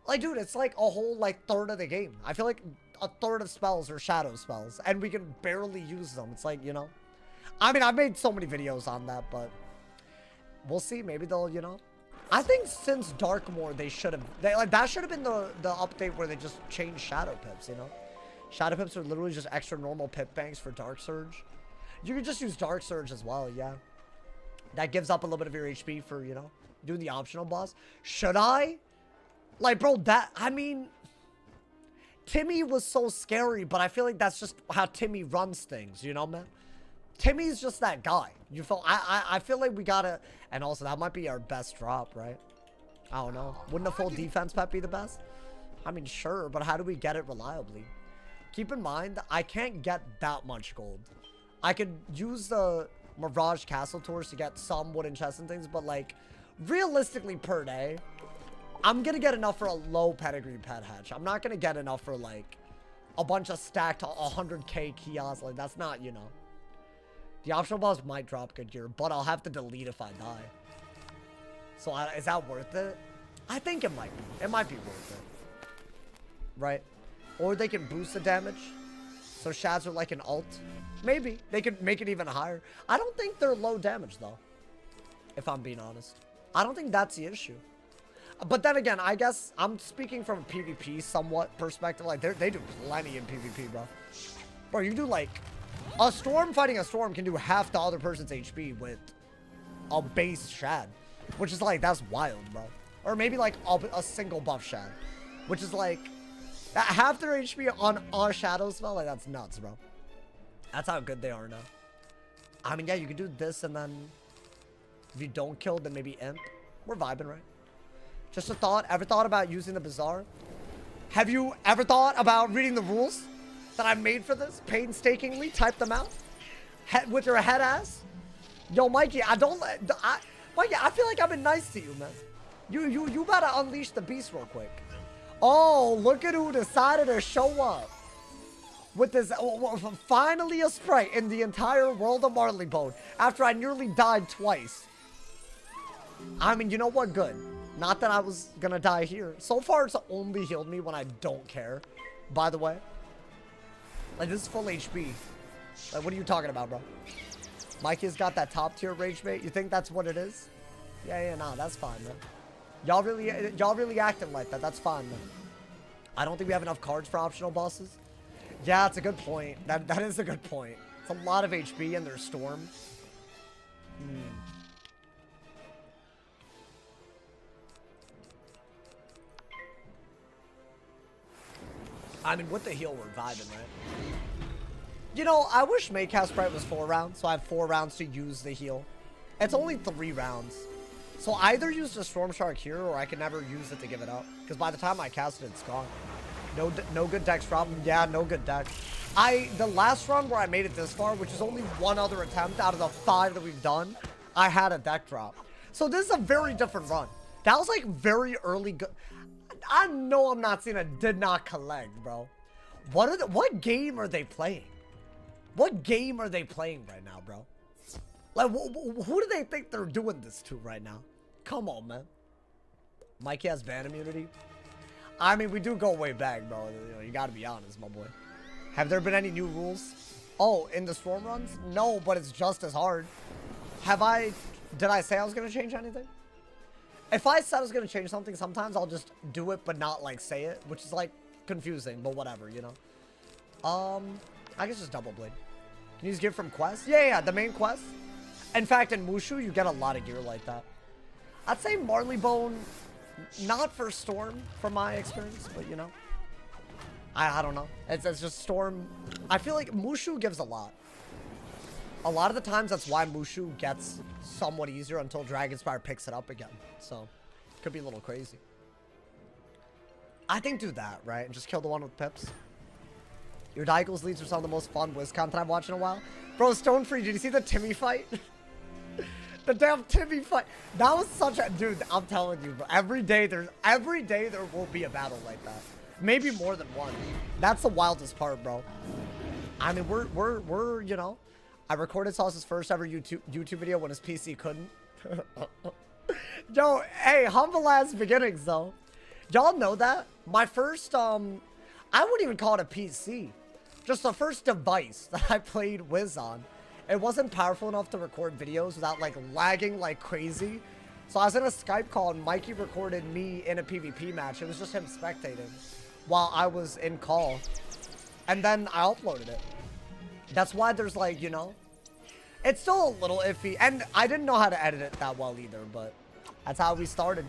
Like, dude, it's like a whole, like, third of the game. I feel like a third of spells are shadow spells, and we can barely use them. It's like, you know? I mean, I've made so many videos on that, but we'll see. Maybe they'll, you know? I think since Darkmoor, they should have, like, that should have been the update where they just changed shadow pips, you know? Shadow pips are literally just extra normal pip banks for Dark Surge. You could just use Dark Surge as well, yeah. That gives up a little bit of your HP for, you know, doing the optional boss. Should I? Like, bro, that, I mean, Timmy was so scary, but I feel like that's just how Timmy runs things, you know, man? Timmy's just that guy. You feel, I feel like we gotta, and also that might be our best drop, right? I don't know. Wouldn't a full defense pet be the best? I mean, sure, but how do we get it reliably? Keep in mind, I can't get that much gold. I could use the Mirage Castle Tours to get some wooden chests and things, but like, realistically per day, I'm gonna get enough for a low pedigree pet hatch. I'm not gonna get enough for like a bunch of stacked 100k kiosks. Like, that's not, you know. The optional boss might drop good gear, but I'll have to delete if I die. So is that worth it? I think it might be. It might be worth it. Right? Or they can boost the damage. So shads are like an alt. Maybe. They could make it even higher. I don't think they're low damage, though. If I'm being honest. I don't think that's the issue. But then again, I guess I'm speaking from a PvP somewhat perspective. Like, they do plenty in PvP, bro. Bro, you do like... A storm fighting a storm can do half the other person's HP with a base shad. Which is like, that's wild, bro. Or maybe like a single buff shad. Which is like, half their HP on a shadow spell. Like, that's nuts, bro. That's how good they are now. I mean, yeah, you could do this and then if you don't kill, then maybe imp. We're vibing, right? Just a thought. Ever thought about using the Bazaar? Have you ever thought about reading the rules that I made for this? Painstakingly type them out with your head ass. Yo, Mikey, Mikey, I feel like I've been nice to you, man. You better unleash the beast real quick. Oh, look at who decided to show up with this. Finally a sprite in the entire world of Marleybone after I nearly died twice. I mean, you know what? Good. Not that I was gonna die here. So far, it's only healed me when I don't care, by the way. Like, this is full HP. Like, what are you talking about, bro? Mikey's got that top tier rage bait. You think that's what it is? Yeah, nah, that's fine, man. Y'all really acting like that. That's fine, man. I don't think we have enough cards for optional bosses. Yeah, that's a good point. That is a good point. It's a lot of HP and there's storm. I mean, with the heal, we're vibing, right? You know, I wish Maycast Sprite was 4 rounds, so I have 4 rounds to use the heal. It's only 3 rounds. So either use the Storm Shark here, or I can never use it to give it up. Because by the time I cast it, it's gone. No good dex drop. Yeah, no good deck. The last run where I made it this far, which is only 1 other attempt out of the 5 that we've done, I had a deck drop. So this is a very different run. That was like very early good. I know I'm not seeing a did not collect, bro. What game are they playing? What game are they playing right now, bro? Like, who do they think they're doing this to right now? Come on, man. Mikey has ban immunity. I mean, we do go way back, bro. You know, you gotta be honest, my boy. Have there been any new rules? Oh, in the storm runs? No, but it's just as hard. Did I say I was gonna change anything? If I said I was gonna change something, sometimes I'll just do it but not like say it, which is like confusing, but whatever, you know. I guess just double blade. Can you use gear from quests? Yeah, the main quest. In fact, in Mushu, you get a lot of gear like that. I'd say Marleybone, not for Storm, from my experience, but you know. I don't know. It's just Storm. I feel like Mushu gives a lot. A lot of the times, that's why Mushu gets somewhat easier until Dragonspire picks it up again. So, could be a little crazy. I think do that, right? And just kill the one with pips. Your Diagles leads are some of the most fun Wiz content I've watched in a while. Bro, Stone Free, did you see the Timmy fight? The damn Timmy fight. That was such a... Dude, I'm telling you, bro. Every day there will be a battle like that. Maybe more than one. That's the wildest part, bro. I mean, we're you know... I recorded Sauce's first ever YouTube video when his PC couldn't. Yo, hey, humble ass beginnings though. Y'all know that? My first, I wouldn't even call it a PC. Just the first device that I played Wiz on. It wasn't powerful enough to record videos without like lagging like crazy. So I was in a Skype call and Mikey recorded me in a PvP match. It was just him spectating while I was in call. And then I uploaded it. That's why there's like, you know, it's still a little iffy. And I didn't know how to edit it that well either, but that's how we started.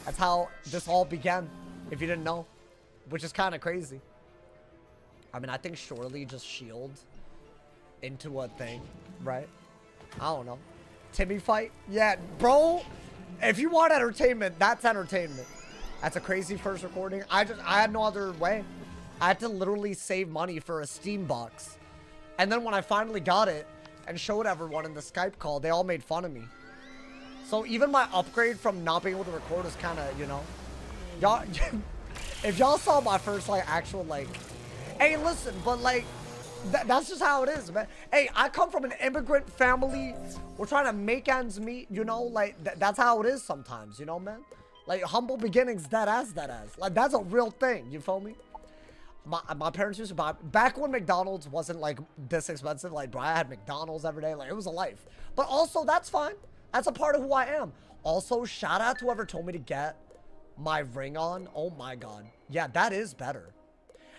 That's how this all began, if you didn't know, which is kind of crazy. I mean, I think surely just shield into a thing, right? I don't know. Timmy fight? Yeah, bro, if you want entertainment, that's entertainment. That's a crazy first recording. I had no other way. I had to literally save money for a Steam box. And then when I finally got it and showed everyone in the Skype call, they all made fun of me. So even my upgrade from not being able to record is kind of, you know, y'all, if y'all saw my first, like, actual, like, hey, listen, but, like, that's just how it is, man. Hey, I come from an immigrant family. We're trying to make ends meet, you know, like, that's how it is sometimes, you know, man? Like, humble beginnings, that ass. Like, that's a real thing, you feel me? My parents used to buy, back when McDonald's wasn't, like, this expensive, like, bro, I had McDonald's every day, like, it was a life. But also, that's fine. That's a part of who I am. Also, shout out to whoever told me to get my ring on. Oh my god. Yeah, that is better.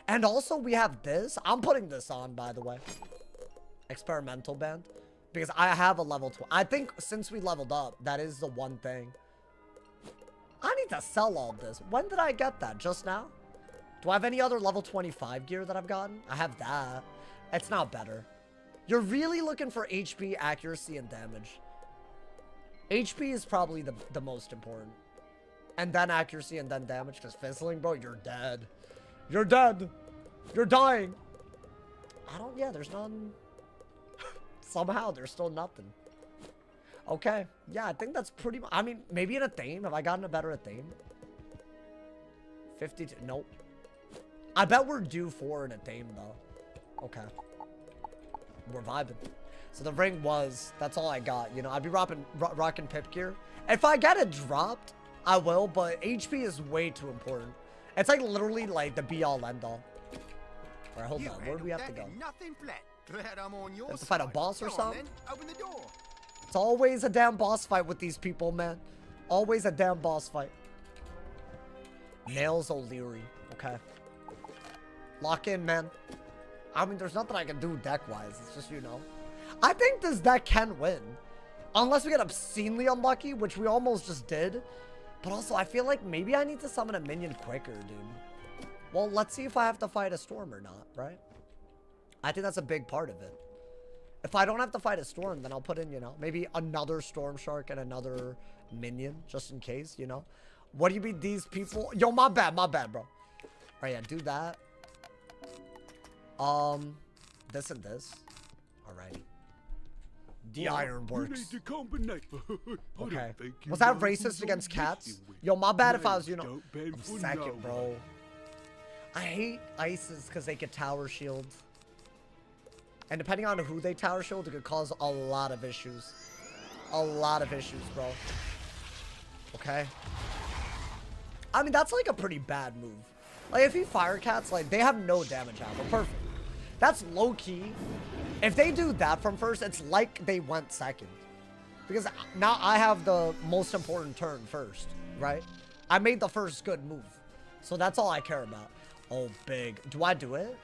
And also, we have this. I'm putting this on, by the way. Experimental band. Because I have a level 12. I think since we leveled up, that is the one thing. I need to sell all this. When did I get that? Just now? Do I have any other level 25 gear that I've gotten? I have that. It's not better. You're really looking for HP, accuracy, and damage. HP is probably the most important. And then accuracy and then damage. Because fizzling, bro, you're dead. You're dead. You're dying. Yeah, there's none. Somehow, there's still nothing. Okay. Yeah, I think that's pretty much. I mean, maybe in a theme. Have I gotten a better at theme? 52. Nope. I bet we're due for in a theme, though. Okay. We're vibing. So the ring was, that's all I got. You know, I'd be rocking pip gear. If I get it dropped, I will, but HP is way too important. It's like literally like the be-all, end-all. Alright, hold on. Where do we have to go? Have to fight a boss or something? Open the door. It's always a damn boss fight with these people, man. Always a damn boss fight. Nails O'Leary. Okay. Lock in, man. I mean, there's nothing I can do deck-wise. It's just, you know. I think this deck can win. Unless we get obscenely unlucky, which we almost just did. But also, I feel like maybe I need to summon a minion quicker, dude. Well, let's see if I have to fight a storm or not, right? I think that's a big part of it. If I don't have to fight a storm, then I'll put in, you know, maybe another storm shark and another minion, just in case, you know. What do you mean these people? Yo, my bad, bro. All right, yeah, do that. This and this. Alrighty. The iron works. Okay. Was that racist against cats? Yo, my bad if I was, you know, I'm second, bro. I hate ices because they get tower shields. And depending on who they tower shield, it could cause a lot of issues. A lot of issues, bro. Okay. I mean, that's like a pretty bad move. Like, if he fire cats, like, they have no damage output. Perfect. That's low-key. If they do that from first, it's like they went second. Because now I have the most important turn first, right? I made the first good move. So that's all I care about. Oh, big. Do I do it?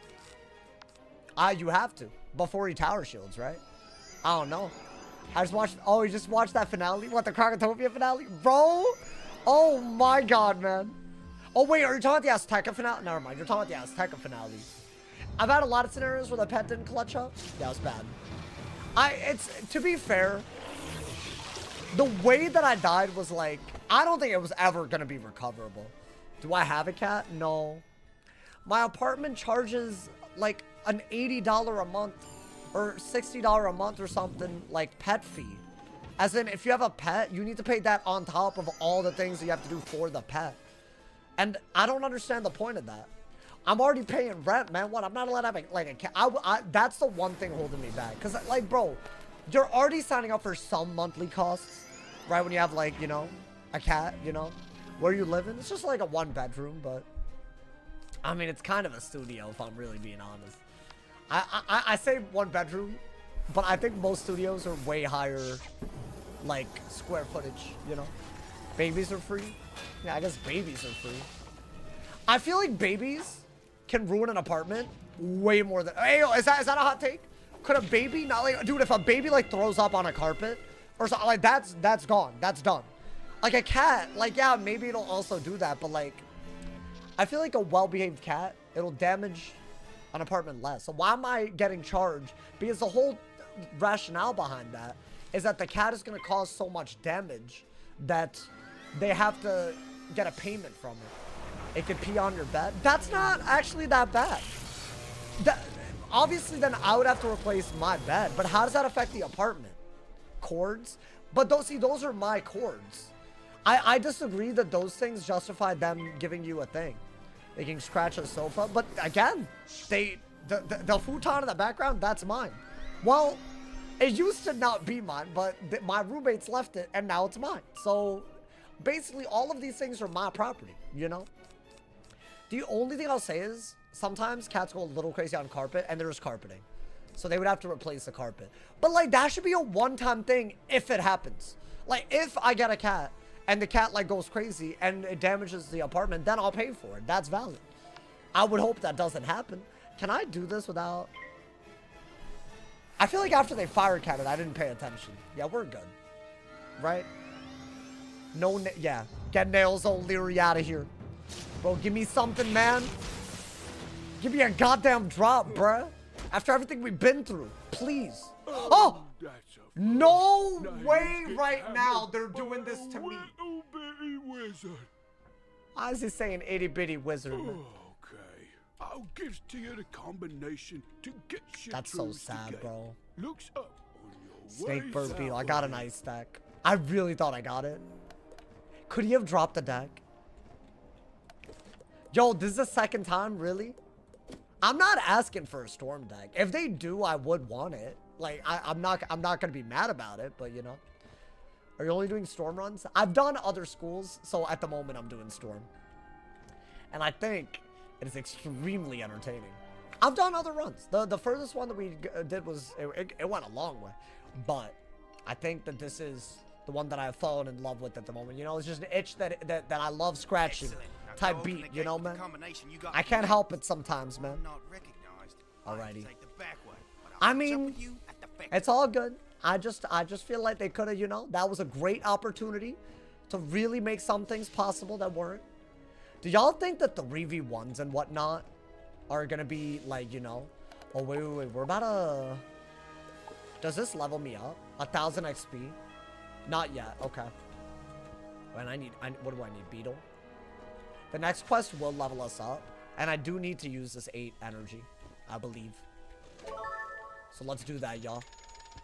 You have to. Before he tower shields, right? I don't know. I just watched... Oh, you just watched that finale? What, the Krakatopia finale? Bro! Oh my god, man. Oh, wait, are you talking about the Azteca finale? Never mind, you're talking about the Azteca finale. I've had a lot of scenarios where the pet didn't clutch up. That was bad. To be fair, the way that I died was like... I don't think it was ever going to be recoverable. Do I have a cat? No. My apartment charges like an $80 a month or $60 a month or something, like pet fee. As in, if you have a pet, you need to pay that on top of all the things that you have to do for the pet. And I don't understand the point of that. I'm already paying rent, man. What? I'm not allowed to have a cat. That's the one thing holding me back. Because, like, bro, you're already signing up for some monthly costs, right? When you have, like, you know, a cat, you know, where you live in. It's just like a 1-bedroom, but I mean, it's kind of a studio, if I'm really being honest. I say 1-bedroom, but I think most studios are way higher, like, square footage, you know? Babies are free. Yeah, I guess babies are free. I feel like babies can ruin an apartment way more than... Hey, is that a hot take? Could a baby not, like... Dude, if a baby, like, throws up on a carpet or something, like, that's gone. That's done. Like, a cat, like, yeah, maybe it'll also do that, but, like... I feel like a well-behaved cat, it'll damage an apartment less. So why am I getting charged? Because the whole rationale behind that is that the cat is going to cause so much damage that they have to get a payment from it. It could pee on your bed. That's not actually that bad. Obviously, then I would have to replace my bed. But how does that affect the apartment? Cords? But those are my cords. I disagree that those things justify them giving you a thing. They can scratch a sofa. But again, the futon in the background, that's mine. Well, it used to not be mine, but my roommates left it, and now it's mine. So basically, all of these things are my property, you know? The only thing I'll say is, sometimes cats go a little crazy on carpet, and there's carpeting. So they would have to replace the carpet. But, like, that should be a one-time thing if it happens. Like, if I get a cat, and the cat, like, goes crazy, and it damages the apartment, then I'll pay for it. That's valid. I would hope that doesn't happen. Can I do this without... I feel like after they fire catted, I didn't pay attention. Yeah, we're good. Right? No, yeah. Get Nails O'Leary out of here. Bro, give me something, man. Give me a goddamn drop, bruh. After everything we've been through. Please. Oh! No way right now they're doing this to me. Why is he saying itty-bitty wizard, man? Okay, I'll give to you the combination to get shit. That's so sad, bro. Looks up on your Snake ways bird beetle. I out got an ice stack. I really thought I got it. Could he have dropped the deck? Yo, this is the second time, really? I'm not asking for a storm deck. If they do, I would want it. Like, I'm not gonna be mad about it, but you know. Are you only doing storm runs? I've done other schools, so at the moment I'm doing storm. And I think it is extremely entertaining. I've done other runs. The furthest one that we did was, it went a long way. But I think that this is the one that I've fallen in love with at the moment. You know, it's just an itch that I love scratching type beat, you know, man? I can't help it sometimes, man. Alrighty. I mean, it's all good. I just feel like they could have, you know, that was a great opportunity to really make some things possible that weren't. Do y'all think that the 3v1s and whatnot are gonna be like, you know, oh wait, we're about to, does this level me up? 1000 XP? Not yet, okay. And what do I need, Beetle? The next quest will level us up, and I do need to use this 8 energy, I believe. So let's do that, y'all.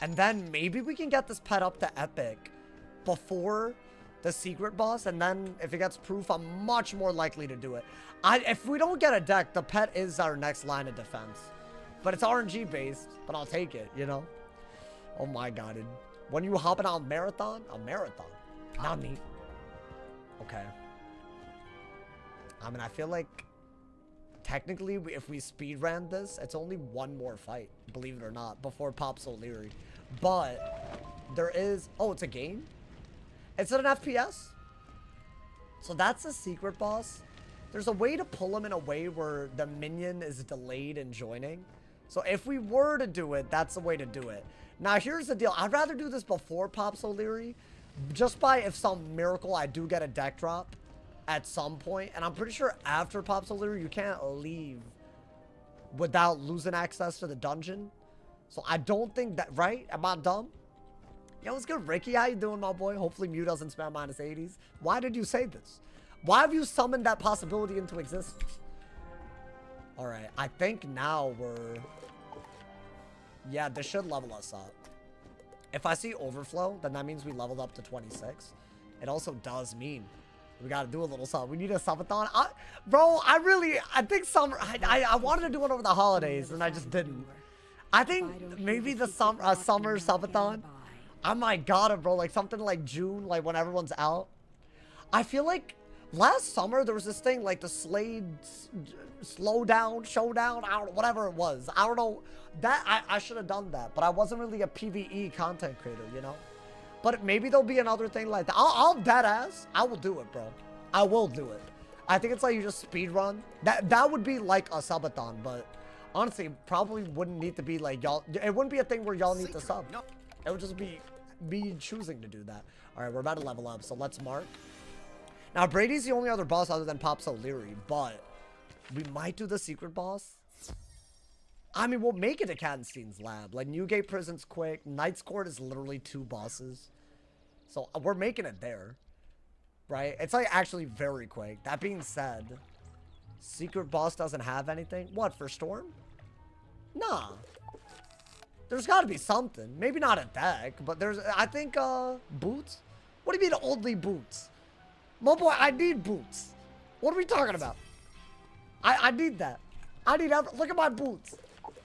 And then maybe we can get this pet up to epic before the secret boss, and then if it gets proof, I'm much more likely to do it. If we don't get a deck, the pet is our next line of defense. But it's RNG based, but I'll take it, you know? Oh my god, dude. When you hopping on marathon? A marathon. Not me. Okay. I mean, I feel like technically, if we speed ran this, it's only one more fight, believe it or not, before Pops O'Leary. But there is... Oh, it's a game? It's an FPS? So that's a secret boss. There's a way to pull him in a way where the minion is delayed in joining. So if we were to do it, that's the way to do it. Now, here's the deal. I'd rather do this before Pops O'Leary. Just by if some miracle I do get a deck drop at some point. And I'm pretty sure after Pops O'Leary, you can't leave without losing access to the dungeon. So I don't think that... Right? Am I dumb? Yo, what's good, Ricky? How you doing, my boy? Hopefully Mew doesn't spam minus 80s. Why did you say this? Why have you summoned that possibility into existence? Alright, I think now we're... Yeah, this should level us up. If I see overflow, then that means we leveled up to 26. It also does mean we gotta do a little something. We need a subathon. Bro, I think summer... I wanted to do it over the holidays, and I just didn't. I think maybe the summer subathon... I might got it, bro. Like something like June, like when everyone's out. I feel like last summer there was this thing like the Slade slowdown, showdown, I don't know, whatever it was. I don't know. That I should have done that, but I wasn't really a PvE content creator, you know. But maybe there'll be another thing like that. I'll dead ass. I will do it, bro. I will do it. I think it's like you just speed run. That would be like a subathon, but honestly, probably wouldn't need to be like y'all. It wouldn't be a thing where y'all need to sub. It would just be me choosing to do that. All right, we're about to level up, so let's mark. Now, Brady's the only other boss other than Pops O'Leary, but we might do the secret boss. I mean, we'll make it to Kattenstein's lab. Like, Newgate Prison's quick. Knight's Court is literally 2 bosses. So, we're making it there. Right? It's, like, actually very quick. That being said, secret boss doesn't have anything. What, for Storm? Nah. There's got to be something. Maybe not a deck, but there's, I think, boots? What do you mean only boots? My boy, I need boots. What are we talking about? I need that. I need, look at my boots.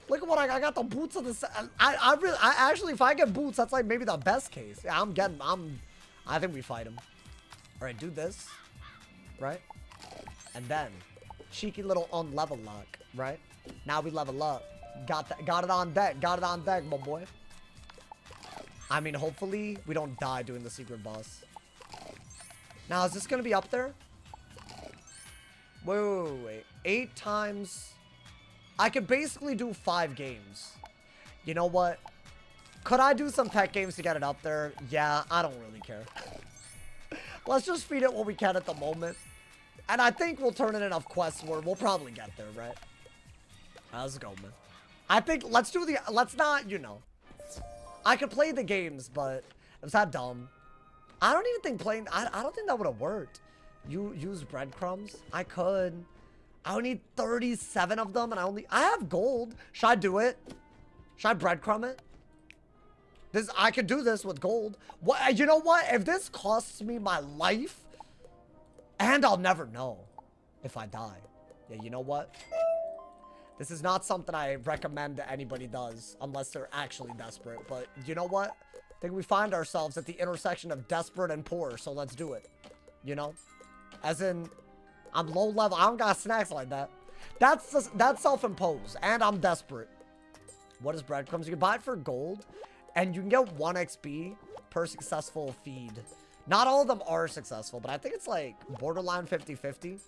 Look at what I got the boots of the, I actually, if I get boots, that's like maybe the best case. Yeah, I think we fight him. All right, do this, right? And then, cheeky little unlevel lock, right? Now we level up. Got it on deck. Got it on deck, my boy. I mean, hopefully we don't die doing the secret boss. Now, is this going to be up there? Wait. 8 times. I could basically do 5 games. You know what? Could I do some pet games to get it up there? Yeah, I don't really care. Let's just feed it what we can at the moment. And I think we'll turn in enough quests where we'll probably get there, right? Let's go, man. I think, let's not, you know. I could play the games, but it's not dumb. I don't even think playing, I don't think that would have worked. You use breadcrumbs? I could. I would need 37 of them, and I have gold. Should I do it? Should I breadcrumb it? I could do this with gold. What, you know what? If this costs me my life, and I'll never know if I die. Yeah, you know what? This is not something I recommend that anybody does unless they're actually desperate. But you know what? I think we find ourselves at the intersection of desperate and poor. So let's do it. You know? As in, I'm low level. I don't got snacks like that. That's self-imposed. And I'm desperate. What is breadcrumbs? You can buy it for gold. And you can get 1 XP per successful feed. Not all of them are successful. But I think it's like borderline 50-50.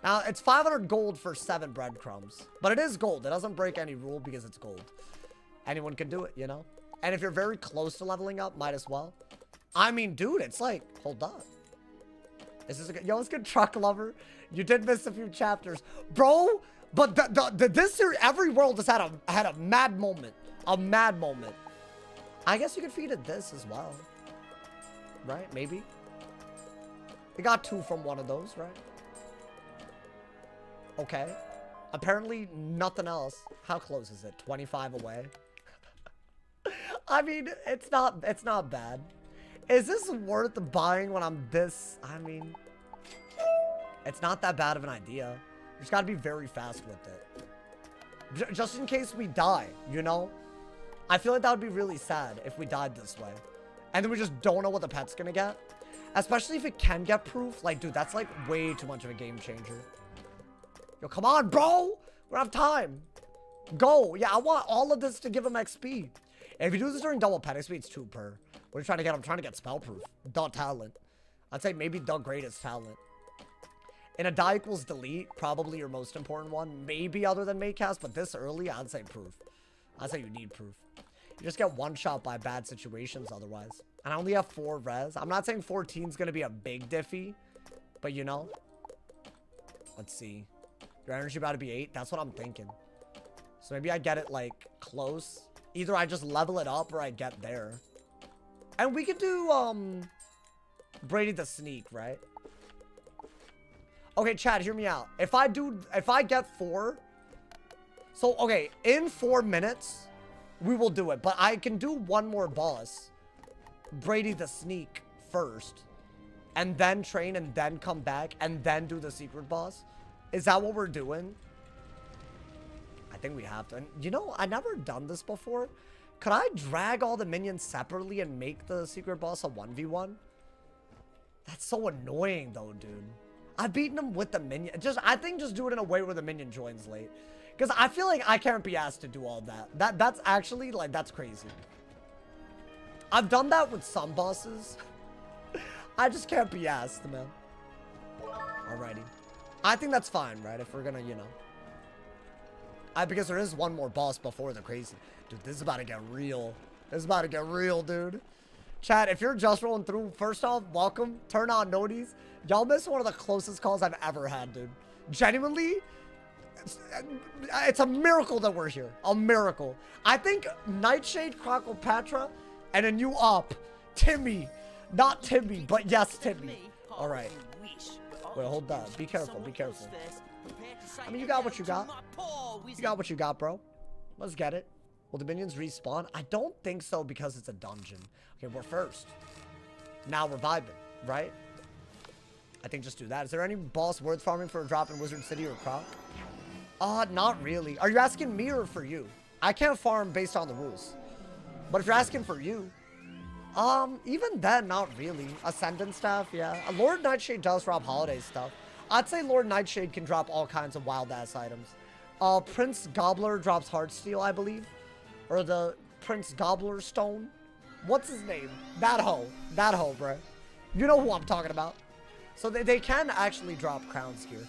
Now, it's 500 gold for 7 breadcrumbs. But it is gold. It doesn't break any rule because it's gold. Anyone can do it, you know? And if you're very close to leveling up, might as well. I mean, dude, it's like, hold up. Is this a good, yo, it's good truck lover. You did miss a few chapters. Bro, but this series, every world has had a mad moment. A mad moment. I guess you could feed it this as well. Right? Maybe. We got 2 from one of those, right? Okay. Apparently nothing else. How close is it? 25 away. I mean, it's not bad. Is this worth buying when I'm this? I mean, it's not that bad of an idea. You just gotta be very fast with it. Just in case we die, you know? I feel like that would be really sad if we died this way. And then we just don't know what the pet's gonna get. Especially if it can get proof. Like, dude, that's like way too much of a game changer. Yo, come on, bro! We don't have time. Go. Yeah, I want all of this to give him XP. If you do this during double panic speed, it's 2 per. What are you trying to get? I'm trying to get spell proof. The talent. I'd say maybe the greatest talent. In a die equals delete, probably your most important one. Maybe other than Maycast, but this early, I'd say proof. I'd say you need proof. You just get one shot by bad situations otherwise. And I only have 4 res. I'm not saying 14 is going to be a big diffy, but you know. Let's see. Your energy about to be 8. That's what I'm thinking. So maybe I get it like close. Either I just level it up or I get there. And we could do Brady the sneak, right? Okay, Chad, hear me out. If I get 4. So, okay, in 4 minutes, we will do it. But I can do one more boss. Brady the sneak first. And then train and then come back and then do the secret boss. Is that what we're doing? I think we have to. And you know, I never done this before. Could I drag all the minions separately and make the secret boss a 1v1? That's so annoying though, dude. I've beaten him with the minion. I think just do it in a way where the minion joins late. Because I feel like I can't be asked to do all that. That's actually, like, that's crazy. I've done that with some bosses. I just can't be asked, man. Alrighty. I think that's fine, right? If we're gonna, you know. Because there is one more boss before the crazy. Dude, this is about to get real. This is about to get real, dude. Chat, if you're just rolling through, first off, welcome. Turn on noties. Y'all missed one of the closest calls I've ever had, dude. Genuinely, it's a miracle that we're here. A miracle. I think Nightshade, Cleopatra, and a new op, Timmy. Not Timmy, but yes, Timmy. All right. Wait, hold on. Be careful. Be careful. I mean, you got what you got. You got what you got, bro. Let's get it. Will the minions respawn? I don't think so because it's a dungeon. Okay, we're first. Now we're vibing, right? I think just do that. Is there any boss worth farming for a drop in Wizard City or Croc? Not really. Are you asking me or for you? I can't farm based on the rules. But if you're asking for you, even then, not really. Ascendant stuff, yeah. Lord Nightshade does drop holiday stuff. I'd say Lord Nightshade can drop all kinds of wild-ass items. Prince Gobbler drops Heartsteel, I believe. Or the Prince Gobbler Stone. What's his name? That hoe. That hoe, bro. You know who I'm talking about. So they can actually drop crowns here.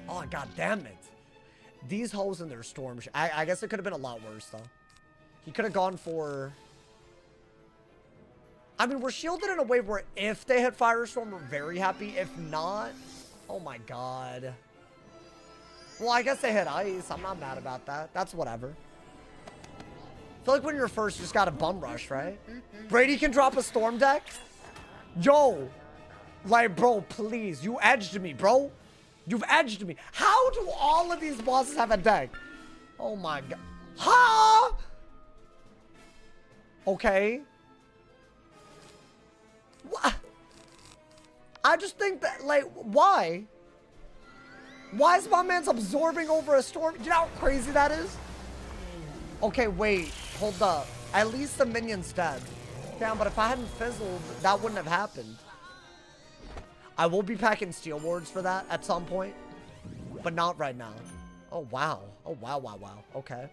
Oh, god damn it. These hoes in their storm. I guess it could have been a lot worse, though. He could have gone for... I mean, we're shielded in a way where if they hit Firestorm, we're very happy. If not... Oh my god. Well, I guess they hit Ice. I'm not mad about that. That's whatever. I feel like when you're first, you just got a bum rush, right? Brady can drop a Storm deck? Yo! Like, bro, please. You edged me, bro. You've edged me. How do all of these bosses have a deck? Oh my god. Huh? Okay. What? I just think that, like, why? Why is my man's absorbing over a storm? You know how crazy that is? Okay, wait. Hold up. At least the minion's dead. Damn, but if I hadn't fizzled, that wouldn't have happened. I will be packing Steel Wards for that at some point. But not right now. Oh, wow. Oh, wow, wow, wow. Okay.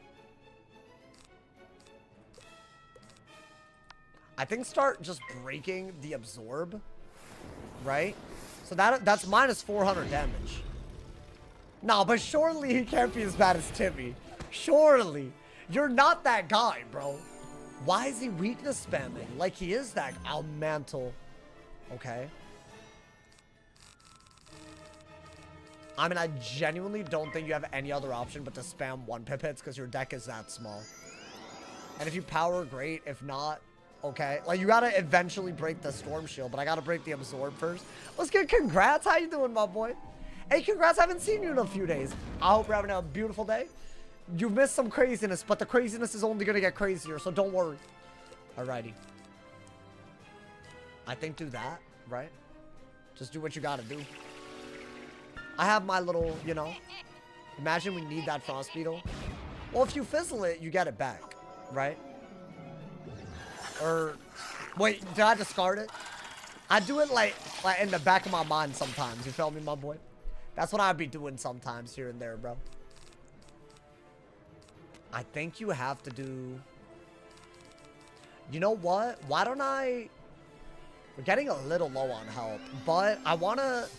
I think start just breaking the absorb. Right? So that's minus 400 damage. No, but surely he can't be as bad as Timmy. Surely. You're not that guy, bro. Why is he weakness spamming? Like he is that. I'll mantle. Okay. I mean, I genuinely don't think you have any other option but to spam 1 pip hits because your deck is that small. And if you power, great. If not, okay. Like, you gotta eventually break the Storm Shield, but I gotta break the Absorb first. Let's get congrats. How you doing, my boy? Hey, congrats. I haven't seen you in a few days. I hope you're having a beautiful day. You missed some craziness, but the craziness is only gonna get crazier, so don't worry. Alrighty. I think do that, right? Just do what you gotta do. I have my little, you know, imagine we need that Frost Beetle. Well, if you fizzle it, you get it back, right? Or, wait, did I discard it? I do it like in the back of my mind sometimes, you feel me, my boy? That's what I'd be doing sometimes here and there, bro. I think you have to do... You know what? Why don't I... We're getting a little low on help, but I want to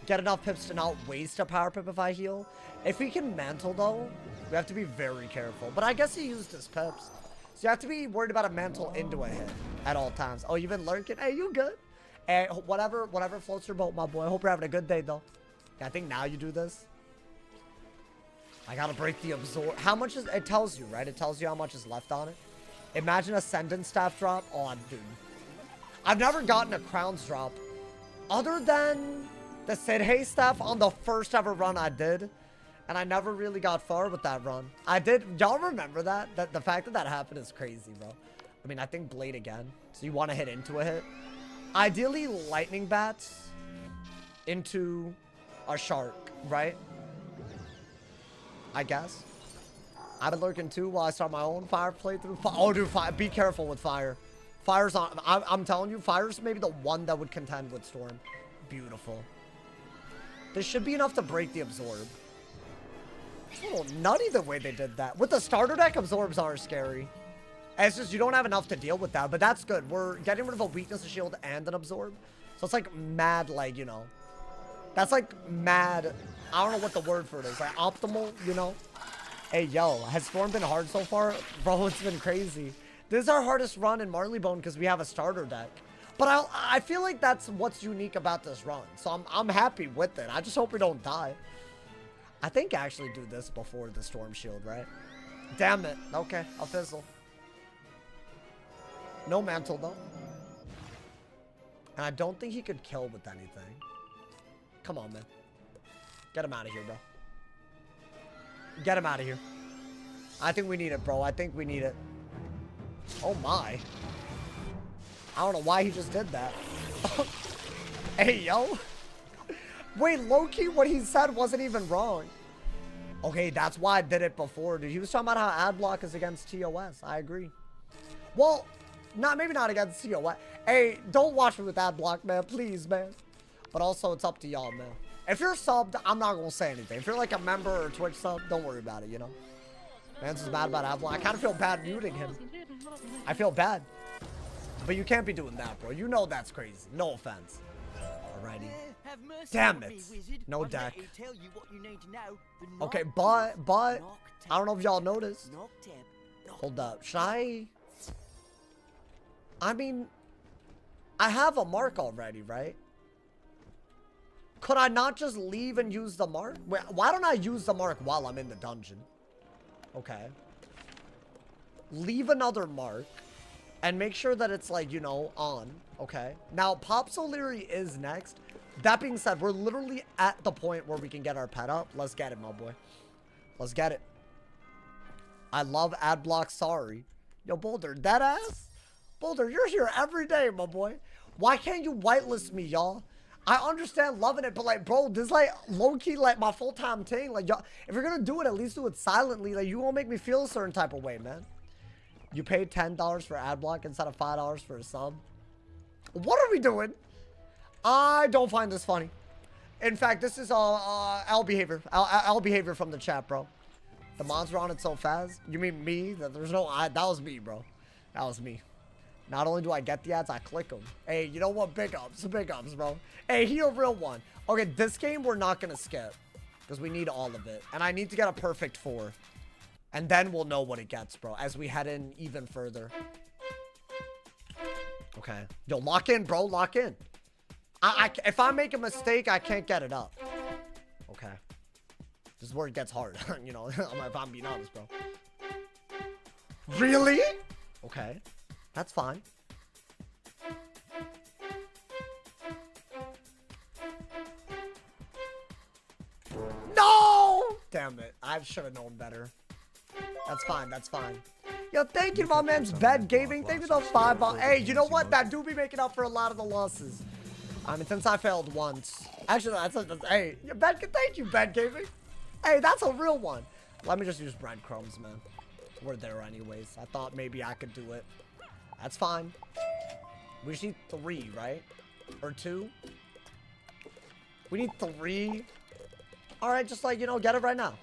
get enough pips to not waste a power pip if I heal. If we can mantle, though, we have to be very careful. But I guess he used his pips. So you have to be worried about a mantle into a hit at all times. Oh, you've been lurking? Hey, you good? Hey, whatever floats your boat, my boy. I hope you're having a good day, though. Yeah, I think now you do this. I gotta break the absorb. How much is... It tells you, right? It tells you how much is left on it. Imagine Ascendant Staff drop. Oh, dude. I've never gotten a Crowns drop other than the Sidhe Staff on the first ever run I did. And I never really got far with that run. I did. Y'all remember that? The fact that that happened is crazy, bro. I mean, I think Blade again. So you want to hit into a hit. Ideally, Lightning Bats into a Shark, right? I guess. I've been lurking too while I start my own fire playthrough. Oh, dude, be careful with fire. Fire's on. I'm telling you, fire's maybe the one that would contend with Storm. Beautiful. This should be enough to break the absorb. It's a little nutty the way they did that. With the starter deck, absorbs are scary. And it's just you don't have enough to deal with that, but that's good. We're getting rid of a weakness, a shield, and an absorb. So it's like mad, like, you know. That's like mad. I don't know what the word for it is. Like optimal, you know. Hey, yo, has Storm been hard so far? Bro, it's been crazy. This is our hardest run in Marleybone because we have a starter deck. But I feel like that's what's unique about this run. So I'm happy with it. I just hope we don't die. I think I actually do this before the Storm Shield, right? Damn it. Okay, I'll fizzle. No mantle, though. And I don't think he could kill with anything. Come on, man. Get him out of here, bro. Get him out of here. I think we need it, bro. I think we need it. Oh, my. I don't know why he just did that. Hey, yo. Wait, low-key, what he said wasn't even wrong. Okay, that's why I did it before, dude. He was talking about how ad block is against TOS. I agree. Well, maybe not against TOS. Hey, don't watch me with ad block, man. Please, man. But also, it's up to y'all, man. If you're subbed, I'm not going to say anything. If you're like a member or a Twitch sub, don't worry about it, you know? Man's is mad about ad block. I kind of feel bad muting him. I feel bad. But you can't be doing that, bro. You know that's crazy. No offense. Alrighty. Damn it. No deck. Okay, but I don't know if y'all noticed. Hold up. Should I mean, I have a mark already, right? Could I not just leave and use the mark? Wait, why don't I use the mark while I'm in the dungeon? Okay. Leave another mark. And make sure that it's like, you know, on. Okay. Now, Pops O'Leary is next. That being said, we're literally at the point where we can get our pet up. Let's get it, my boy. Let's get it. I love ad block, sorry. Yo, Boulder, dead ass? Boulder, you're here every day, my boy. Why can't you whitelist me, y'all? I understand loving it, but like, bro, this is like low-key like my full-time thing. Like, y'all, if you're gonna do it, at least do it silently. Like, you won't make me feel a certain type of way, man. You paid $10 for ad block instead of $5 for a sub. What are we doing? I don't find this funny. In fact, this is L behavior. L behavior from the chat, bro. The monster on it so fast. You mean me? There's no that was me, bro. That was me. Not only do I get the ads, I click them. Hey, you know what? Big ups, bro. Hey, he a real one. Okay, this game we're not gonna skip because we need all of it, and I need to get a perfect 4. And then we'll know what it gets, bro, as we head in even further. Okay. Yo, lock in, bro. Lock in. If I make a mistake, I can't get it up. Okay. This is where it gets hard. You know, if I'm being honest, bro. Really? Okay. That's fine. No! Damn it. I should have known better. That's fine. That's fine. Yo, thank you to my man's Bed Gaming. Thank you to those $5. Hey, you know what? That do be making up for a lot of the losses. I mean, since I failed once. Actually, that's hey, thank you, Bed Gaming. Hey, that's a real one. Let me just use breadcrumbs, man. We're there anyways. I thought maybe I could do it. That's fine. We just need 3, right? Or 2? We need 3. All right, just like, you know, get it right now.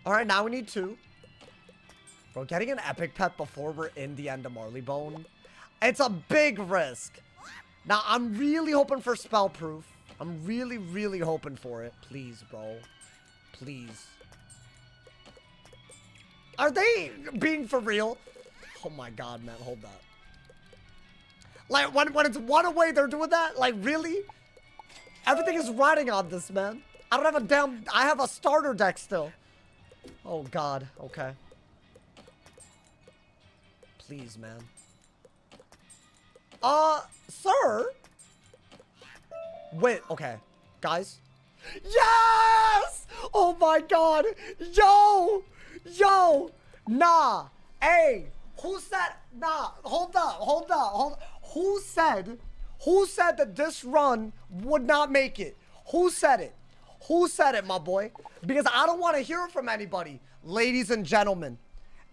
All right, now we need 2. Bro, getting an epic pet before we're in the end of Marleybone. It's a big risk. Now, I'm really hoping for spell proof. I'm really, really hoping for it. Please, bro. Please. Are they being for real? Oh my god, man. Hold that. Like, when it's one away, they're doing that? Like, really? Everything is riding on this, man. I don't have a damn... I have a starter deck still. Oh, God. Okay. Please, man. Sir? Wait, okay. Guys? Yes! Oh, my God. Yo! Yo! Nah. Hey. Who said... Nah. Hold up. Who said that this run would not make it? Who said it? Who said it, my boy? Because I don't want to hear it from anybody. Ladies and gentlemen,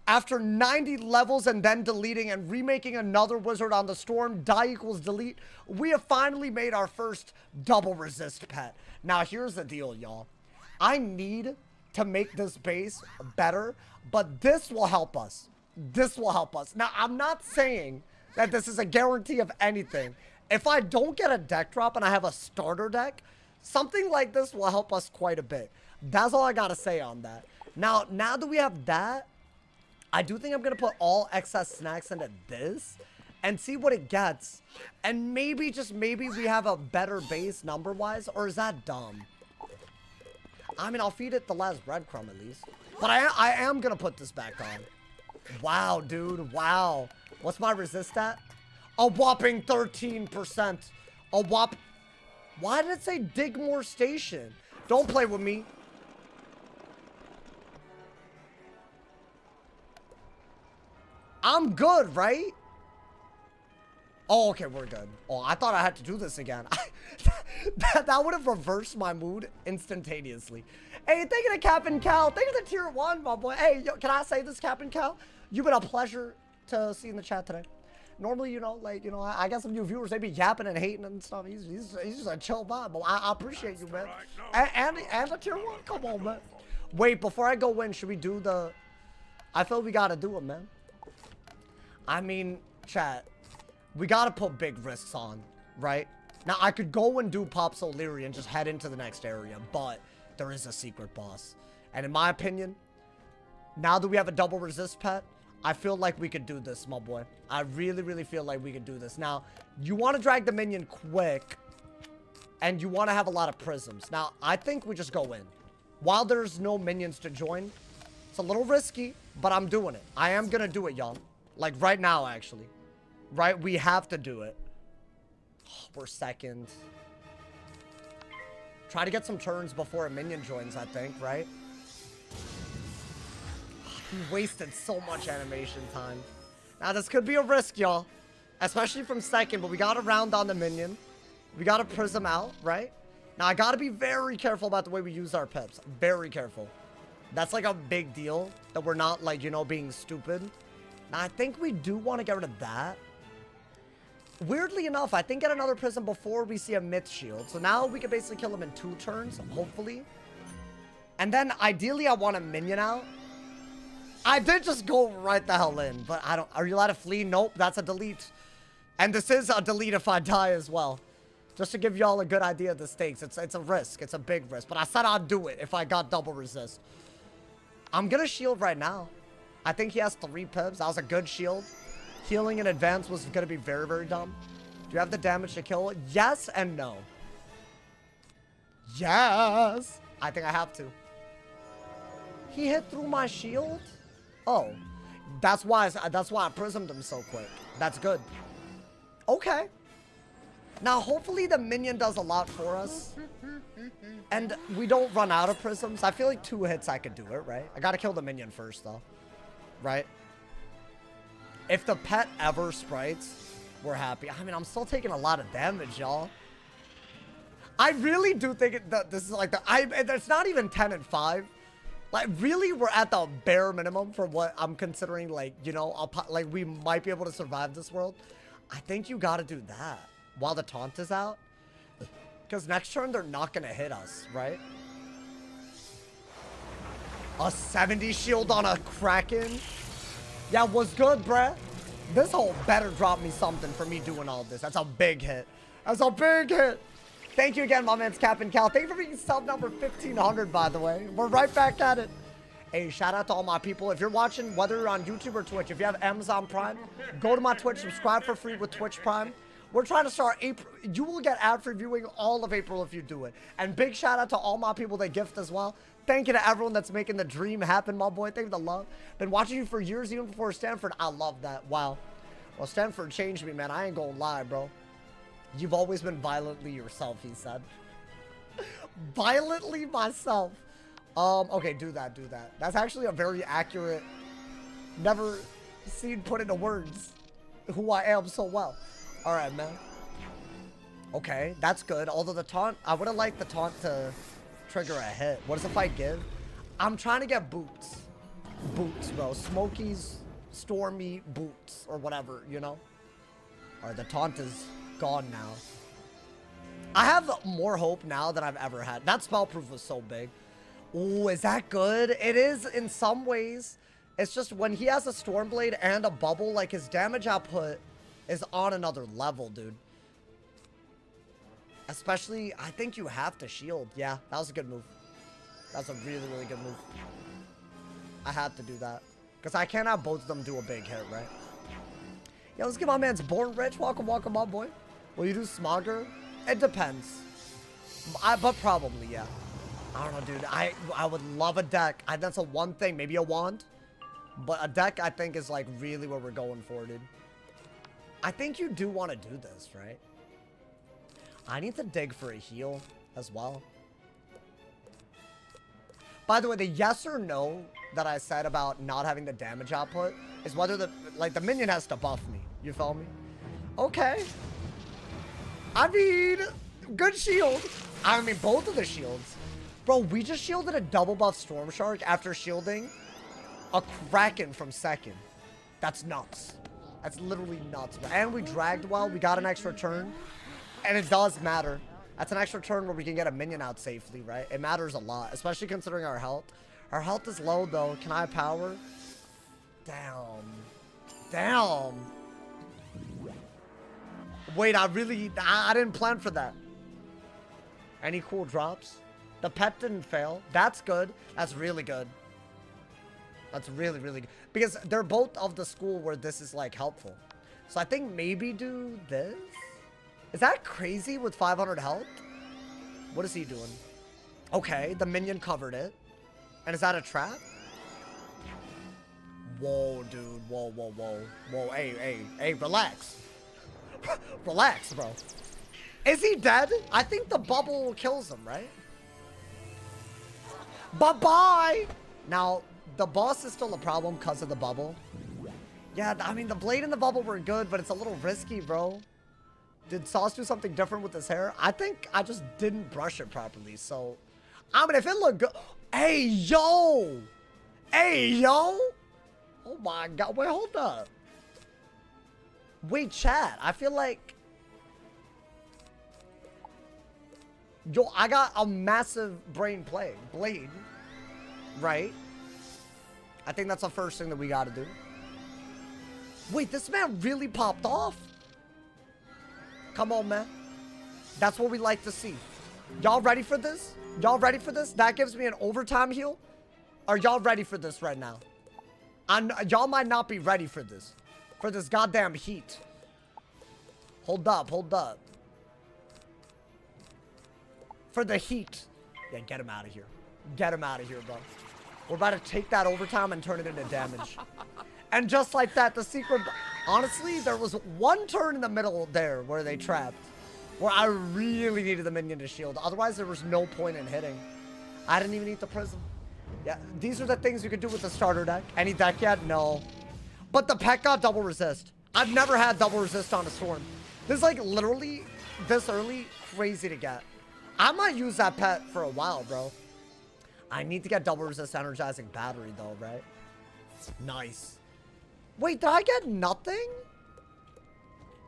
after 90 levels and then deleting and remaking another Wizard on the Storm, die equals delete, we have finally made our first double resist pet. Now, here's the deal, y'all. I need to make this base better, but this will help us. This will help us. Now, I'm not saying that this is a guarantee of anything. If I don't get a deck drop and I have a starter deck, something like this will help us quite a bit. That's all I gotta say on that. Now that we have that, I do think I'm gonna put all excess snacks into this and see what it gets. And maybe, just maybe, we have a better base number-wise, or is that dumb? I mean, I'll feed it the last breadcrumb at least. But I am gonna put this back on. Wow, dude, wow. What's my resist at? A whopping 13%. A whop. Why did it say Digmore Station? Don't play with me. I'm good, right? Oh, okay, we're good. Oh, I thought I had to do this again. that would have reversed my mood instantaneously. Hey, thank you to Captain Cal. Thank you to Tier 1, my boy. Hey, yo, can I say this, Captain Cal? You've been a pleasure to see in the chat today. Normally, you know, like, you know, I got some new viewers, they be yapping and hating and stuff. He's just a chill vibe. But I appreciate you, man. And a Tier 1. Come on, man. Wait, before I go in, should we do the... I feel we gotta do it, man. I mean, chat. We gotta put big risks on, right? Now, I could go and do Pops O'Leary and just head into the next area, but there is a secret boss. And in my opinion, now that we have a double resist pet, I feel like we could do this, my boy. I really, really feel like we could do this. Now, you want to drag the minion quick, and you want to have a lot of prisms. Now, I think we just go in. While there's no minions to join, it's a little risky, but I'm doing it. I am going to do it, y'all. Like, right now, actually. Right? We have to do it. Oh, we're second. Try to get some turns before a minion joins, I think, right? He wasted so much animation time. Now, this could be a risk, y'all. Especially from second, but we got to round on the minion. We got to prism out, right? Now, I got to be very careful about the way we use our pips. Very careful. That's like a big deal. That we're not, like, you know, being stupid. Now, I think we do want to get rid of that. Weirdly enough, I think get another prism before we see a myth shield. So now we can basically kill him in 2 turns, hopefully. And then, ideally, I want a minion out. I did just go right the hell in, but I don't... Are you allowed to flee? Nope, that's a delete. And this is a delete if I die as well. Just to give y'all a good idea of the stakes. It's a risk. It's a big risk. But I said I'd do it if I got double resist. I'm gonna shield right now. I think he has 3 pips. That was a good shield. Healing in advance was gonna be very, very dumb. Do you have the damage to kill it? Yes and no. Yes! I think I have to. He hit through my shield? Oh. That's why I prismed him so quick. That's good. Okay. Now, hopefully the minion does a lot for us. And we don't run out of prisms. I feel like 2 hits I could do it, right? I gotta kill the minion first, though. Right? If the pet ever sprites, we're happy. I mean, I'm still taking a lot of damage, y'all. I really do think that this is like the... It's not even 10 and 5. Like, really, we're at the bare minimum for what I'm considering, like, you know, like, we might be able to survive this world. I think you gotta do that while the taunt is out. Because next turn, they're not gonna hit us, right? A 70 shield on a Kraken? Yeah, was good, bruh. This hole better drop me something for me doing all this. That's a big hit. That's a big hit. Thank you again, my man's Captain Cal. Thank you for being sub number 1500, by the way. We're right back at it. Hey, shout out to all my people. If you're watching, whether you're on YouTube or Twitch, if you have Amazon Prime, go to my Twitch, subscribe for free with Twitch Prime. We're trying to start April. You will get ad-free viewing all of April if you do it. And big shout out to all my people that gift as well. Thank you to everyone that's making the dream happen, my boy. Thank you for the love. Been watching you for years, even before Stanford. I love that. Wow. Well, Stanford changed me, man. I ain't gonna lie, bro. You've always been violently yourself, he said. Violently myself. Okay, do that. That's actually a very accurate, never seen put into words who I am so well. All right, man. Okay, that's good. Although the taunt, I would have liked the taunt to trigger a hit. What does the fight give? I'm trying to get boots. Boots, bro. Smokies, Stormy, boots, or whatever, you know? All right, the taunt is gone now. I have more hope now than I've ever had. That spell proof was so big. Ooh, is that good? It is in some ways. It's just when he has a Stormblade and a bubble, like his damage output is on another level, dude. Especially, I think you have to shield. Yeah, that was a good move. That's a really, really good move. I had to do that. Because I can't have both of them do a big hit, right? Yeah, let's give my man's Born Rich. Welcome, welcome on, boy. Will you do Smogger? It depends. But probably, yeah. I don't know, dude. I would love a deck. That's a one thing. Maybe a wand. But a deck, I think, is like really where we're going for, dude. I think you do want to do this, right? I need to dig for a heal as well. By the way, the yes or no that I said about not having the damage output is whether the minion has to buff me. You feel me? Okay. I mean, good shield. I mean, both of the shields. Bro, we just shielded a double buff Storm Shark after shielding a Kraken from second. That's nuts. That's literally nuts. And we dragged well. We got an extra turn. And it does matter. That's an extra turn where we can get a minion out safely, right? It matters a lot, especially considering our health. Our health is low, though. Can I power? Damn. Damn. Wait, I didn't plan for that. Any cool drops? The pet didn't fail. That's good. That's really good. That's really, really good. Because they're both of the school where this is, like, helpful. So I think maybe do this? Is that crazy with 500 health? What is he doing? Okay, the minion covered it. And is that a trap? Whoa, dude. Whoa, whoa, whoa. Whoa, hey, relax. Relax, bro. Is he dead? I think the bubble kills him, right? Bye-bye! Now, the boss is still a problem because of the bubble. Yeah, I mean, the blade and the bubble were good, but it's a little risky, bro. Did Sauce do something different with his hair? I think I just didn't brush it properly, so... I mean, if it looked good... Hey, yo! Hey, yo! Oh my god, wait, hold up. Wait, chat, I feel like... Yo, I got a massive brain blade, right? I think that's the first thing that we gotta do. Wait, this man really popped off? Come on, man. That's what we like to see. Y'all ready for this? Y'all ready for this? That gives me an overtime heal. Are y'all ready for this right now? Y'all might not be ready for this. For this goddamn heat. Hold up, hold up. For the heat. Yeah, get him out of here. Get him out of here, bro. We're about to take that overtime and turn it into damage. And just like that, the secret... Honestly, there was one turn in the middle there where they trapped. Where I really needed the minion to shield. Otherwise, there was no point in hitting. I didn't even need the prism. Yeah, these are the things you could do with the starter deck. Any deck yet? No. But the pet got double resist. I've never had double resist on a storm. This is like literally this early, crazy to get. I might use that pet for a while, bro. I need to get double resist energizing battery though, right? Nice. Wait, did I get nothing?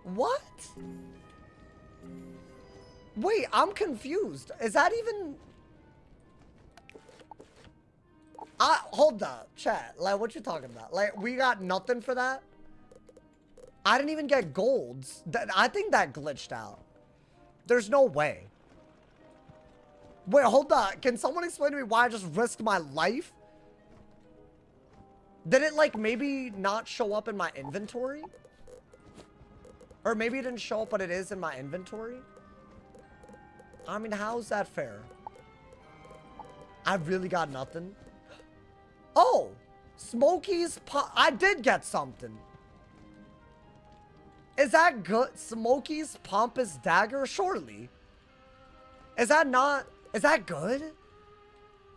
What? Wait, I'm confused. Is that even... Hold up, chat. Like, what you talking about? Like, we got nothing for that? I didn't even get golds. I think that glitched out. There's no way. Wait, hold on. Can someone explain to me why I just risked my life? Did it, like, maybe not show up in my inventory? Or maybe it didn't show up, but it is in my inventory? I mean, how's that fair? I really got nothing. Oh! Smokey's I did get something. Is that good? Smokey's Pompous Dagger? Surely. Is that not... Is that good?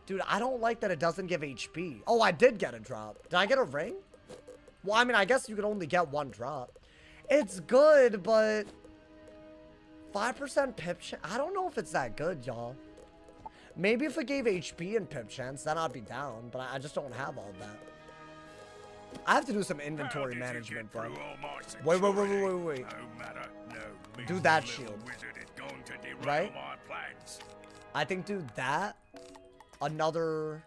Dude, I don't like that it doesn't give HP. Oh, I did get a drop. Did I get a ring? Well, I mean, I guess you could only get one drop. It's good, but... 5% pip chance? I don't know if it's that good, y'all. Maybe if it gave HP and pip chance, then I'd be down. But I just don't have all that. I have to do some inventory management, bro. Wait. Do that shield. Right? I think do that. Another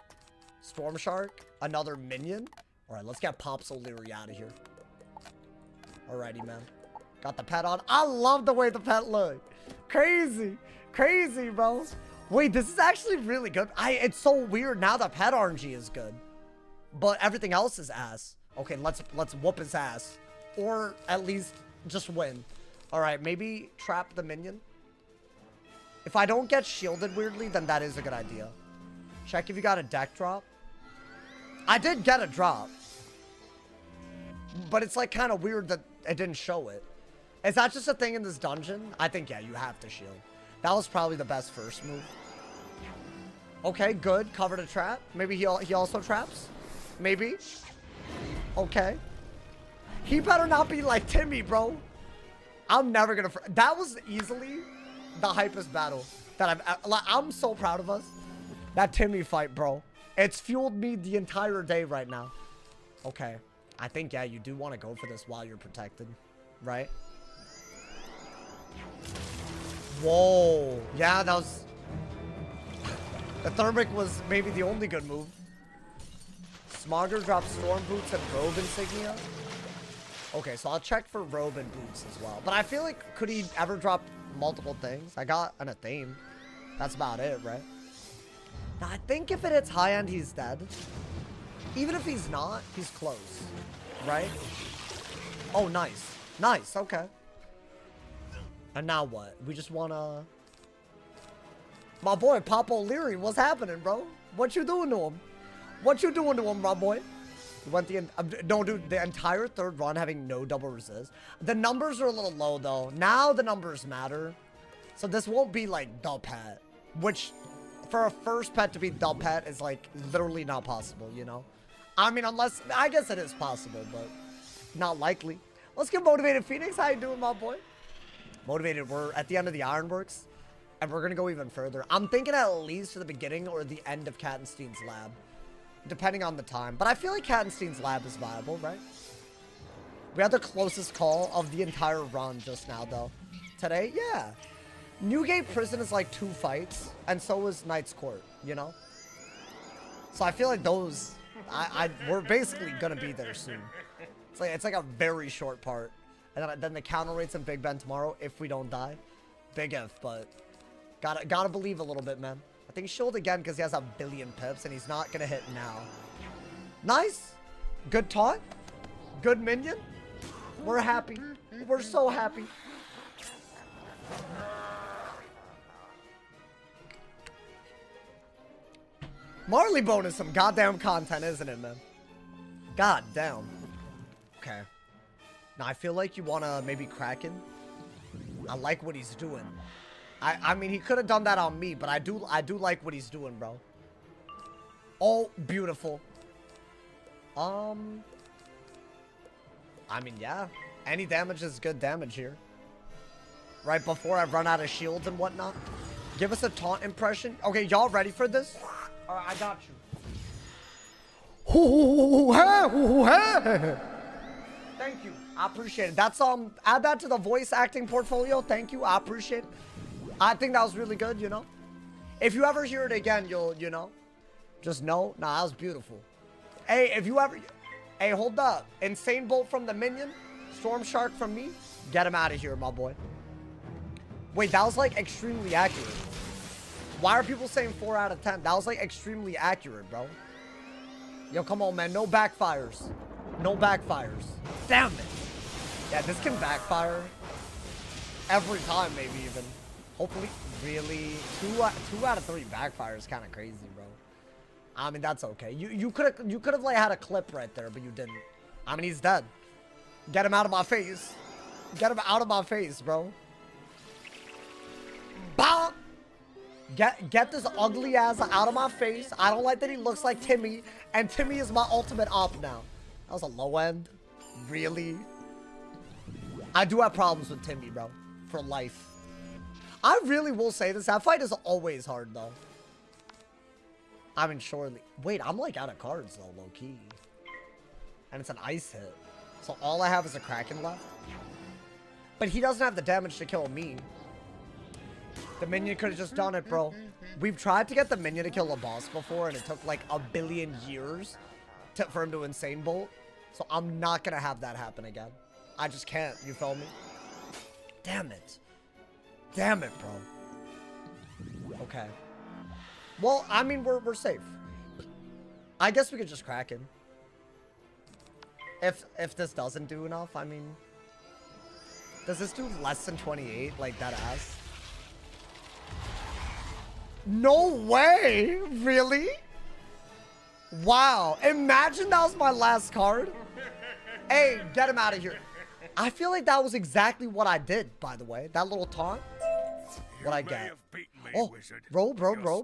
Storm Shark. Another minion. Alright, let's get Pops O'Leary out of here. Alrighty, man. Got the pet on. I love the way the pet looked. Crazy. Crazy, bro. Wait, this is actually really good. It's so weird now the pet RNG is good. But everything else is ass. Okay, let's whoop his ass. Or at least just win. Alright, maybe trap the minion. If I don't get shielded weirdly, then that is a good idea. Check if you got a deck drop. I did get a drop. But it's like kind of weird that it didn't show it. Is that just a thing in this dungeon? I think, yeah, you have to shield. That was probably the best first move. Okay, good. Covered a trap. Maybe he also traps. Maybe. Okay. He better not be like Timmy, bro. I'm never gonna... That was easily the hypest battle that I'm so proud of us. That Timmy fight, bro. It's fueled me the entire day right now. Okay. I think, yeah, you do want to go for this while you're protected. Right? Whoa. Yeah, that was... The Thermic was maybe the only good move. Smogger dropped Storm Boots and Robe Insignia. Okay, so I'll check for Robe and Boots as well. But I feel like, could he ever drop multiple things? I got an Athame. That's about it, right? Now, I think if it hits high end, he's dead. Even if he's not, he's close. Right? Oh, nice. Nice, okay. And now what? We just wanna... My boy, Papa O'Leary, what's happening, bro? What you doing to him? What you doing to him, my boy? We went the... no, dude, the entire third run having no double resist. The numbers are a little low, though. Now the numbers matter. So this won't be, like, the pet. Which, for a first pet to be the pet is, like, literally not possible, you know? I mean, unless... I guess it is possible, but not likely. Let's get Motivated Phoenix. How you doing, my boy? Motivated, we're at the end of the Ironworks. And we're going to go even further. I'm thinking at least to the beginning or the end of Kattenstein's lab. Depending on the time. But I feel like Kattenstein's lab is viable, right? We had the closest call of the entire run just now, though. Today, yeah. Newgate Prison is like 2 fights. And so is Knight's Court, you know? So I feel like those... we're basically going to be there soon. It's like a very short part. And then the counter rates in Big Ben tomorrow if we don't die. Big if, but... Gotta believe a little bit, man. I think shield again because he has 1 billion pips and he's not gonna hit now. Nice. Good taunt. Good minion. We're happy. We're so happy. Marleybone is some goddamn content, isn't it, man? God damn. Okay. Now I feel like you wanna maybe Kraken. I like what he's doing. I mean, he could have done that on me, but I do like what he's doing, bro. Oh, beautiful. I mean, yeah. Any damage is good damage here. Right before I run out of shields and whatnot. Give us a taunt impression. Okay, y'all ready for this? All right, I got you. Thank you. I appreciate it. That's, add that to the voice acting portfolio. Thank you. I appreciate it. I think that was really good, you know? If you ever hear it again, you'll, you know, just know. Nah, that was beautiful. Hey, if you ever... Hey, hold up. Insane Bolt from the minion. Storm Shark from me. Get him out of here, my boy. Wait, that was like extremely accurate. Why are people saying 4 out of 10? That was like extremely accurate, bro. Yo, come on, man. No backfires. No backfires. Damn it. Yeah, this can backfire. Every time, maybe even. Hopefully. Really? 2 out of 3 backfire is kind of crazy, bro. I mean, that's okay. You could have like had a clip right there, but you didn't. I mean, he's dead. Get him out of my face. Get him out of my face, bro. Bonk! Get this ugly ass out of my face. I don't like that he looks like Timmy, and Timmy is my ultimate op now. That was a low end. Really? I do have problems with Timmy, bro. For life. I really will say this. That fight is always hard, though. I mean, surely. Wait, I'm like out of cards, though, low-key. And it's an ice hit. So all I have is a Kraken left. But he doesn't have the damage to kill me. The minion could have just done it, bro. We've tried to get the minion to kill a boss before, and it took like a billion years for him to Insane Bolt. So I'm not going to have that happen again. I just can't. You feel me? Damn it. Damn it, bro. Okay. Well, I mean, we're safe. I guess we could just crack him. If this doesn't do enough, I mean... Does this do less than 28? Like, that ass? No way! Really? Wow. Imagine that was my last card. Hey, get him out of here. I feel like that was exactly what I did, by the way. That little taunt. What I get. Oh, bro.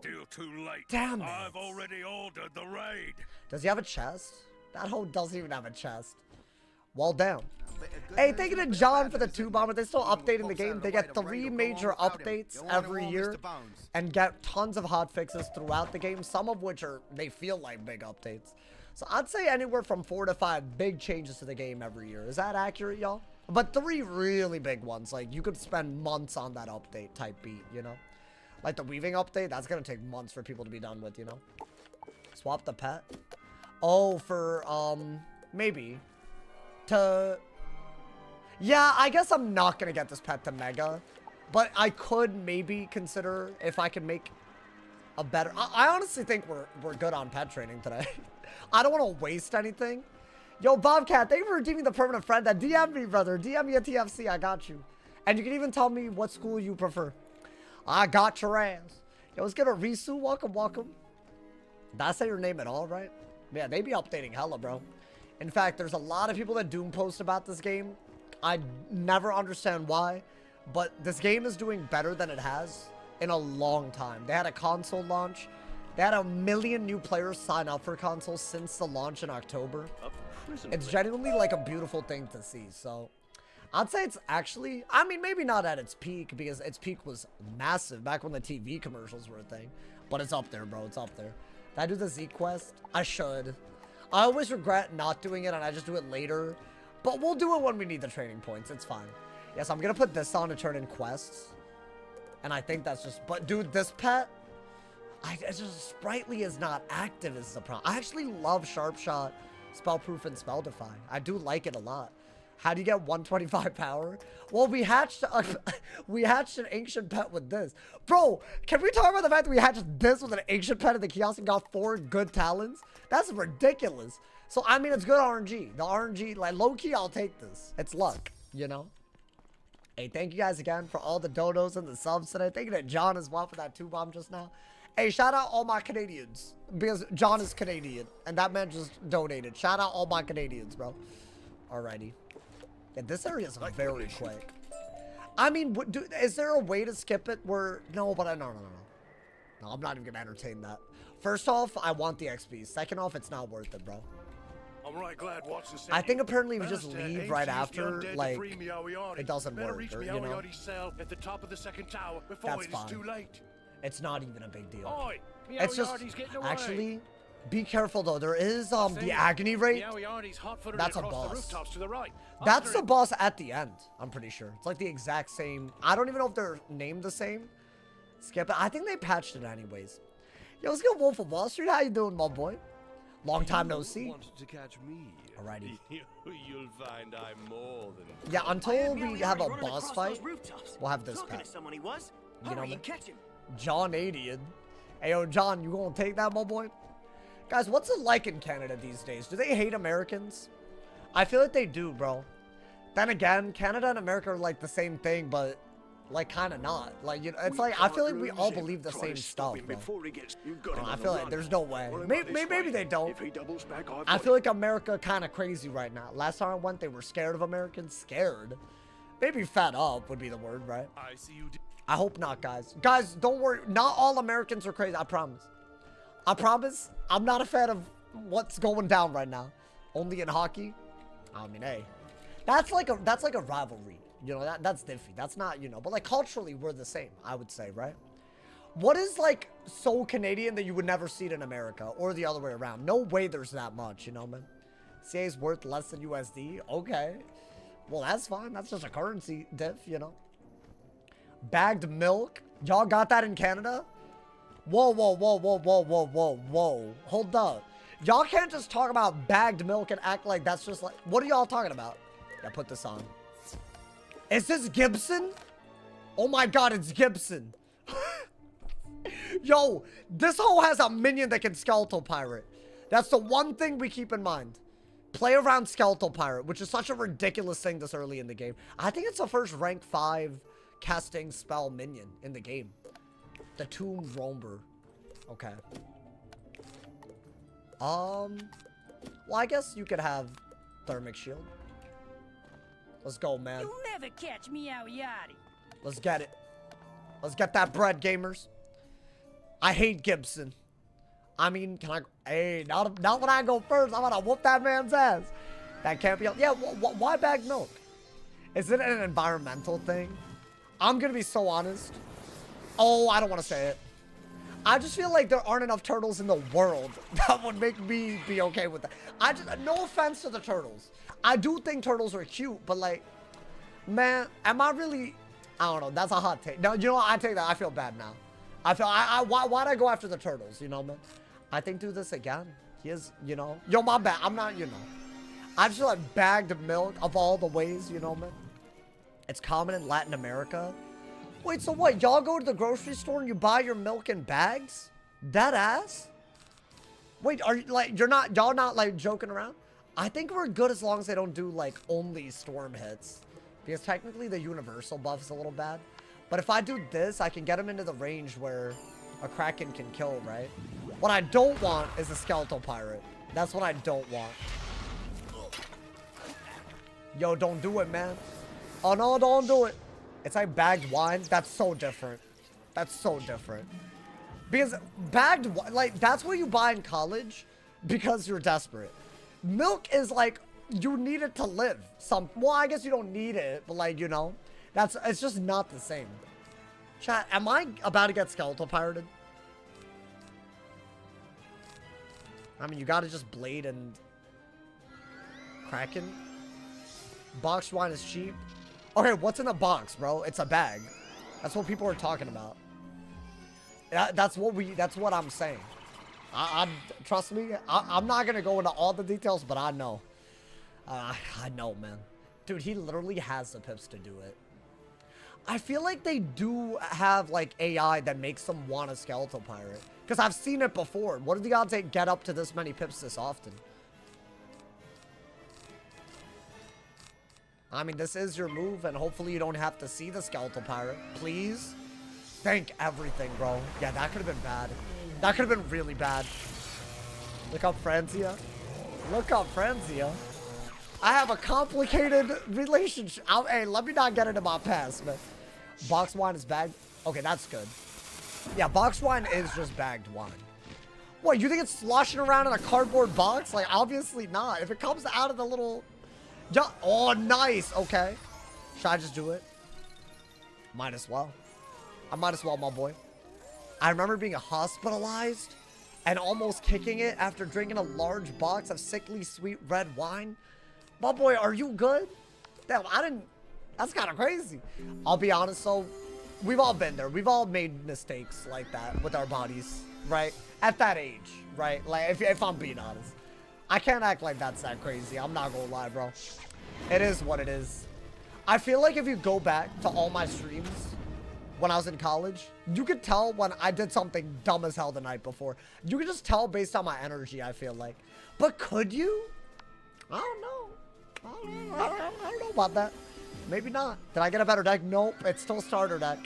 Still too late. Damn it. I've already ordered the raid. Does he have a chest? That hoe doesn't even have a chest. Well, damn. Hey, thank you to John for the 2 bomber. They're still updating the game. They get 3 major updates every year and get tons of hot fixes throughout the game, some of which they feel like big updates. So I'd say anywhere from 4 to 5 big changes to the game every year. Is that accurate, y'all? But 3 really big ones. Like, you could spend months on that update type beat, you know? Like the weaving update, that's gonna take months for people to be done with, you know? Swap the pet. Oh, for, maybe. Yeah, I guess I'm not gonna get this pet to Mega. But I could maybe consider if I can make a better... I honestly think we're good on pet training today. I don't want to waste anything. Yo, Bobcat, thank you for redeeming the permanent friend. That DM me, brother. DM me at TFC. I got you. And you can even tell me what school you prefer. I got your ass. Yo, let's get a Risu. Welcome, welcome. Did I say your name at all, right? Yeah, they be updating hella, bro. In fact, there's a lot of people that doom post about this game. I never understand why. But this game is doing better than it has in a long time. They had a console launch. They had 1 million new players sign up for console since the launch in October. It's genuinely like a beautiful thing to see. So I'd say it's actually, I mean, maybe not at its peak because its peak was massive back when the TV commercials were a thing. But it's up there, bro. It's up there. Did I do the Z quest? I should. I always regret not doing it and I just do it later. But we'll do it when we need the training points. It's fine. Yes, I'm going to put this on to turn in quests. And I think that's just, but dude, this pet, it's just Sprightly is not active is the problem. I actually love Sharp Shot, Spellproof, and Spell Defy. I do like it a lot. How do you get 125 power? Well, we hatched an ancient pet with this. Bro, can we talk about the fact that we hatched this with an ancient pet in the kiosk and got 4 good talents? That's ridiculous. So, I mean, it's good RNG. The RNG, like, low-key, I'll take this. It's luck, you know? Hey, thank you guys again for all the donos and the subs today. Thank you to John as well for that 2-bomb just now. Hey, shout out all my Canadians. Because John is Canadian. And that man just donated. Shout out all my Canadians, bro. Alrighty. Yeah, this area is very quick. I mean, is there a way to skip it where... No, but no. No, I'm not even going to entertain that. First off, I want the XP. Second off, it's not worth it, bro. I'm right glad Watson said I think apparently if you just leave right after, like, it doesn't work, or, you know. At the top of the second tower before That's it is fine. too late. It's not even a big deal. Oi, It's just, actually, be careful though. There is, the agony rate. That's a boss. That's the boss at the end, I'm pretty sure. It's like the exact same. I don't even know if they're named the same. Skip it. I think they patched it anyways. Yo, let's get Wolf of Wall Street. How you doing, my boy? Long time no see. Want to catch me? Alrighty. You'll find I'm more than. Yeah, until we have a boss fight, we'll have this Talking pet. to someone he was. You know Hurry me? and catch him. John Adian. Hey, yo, John, you gonna take that, my boy? Guys, what's it like in Canada these days? Do they hate Americans? I feel like they do, bro. Then again, Canada and America are like the same thing, but like kind of not. Like, you know, it's like I feel like we all believe the same stuff, bro. I feel like there's no way. Maybe they don't. I feel like America kind of crazy right now. Last time I went, they were scared of Americans. Scared. Maybe fed up would be the word, right? I see you. I hope not, guys. Guys, don't worry. Not all Americans are crazy. I promise. I promise. I'm not a fan of what's going down right now. Only in hockey. I mean, hey, that's like a rivalry. You know, that's different. That's not, you know, but like culturally, we're the same, I would say, right? What is like so Canadian that you would never see it in America or the other way around? No way there's that much, you know, man. CA is worth less than USD. Okay. Well, that's fine. That's just a currency diff, you know. Bagged milk. Y'all got that in Canada? Whoa, whoa, whoa, whoa, whoa, whoa, whoa, whoa. Hold up. Y'all can't just talk about bagged milk and act like that's just like... What are y'all talking about? Yeah, put this on. Is this Gibson? Oh my god, it's Gibson. Yo, this hoe has a minion that can Skeletal Pirate. That's the one thing we keep in mind. Play around Skeletal Pirate, which is such a ridiculous thing this early in the game. I think it's the first rank 5 casting spell minion in the game. The Tomb Romber. Okay. Well, I guess you could have Thermic Shield. Let's go, man. You'll never catch me out, yachty. Let's get it. Let's get that bread, gamers. I hate Gibson. I mean, can I... Hey, not when I go first. I'm gonna whoop that man's ass. That can't be... Yeah, why bag milk? Is it an environmental thing? I'm gonna be so honest. Oh, I don't want to say it. I just feel like there aren't enough turtles in the world that would make me be okay with that. No offense to the turtles. I do think turtles are cute, but like, man, am I really... I don't know. That's a hot take. No, you know what? I take that. I feel bad now. Why'd I go after the turtles, you know, man? I think do this again. He is, you know. Yo, my bad. I'm not, you know. I just feel like bagged milk of all the ways, you know, man. It's common in Latin America. Wait, so what? Y'all go to the grocery store and you buy your milk in bags? That ass? Wait, are you like, y'all not like joking around? I think we're good as long as they don't do like only storm hits. Because technically the universal buff is a little bad. But if I do this, I can get him into the range where a Kraken can kill, right? What I don't want is a Skeletal Pirate. That's what I don't want. Yo, don't do it, man. Oh, no, don't do it. It's like bagged wine. That's so different. That's so different. Because bagged wine, like, that's what you buy in college because you're desperate. Milk is like, you need it to live. Well, I guess you don't need it, but like, you know, it's just not the same. Chat, am I about to get Skeletal Pirated? I mean, you gotta just Blade and Kraken. Boxed wine is cheap. Okay, what's in a box, bro? It's a bag. That's what people are talking about. That's what I'm saying. Trust me, I'm not gonna go into all the details, but I know. I know, man. Dude, he literally has the pips to do it. I feel like they do have, like, AI that makes them want a Skeletal Pirate. Because I've seen it before. What are the odds they get up to this many pips this often? I mean, this is your move, and hopefully you don't have to see the Skeletal Pirate. Please? Thank everything, bro. Yeah, that could have been bad. That could have been really bad. Look up Franzia. Look up Franzia. I have a complicated relationship. Hey, let me not get into my past, but box wine is bagged. Okay, that's good. Yeah, box wine is just bagged wine. What, you think it's sloshing around in a cardboard box? Like, obviously not. If it comes out of the little... Oh, nice. Okay. Should I just do it? Might as well. I might as well, my boy. I remember being hospitalized and almost kicking it after drinking a large box of sickly sweet red wine. My boy, are you good? Damn, I didn't... That's kind of crazy. I'll be honest, though. we've all been there. We've all made mistakes like that with our bodies, right? At that age, right? Like, if I'm being honest. I can't act like that's that crazy. I'm not gonna lie, bro. It is what it is. I feel like if you go back to all my streams when I was in college, you could tell when I did something dumb as hell the night before. You could just tell based on my energy, I feel like. But could you? I don't know. I don't know about that. Maybe not. Did I get a better deck? Nope. It's still starter deck.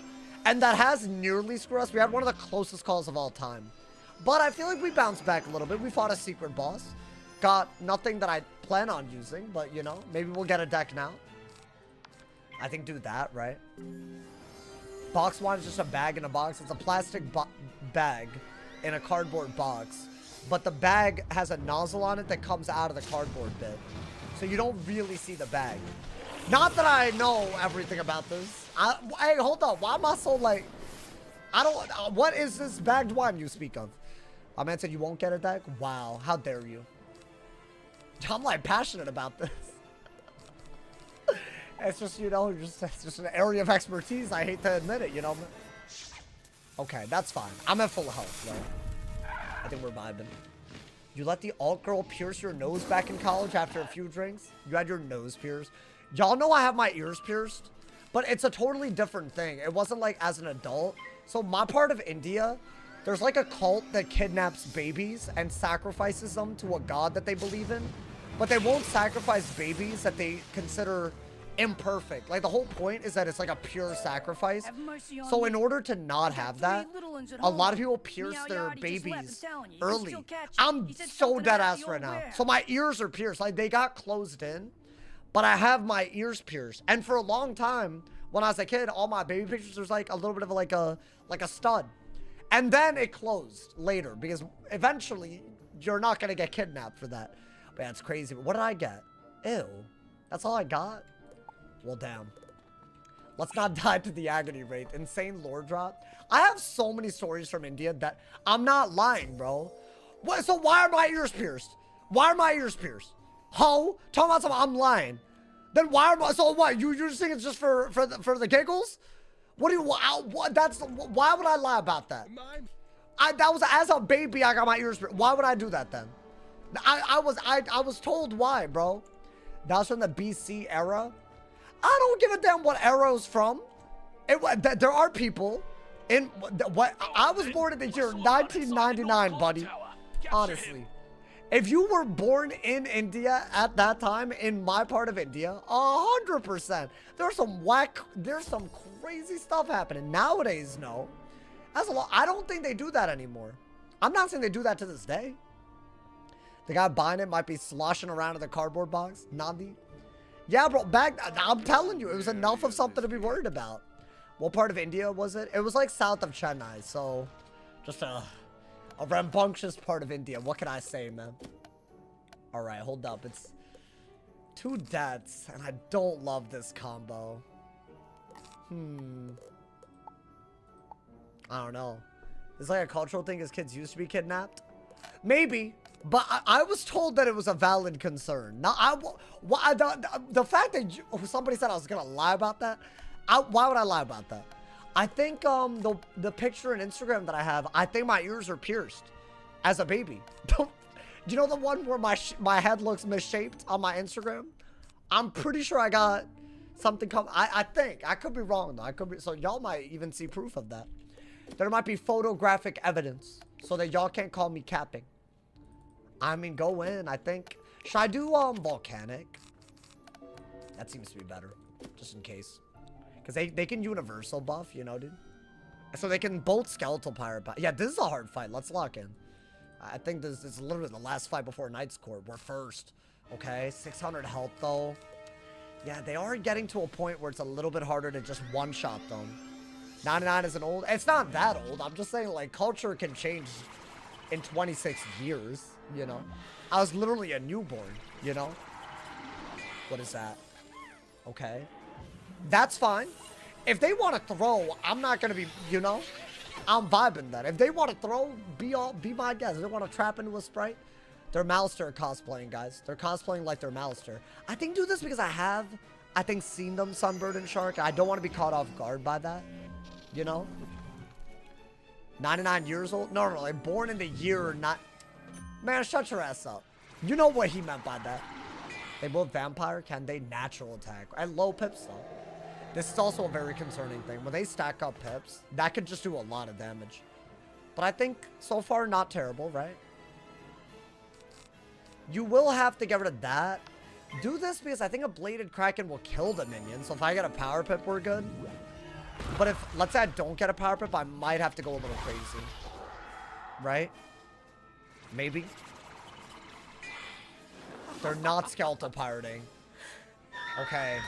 And that has nearly screwed us. We had one of the closest calls of all time. But I feel like we bounced back a little bit. We fought a secret boss. Got nothing that I plan on using, but you know, maybe we'll get a deck now. I think do that, right? Box wine is just a bag in a box. It's a plastic bag in a cardboard box. But the bag has a nozzle on it that comes out of the cardboard bit. So you don't really see the bag. Not that I know everything about this. Hey, hold on. Why am I so like... I don't... what is this bagged wine you speak of? My man said you won't get a deck? Wow. How dare you? I'm like passionate about this. It's just, you know, it's just an area of expertise. I hate to admit it, you know. Okay, that's fine. I'm at full health, though. I think we're vibing. You let the alt girl pierce your nose back in college after a few drinks? You had your nose pierced? Y'all know I have my ears pierced, but it's a totally different thing. It wasn't like as an adult. So my part of India, there's like a cult that kidnaps babies and sacrifices them to a god that they believe in. But they won't sacrifice babies that they consider imperfect. Like the whole point is that it's like a pure sacrifice. So in order to not have that, a lot of people pierce their babies early. I'm so dead ass right now. So my ears are pierced. Like they got closed in, but I have my ears pierced. And for a long time, when I was a kid, all my baby pictures was like a little bit of like a stud. And then it closed later because eventually you're not gonna get kidnapped for that. But yeah, it's crazy. But what did I get? Ew. That's all I got? Well, damn. Let's not die to the agony rate. Insane lore drop. I have so many stories from India that I'm not lying, bro. What, so why are my ears pierced? Why are my ears pierced? Ho? Talking about something, I'm lying. Then why are my, so what? You just think it's just for the giggles? What do you, why would I lie about that? That was, as a baby, I got my ears pierced. Why would I do that then? I was told why, bro. That was from the BC era. I don't give a damn what era's from. There are people in what I was born in the year 1999, buddy. Honestly, if you were born in India at that time, in my part of India, 100%. There's some crazy stuff happening nowadays. No, that's a lot. I don't think they do that anymore. I'm not saying they do that to this day. The guy buying it might be sloshing around in the cardboard box. Nandi. Yeah, bro, I'm telling you, it was enough of something to be worried about. What part of India was it? It was like south of Chennai, so just a rambunctious part of India. What can I say, man? All right, hold up. It's 2 deaths, and I don't love this combo. I don't know. It's like a cultural thing as kids used to be kidnapped. Maybe. But I was told that it was a valid concern. Now, the fact that somebody said I was going to lie about that, why would I lie about that? I think the picture on Instagram that I have, I think my ears are pierced as a baby. Do you know the one where my head looks misshaped on my Instagram? I'm pretty sure I got something come. I think. I could be wrong, though. I could be. So y'all might even see proof of that. There might be photographic evidence so that y'all can't call me capping. I mean, go in, I think. Should I do volcanic? That seems to be better, just in case. Because they can universal buff, you know, dude. So they can bolt skeletal pirate. Yeah, this is a hard fight. Let's lock in. I think this is literally the last fight before Knight's Court. We're first. Okay, 600 health, though. Yeah, they are getting to a point where it's a little bit harder to just one-shot them. 99 isn't old. It's not that old. I'm just saying, like, culture can change in 26 years, you know. I was literally a newborn, you know. What is that? Okay. That's fine. If they want to throw, I'm not going to be, you know. I'm vibing that. If they want to throw, be my guest. If they want to trap into a sprite, they're Malister cosplaying, guys. They're cosplaying like they're Malister. I think do this because I think, seen them Sunbird and Shark. I don't want to be caught off guard by that. You know? 99 years old? No, no, like born in the year, not... Man, shut your ass up. You know what he meant by that. They both vampire, can they natural attack? At low pips, though. This is also a very concerning thing. When they stack up pips, that could just do a lot of damage. But I think, so far, not terrible, right? You will have to get rid of that. Do this because I think a Bladed Kraken will kill the minion. So if I get a power pip, we're good. But if, let's say I don't get a power pip, I might have to go a little crazy. Right? Maybe. They're not skeletal pirating. Okay.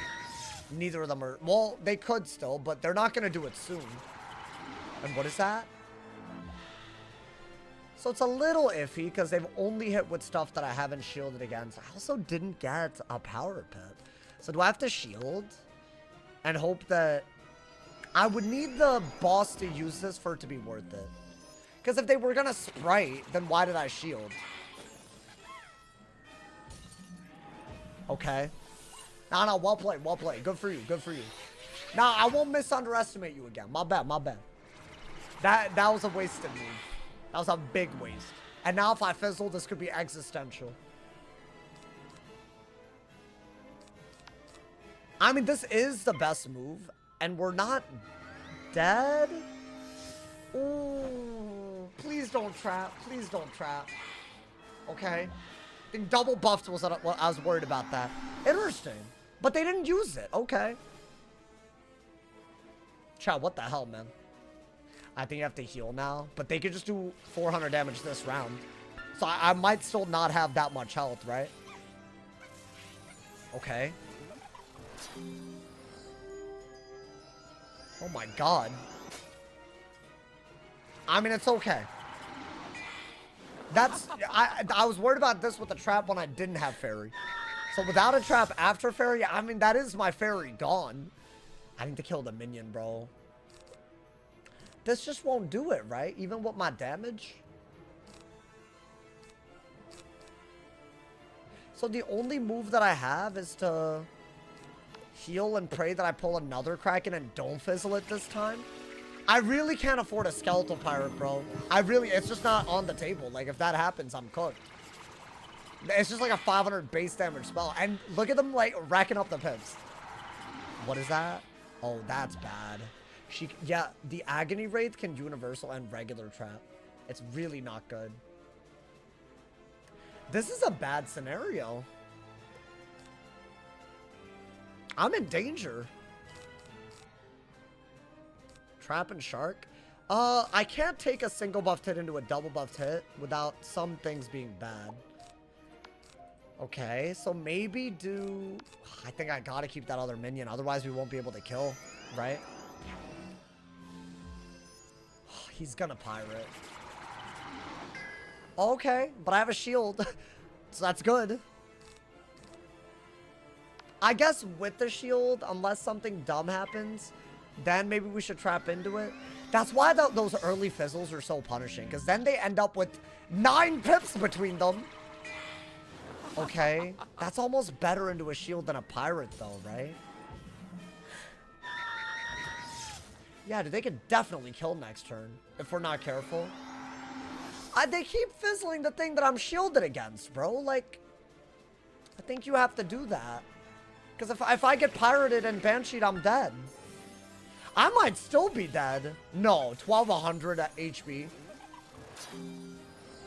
Neither of them are... Well, they could still, but they're not going to do it soon. And what is that? So it's a little iffy because they've only hit with stuff that I haven't shielded against. I also didn't get a power pip. So do I have to shield? And hope that... I would need the boss to use this for it to be worth it. Because if they were going to sprite, then why did I shield? Okay. No, well played, well played. Good for you, good for you. Now, I won't misunderestimate you again. My bad, my bad. That was a wasted move. That was a big waste. And now if I fizzle, this could be existential. I mean, this is the best move. And we're not dead. Ooh, please don't trap. Please don't trap. Okay. I think double buffed was what I was worried about that. Interesting. But they didn't use it. Okay. Chat, what the hell, man? I think you have to heal now. But they could just do 400 damage this round. So I might still not have that much health, right? Okay. Oh my god. I mean, it's okay. That's... I was worried about this with the trap when I didn't have fairy. So without a trap after fairy, I mean, that is my fairy gone. I need to kill the minion, bro. This just won't do it, right? Even with my damage. So the only move that I have is to heal and pray that I pull another Kraken and don't fizzle it this time. I really can't afford a skeletal pirate, bro. It's just not on the table. Like, if that happens, I'm cooked. It's just like a 500 base damage spell. And look at them, like, racking up the pips. What is that? Oh, that's bad. Yeah, the Agony Wraith can universal and regular trap. It's really not good. This is a bad scenario. I'm in danger. Trap and Shark? I can't take a single buffed hit into a double buffed hit without some things being bad. Okay, so maybe do... I think I gotta keep that other minion, otherwise we won't be able to kill, right? He's gonna pirate. Okay, but I have a shield, so that's good. I guess with the shield, unless something dumb happens, then maybe we should trap into it. That's why those early fizzles are so punishing, because then they end up with 9 pips between them. Okay, that's almost better into a shield than a pirate, though, right? Yeah, dude, they could definitely kill next turn if we're not careful. They keep fizzling the thing that I'm shielded against, bro. Like, I think you have to do that. Because if I get pirated and bansheed, I'm dead. I might still be dead. No, 1200 at HP.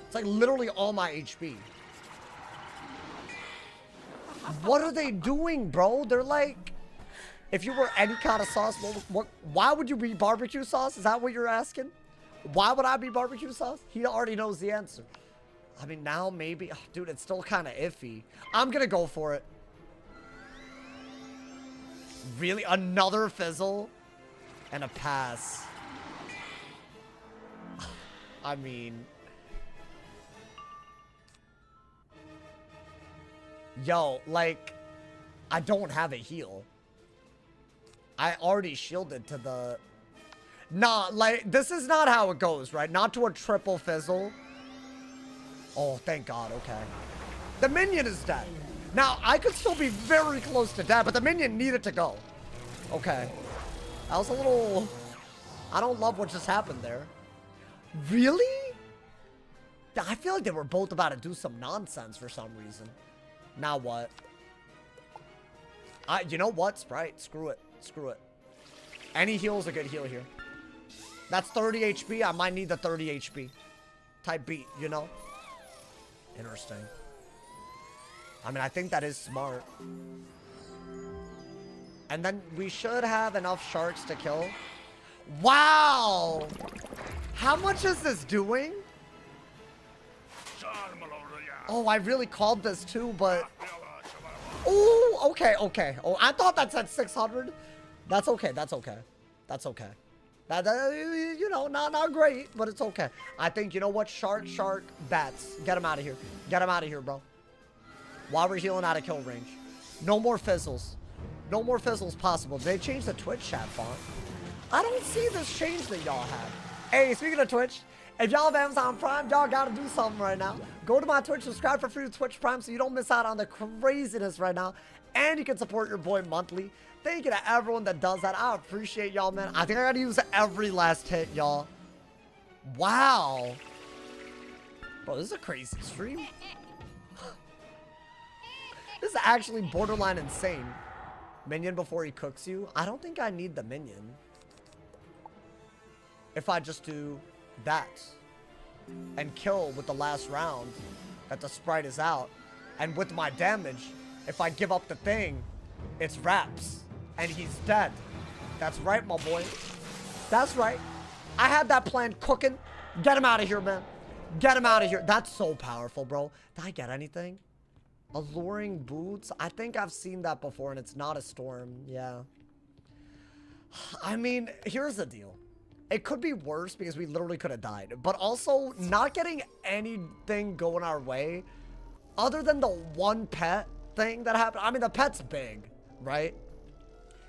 It's like literally all my HP. What are they doing, bro? They're like... If you were any kind of sauce, why would you be barbecue sauce? Is that what you're asking? Why would I be barbecue sauce? He already knows the answer. I mean, now maybe... Oh, dude, it's still kind of iffy. I'm gonna go for it. Really? Another fizzle? And a pass. I mean... Yo, like... I don't have a heal. I already shielded to the... Nah, like, this is not how it goes, right? Not to a triple fizzle. Oh, thank God, okay. The minion is dead. Now, I could still be very close to death, but the minion needed to go. Okay. That was a little... I don't love what just happened there. Really? I feel like they were both about to do some nonsense for some reason. Now what? You know what, Sprite? Screw it. Screw it. Any heal's a good heal here. That's 30 HP. I might need the 30 HP type beat, you know? Interesting. I mean, I think that is smart. And then we should have enough sharks to kill. Wow! How much is this doing? Oh, I really called this too, but... Oh, okay, okay. Oh, I thought that said 600. That's okay, that's okay. That's okay. That, you know, not great, but it's okay. I think, you know what? Shark, bats. Get him out of here. Get him out of here, bro. While we're healing out of kill range. No more fizzles. No more fizzles possible. They changed the Twitch chat font. I don't see this change that y'all have. Hey, speaking of Twitch, if y'all have Amazon Prime, y'all gotta do something right now. Go to my Twitch, subscribe for free to Twitch Prime so you don't miss out on the craziness right now. And you can support your boy monthly. Thank you to everyone that does that. I appreciate y'all, man. I think I gotta use every last hit, y'all. Wow. Bro, this is a crazy stream. This is actually borderline insane. Minion before he cooks you. I don't think I need the minion. If I just do that and kill with the last round that the Sprite is out, and with my damage, if I give up the thing, it's wraps and he's dead. That's right, my boy. That's right. I had that plan cooking. Get him out of here, man. Get him out of here. That's so powerful, bro. Did I get anything? Alluring boots? I think I've seen that before and it's not a storm. Yeah. I mean, here's the deal. It could be worse because we literally could have died. But also, not getting anything going our way other than the one pet thing that happened. I mean, the pet's big, right?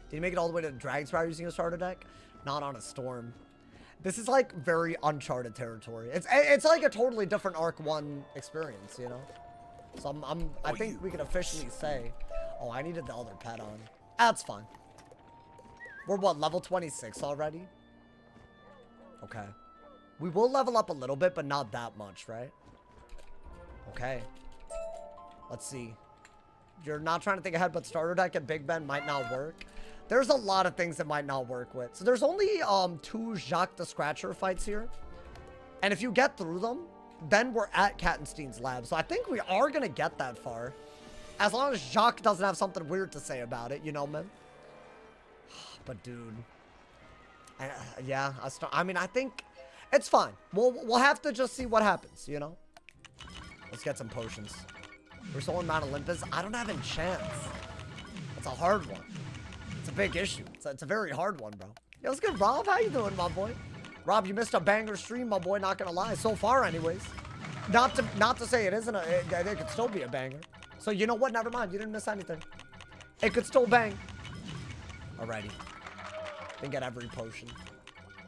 Did you make it all the way to Drag Spire using a starter deck? Not on a storm. This is like very uncharted territory. It's like a totally different Arc 1 experience, you know? So I think we can officially say, oh, I needed the other pet on. That's fine. We're what, level 26 already? Okay. We will level up a little bit, but not that much, right? Okay. Let's see. You're not trying to think ahead, but starter deck and Big Ben might not work. There's a lot of things that might not work with. So there's only 2 Jacques the Scratcher fights here. And if you get through them, then we're at Kattenstein's lab. So I think we are going to get that far. As long as Jacques doesn't have something weird to say about it, you know, man? But dude... yeah, I mean, I think it's fine. We'll have to just see what happens, you know? Let's get some potions. Restoring Mount Olympus. I don't have enchants. It's a hard one. It's a big issue. It's a very hard one, bro. Yo, what's good, Rob? How you doing, my boy? Rob, you missed a banger stream, my boy. Not gonna lie. So far, anyways. Not to say it isn't it could still be a banger. So you know what? Never mind. You didn't miss anything. It could still bang. Alrighty. Then get every potion.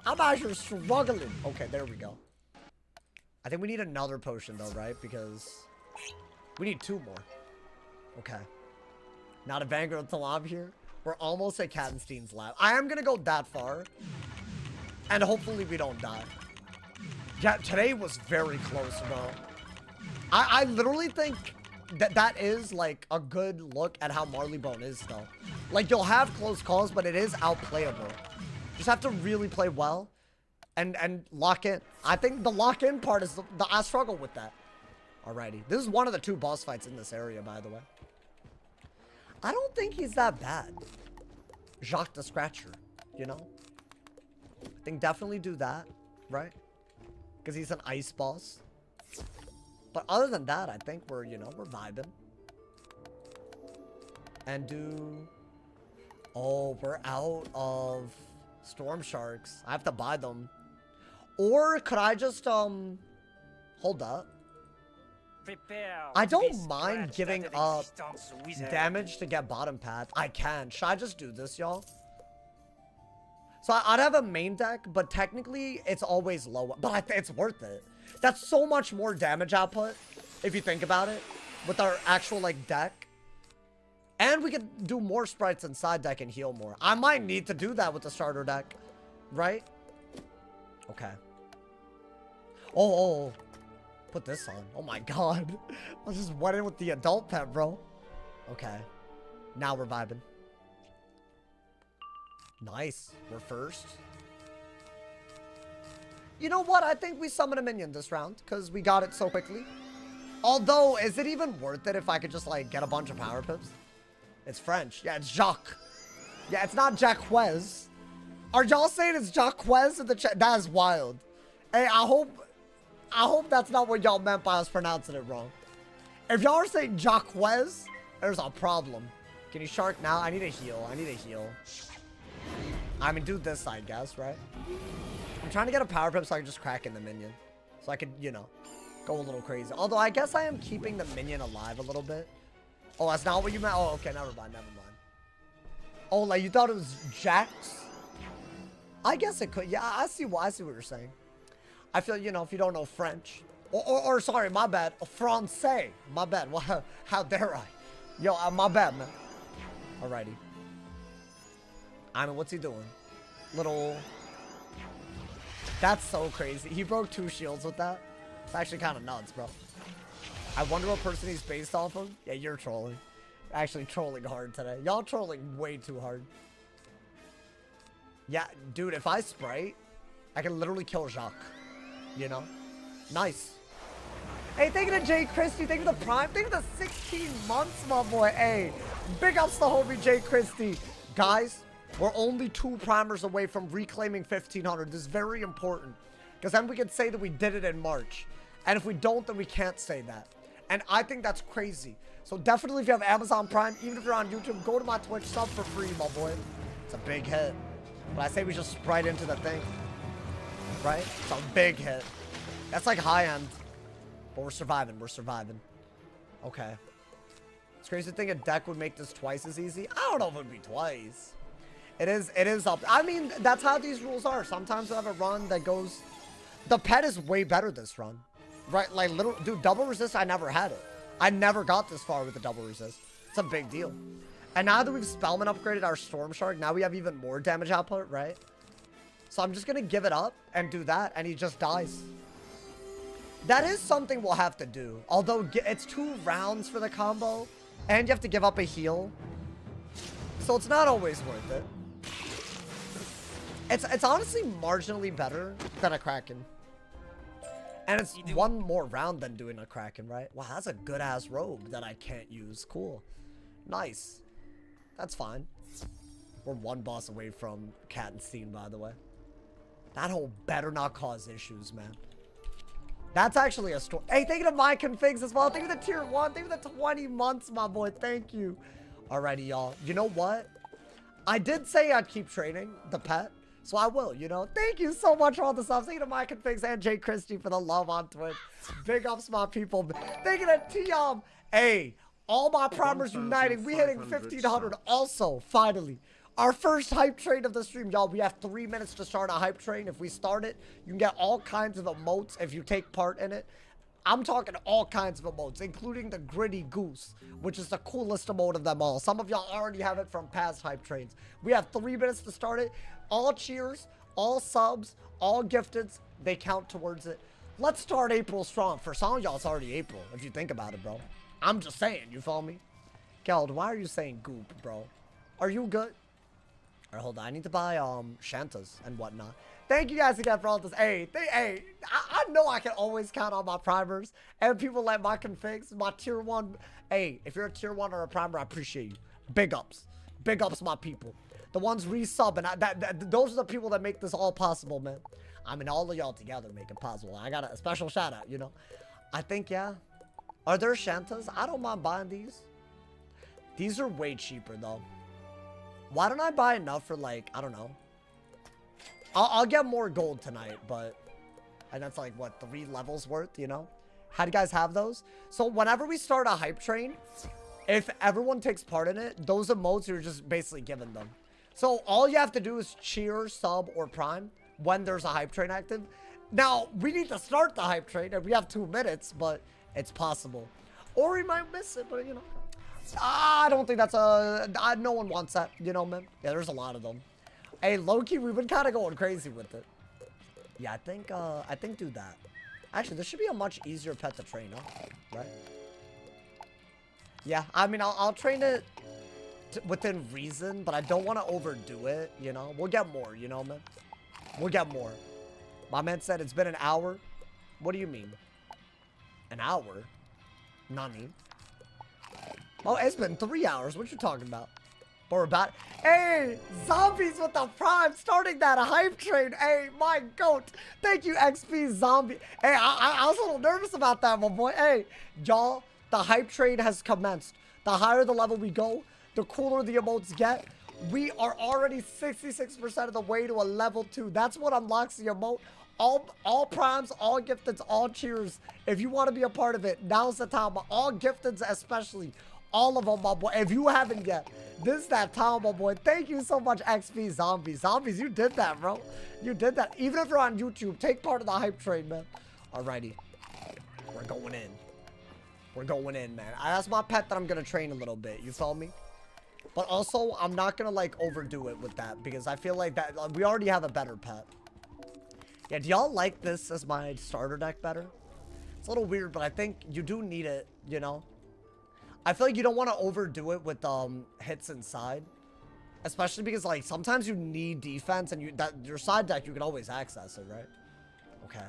I'm actually struggling. Okay, there we go. I think we need another potion though, right? Because we need 2 more. Okay. Not a banger until I'm here. We're almost at Kattenstein's lab. I am gonna go that far. And hopefully we don't die. Yeah, today was very close, bro. I literally think that is like a good look at how Marleybone is though. Like you'll have close calls, but it is outplayable. Just have to really play well and lock in. I think the lock in part is I struggle with that. Alrighty. This is one of the 2 boss fights in this area, by the way. I don't think he's that bad. Jacques the Scratcher, you know? I think definitely do that, right? Because he's an ice boss. But other than that, I think we're, you know, we're vibing. And do... Oh, we're out of Storm Sharks. I have to buy them. Or could I just, hold up. Prepare I to don't be mind scratched giving out up of existence, wizard. damage to get bottom path. I can. Should I just do this, y'all? So I'd have a main deck, but technically it's always low. But it's worth it. That's so much more damage output, if you think about it, with our actual, like, deck. And we can do more sprites inside deck and heal more. I might need to do that with the starter deck, right? Okay. Oh. Put this on. Oh my god. I just went in with the adult pet, bro. Okay. Now we're vibing. Nice. We're first. You know what? I think we summon a minion this round because we got it so quickly. Although, is it even worth it if I could just, like, get a bunch of power pips? It's French. Yeah, it's Jacques. Yeah, it's not Jacques. Are y'all saying it's Jacques in the chat? That is wild. Hey, I hope that's not what y'all meant by us pronouncing it wrong. If y'all are saying Jacques, there's a problem. Can you shark now? I need a heal. I mean, do this, I guess, right? I'm trying to get a power pip so I can just crack in the minion. So I could, you know, go a little crazy. Although, I guess I am keeping the minion alive a little bit. Oh, that's not what you meant? Oh, okay, never mind. Oh, like, you thought it was Jax? I guess it could. Yeah, I see what you're saying. I feel, you know, if you don't know French. Or sorry, my bad. Francais. My bad. Well, how dare I? Yo, my bad, man. Alrighty. I mean, what's he doing? Little... That's so crazy. He broke 2 shields with that. It's actually kind of nuts, bro. I wonder what person he's based off of. Yeah, you're trolling. Actually trolling hard today. Y'all trolling way too hard. Yeah, dude, if I Sprite, I can literally kill Jacques. You know? Nice. Hey, thank you to Jay Christie. Thank you to the Prime. Thank you to the 16 months, my boy. Hey, big ups to homie Jay Christie. Guys, we're only 2 primers away from reclaiming 1500. This is very important. Because then we can say that we did it in March. And if we don't, then we can't say that. And I think that's crazy. So definitely if you have Amazon Prime, even if you're on YouTube, go to my Twitch, sub for free, my boy. It's a big hit. But I say we just sprite into the thing. Right? It's a big hit. That's like high end. But we're surviving. Okay. It's crazy to think a deck would make this twice as easy. I don't know if it would be twice. It is up. I mean, that's how these rules are. Sometimes we have a run that goes... The pet is way better this run. Right? Like, dude, double resist, I never had it. I never got this far with the double resist. It's a big deal. And now that we've Spellman upgraded our Storm Shark, now we have even more damage output, right? So I'm just going to give it up and do that, and he just dies. That is something we'll have to do. Although it's 2 rounds for the combo, and you have to give up a heal. So it's not always worth it. It's honestly marginally better than a Kraken. And it's 1 more round than doing a Kraken, right? Wow, that's a good-ass robe that I can't use. Cool. Nice. That's fine. We're 1 boss away from Kattenstein, by the way. That hole better not cause issues, man. That's actually a story. Hey, thank you to my configs as well. Thank you to tier 1. Thank you to the 20 months, my boy. Thank you. Alrighty, y'all. You know what? I did say I'd keep training the pet. So I will, you know. Thank you so much for all the subs. Thank you to my configs and Jay Christie for the love on Twitch. Big ups, my people. Thank you to Tiam. Hey, all my primers uniting. We hitting 1500. Also, finally, our first hype train of the stream. Y'all, we have 3 minutes to start a hype train. If we start it, you can get all kinds of emotes if you take part in it. I'm talking all kinds of emotes, including the Gritty Goose, which is the coolest emote of them all. Some of y'all already have it from past hype trains. We have 3 minutes to start it. All cheers, all subs, all gifteds, they count towards it. Let's start April strong. For some of y'all, it's already April, if you think about it, bro. I'm just saying, you follow me? Geld, why are you saying goop, bro? Are you good? Alright, hold on. I need to buy, Shantas and whatnot. Thank you guys again for all this. Hey, I know I can always count on my primers and people like my configs, my tier 1. Hey, if you're a tier 1 or a primer, I appreciate you. Big ups. Big ups, my people. The ones resub, and those are the people that make this all possible, man. I mean, all of y'all together make it possible. I got a special shout out, you know. I think, yeah. Are there Shantas? I don't mind buying these. These are way cheaper, though. Why don't I buy enough for, like, I don't know. I'll get more gold tonight, but... And that's like, what, 3 levels worth, you know? How do you guys have those? So whenever we start a hype train, if everyone takes part in it, those emotes, you're just basically giving them. So all you have to do is cheer, sub, or prime when there's a hype train active. Now, we need to start the hype train, and we have 2 minutes, but it's possible. Or we might miss it, but, you know. I don't think that's a... no one wants that, you know, man. Yeah, there's a lot of them. Hey, low-key, we've been kind of going crazy with it. Yeah, I think do that. Actually, this should be a much easier pet to train, huh? Right? Yeah, I mean, I'll train it within reason, but I don't want to overdo it, you know? We'll get more, you know, man? We'll get more. My man said it's been an hour. What do you mean? An hour? Nani? Oh, it's been 3 hours. What you talking about? Or about... Hey, zombies with the prime starting that hype train. Hey, my goat. Thank you, XP Zombie. Hey, I was a little nervous about that, my boy. Hey, y'all, the hype train has commenced. The higher the level we go, the cooler the emotes get. We are already 66% of the way to a level 2. That's what unlocks the emote. All primes, all gifteds, all cheers. If you want to be a part of it, now's the time. All gifteds especially. All of them, my boy. If you haven't yet, this is that time, my boy. Thank you so much, XP Zombies. Zombies, you did that, bro. You did that. Even if you're on YouTube, take part of the hype train, man. Alrighty. We're going in. We're going in, man. That's my pet that I'm going to train a little bit. You feel me? But also, I'm not going to, like, overdo it with that. Because I feel like that we already have a better pet. Yeah, do y'all like this as my starter deck better? It's a little weird, but I think you do need it, you know? I feel like you don't want to overdo it with hits inside. Especially because, like, sometimes you need defense and your side deck, you can always access it, right? Okay.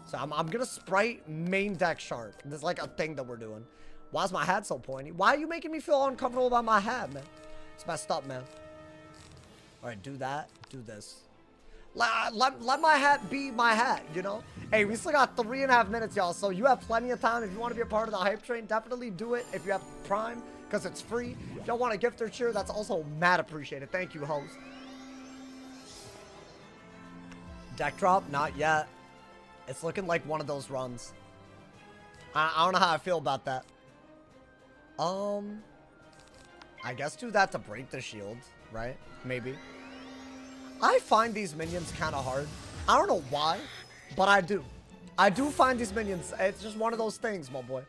So I'm going to sprite main deck shark. There's, like, a thing that we're doing. Why is my hat so pointy? Why are you making me feel uncomfortable about my hat, man? It's messed up, man. Alright, do that. Do this. Let my hat be my hat, you know? Hey, we still got 3.5 minutes, y'all. So you have plenty of time. If you want to be a part of the hype train, definitely do it if you have Prime, because it's free. If y'all want a gift or cheer, that's also mad appreciated. Thank you, host. Deck drop? Not yet. It's looking like one of those runs. I don't know how I feel about that. I guess do that to break the shield, right? Maybe. I find these minions kind of hard. I don't know why, but I do. I do find these minions. It's just one of those things, my boy.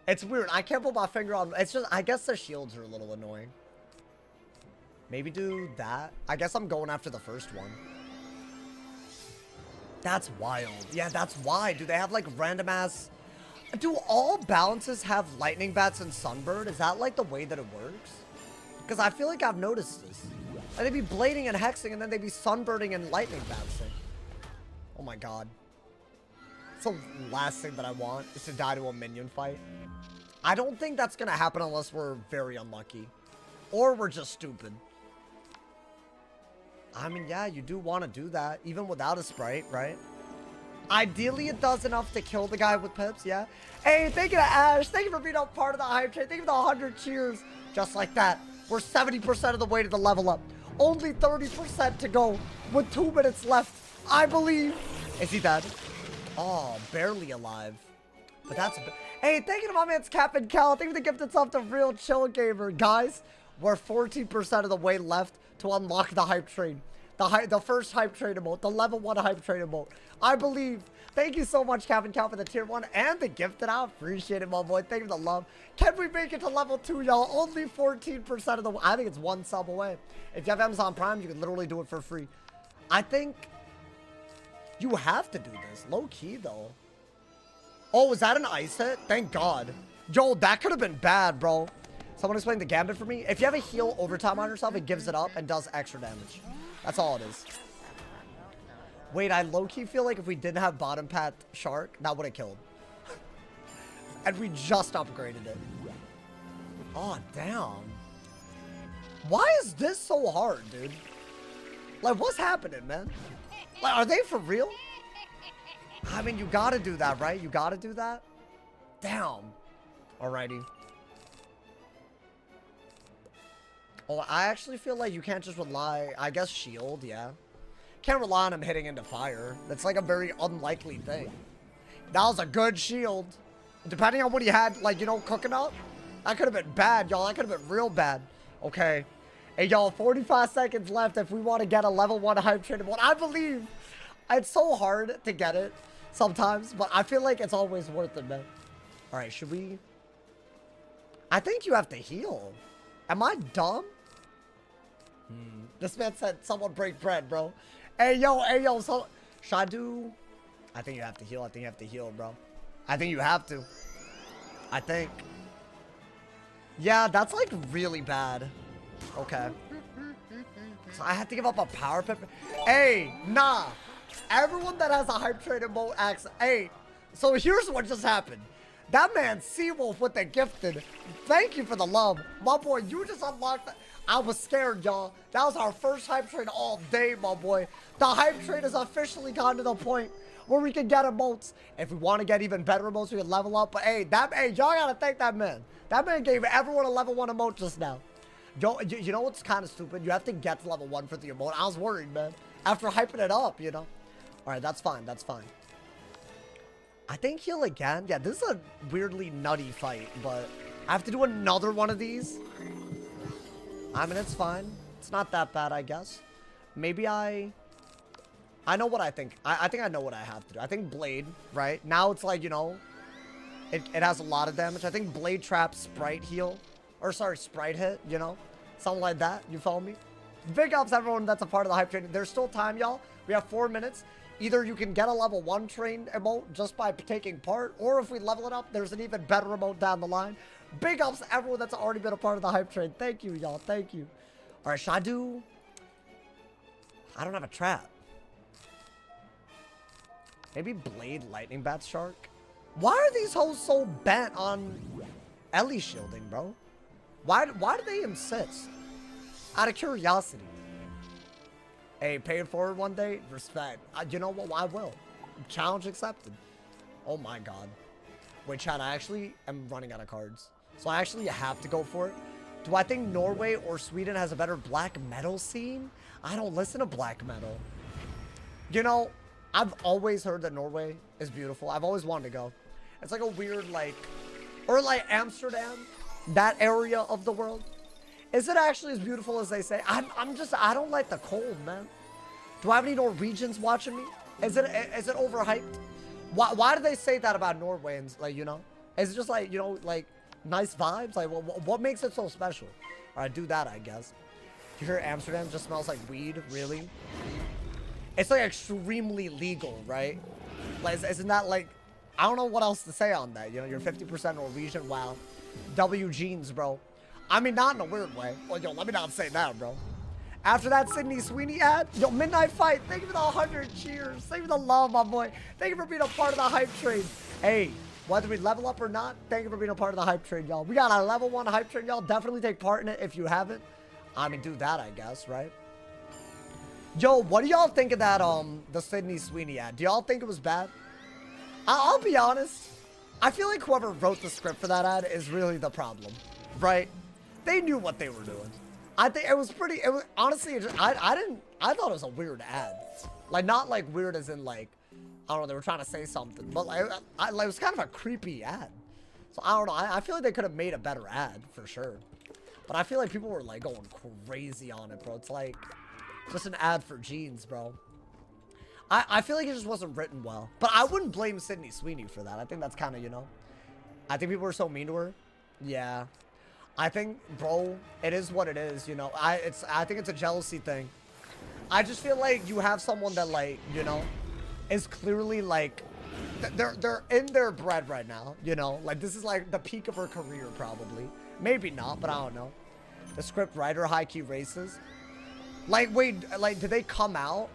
It's weird. I can't put my finger on. It's just, I guess the shields are a little annoying. Maybe do that. I guess I'm going after the first one. That's wild. Yeah, that's why. Do they have like random ass... Do all balances have lightning bats and sunbird? Is that like the way that it works? Because I feel like I've noticed this. Like, they'd be blading and hexing, and then they'd be sunbirding and lightning bouncing. Oh my god. It's the last thing that I want, is to die to a minion fight. I don't think that's gonna happen unless we're very unlucky. Or we're just stupid. I mean, yeah, you do want to do that, even without a sprite, right? Ideally, it does enough to kill the guy with pips, yeah? Hey, thank you to Ash. Thank you for being a part of the hype train. Thank you for the 100 cheers. Just like that. We're 70% of the way to the level up. Only 30% to go with 2 minutes left. I believe. Is he dead? Oh, barely alive. But that's... Hey, thank you to my man's Cap and Cal. Thank you for the gift itself to Real Chill Gamer. Guys, we're 14% of the way left to unlock the hype train. The first hype train emote. The level 1 hype train emote. I believe. Thank you so much, Cap and Cal, for the tier 1 and the gifted out. Appreciate it, my boy. Thank you for the love. Can we make it to level 2, y'all? Only 14% of the... I think it's 1 sub away. If you have Amazon Prime, you can literally do it for free. I think you have to do this. Low key, though. Oh, was that an ice hit? Thank God. Joel, that could have been bad, bro. Someone explain the gambit for me. If you have a heal overtime on yourself, it gives it up and does extra damage. That's all it is. Wait, I low-key feel like if we didn't have bottom path shark, that would have killed. And we just upgraded it. Oh, damn. Why is this so hard, dude? Like, what's happening, man? Like, are they for real? I mean, you gotta do that, right? You gotta do that? Damn. Alrighty. Oh, I actually feel like you can't just rely... I guess shield, yeah. Can't rely on him hitting into fire. That's like a very unlikely thing. That was a good shield. Depending on what he had, like, you know, cooking up. That could have been bad, y'all. That could have been real bad. Okay. Hey, y'all, 45 seconds left if we want to get a level 1 hype train. I believe it's so hard to get it sometimes, but I feel like it's always worth it, man. All right, should we... I think you have to heal. Am I dumb? This man said, someone break bread, bro. Hey, yo, so Should I do... I think you have to heal. I think you have to heal, bro. I think you have to. I think. Yeah, that's like really bad. Okay. So I have to give up a power pip. Hey, nah. Everyone that has a hype train emote acts. Hey, so here's what just happened. That man Seawolf with the gifted. Thank you for the love. My boy, you just unlocked that. I was scared, y'all. That was our first hype train all day, my boy. The hype train has officially gotten to the point where we can get emotes. If we want to get even better emotes, we can level up. But hey, y'all gotta thank that man. That man gave everyone a level 1 emote just now. Yo, you know what's kind of stupid? You have to get to level 1 for the emote. I was worried, man. After hyping it up, you know. All right, that's fine. That's fine. I think heal again. Yeah, this is a weirdly nutty fight, but I have to do another one of these. I mean, it's fine. It's not that bad, I guess. Maybe I know what I think. I think I know what I have to do. I think Blade, right? Now it's like, you know, it has a lot of damage. I think Blade Trap, Sprite heal. Or, sorry, Sprite hit, you know? Something like that. You follow me? Big ups everyone that's a part of the hype train. There's still time, y'all. We have 4 minutes. Either you can get a level 1 train emote just by taking part, or if we level it up, there's an even better emote down the line. Big ups to everyone that's already been a part of the hype train. Thank you, y'all. Thank you. All right, should I do... I don't have a trap. Maybe Blade Lightning Bat Shark? Why are these hoes so bent on Ellie shielding, bro? Why do they insist? Out of curiosity. Hey, pay it forward one day? Respect. You know what? I will. Challenge accepted. Oh my god. Wait, chat, I actually am running out of cards. So I actually have to go for it. Do I think Norway or Sweden has a better black metal scene? I don't listen to black metal. You know, I've always heard that Norway is beautiful. I've always wanted to go. It's like a weird, like... Or like Amsterdam. That area of the world. Is it actually as beautiful as they say? I don't like the cold, man. Do I have any Norwegians watching me? Is it overhyped? Why do they say that about Norwayans? Like, you know? Is it just like, you know, like, nice vibes? Like, what makes it so special? All right, do that, I guess. You hear Amsterdam just smells like weed? Really? It's like extremely legal, right? Like, isn't that like... I don't know what else to say on that. You know, you're 50% Norwegian. Wow. W jeans, bro. I mean, not in a weird way. Well, yo, let me not say that, bro. After that Sydney Sweeney ad, yo, Midnight Fight, thank you for the 100 cheers. Thank you for the love, my boy. Thank you for being a part of the hype train. Hey, whether we level up or not, thank you for being a part of the hype train, y'all. We got a level 1 hype train, y'all. Definitely take part in it if you haven't. I mean, do that, I guess, right? Yo, what do y'all think of that, the Sydney Sweeney ad? Do y'all think it was bad? I'll be honest. I feel like whoever wrote the script for that ad is really the problem, right? They knew what they were doing. I think it was pretty, honestly, I thought it was a weird ad. Like, not like weird as in like, I don't know, they were trying to say something, but like, it was kind of a creepy ad. So I don't know, I feel like they could have made a better ad for sure. But I feel like people were like going crazy on it, bro. It's like, just an ad for jeans, bro. I feel like it just wasn't written well. But I wouldn't blame Sydney Sweeney for that. I think that's kind of, you know. I think people were so mean to her. Yeah. I think, bro, it is what it is, you know. I think it's a jealousy thing. I just feel like you have someone that, like, you know, is clearly, like, they're in their bread right now, you know. Like, this is, like, the peak of her career, probably. Maybe not, but I don't know. The script writer high-key racist. Like, wait, like, did they come out?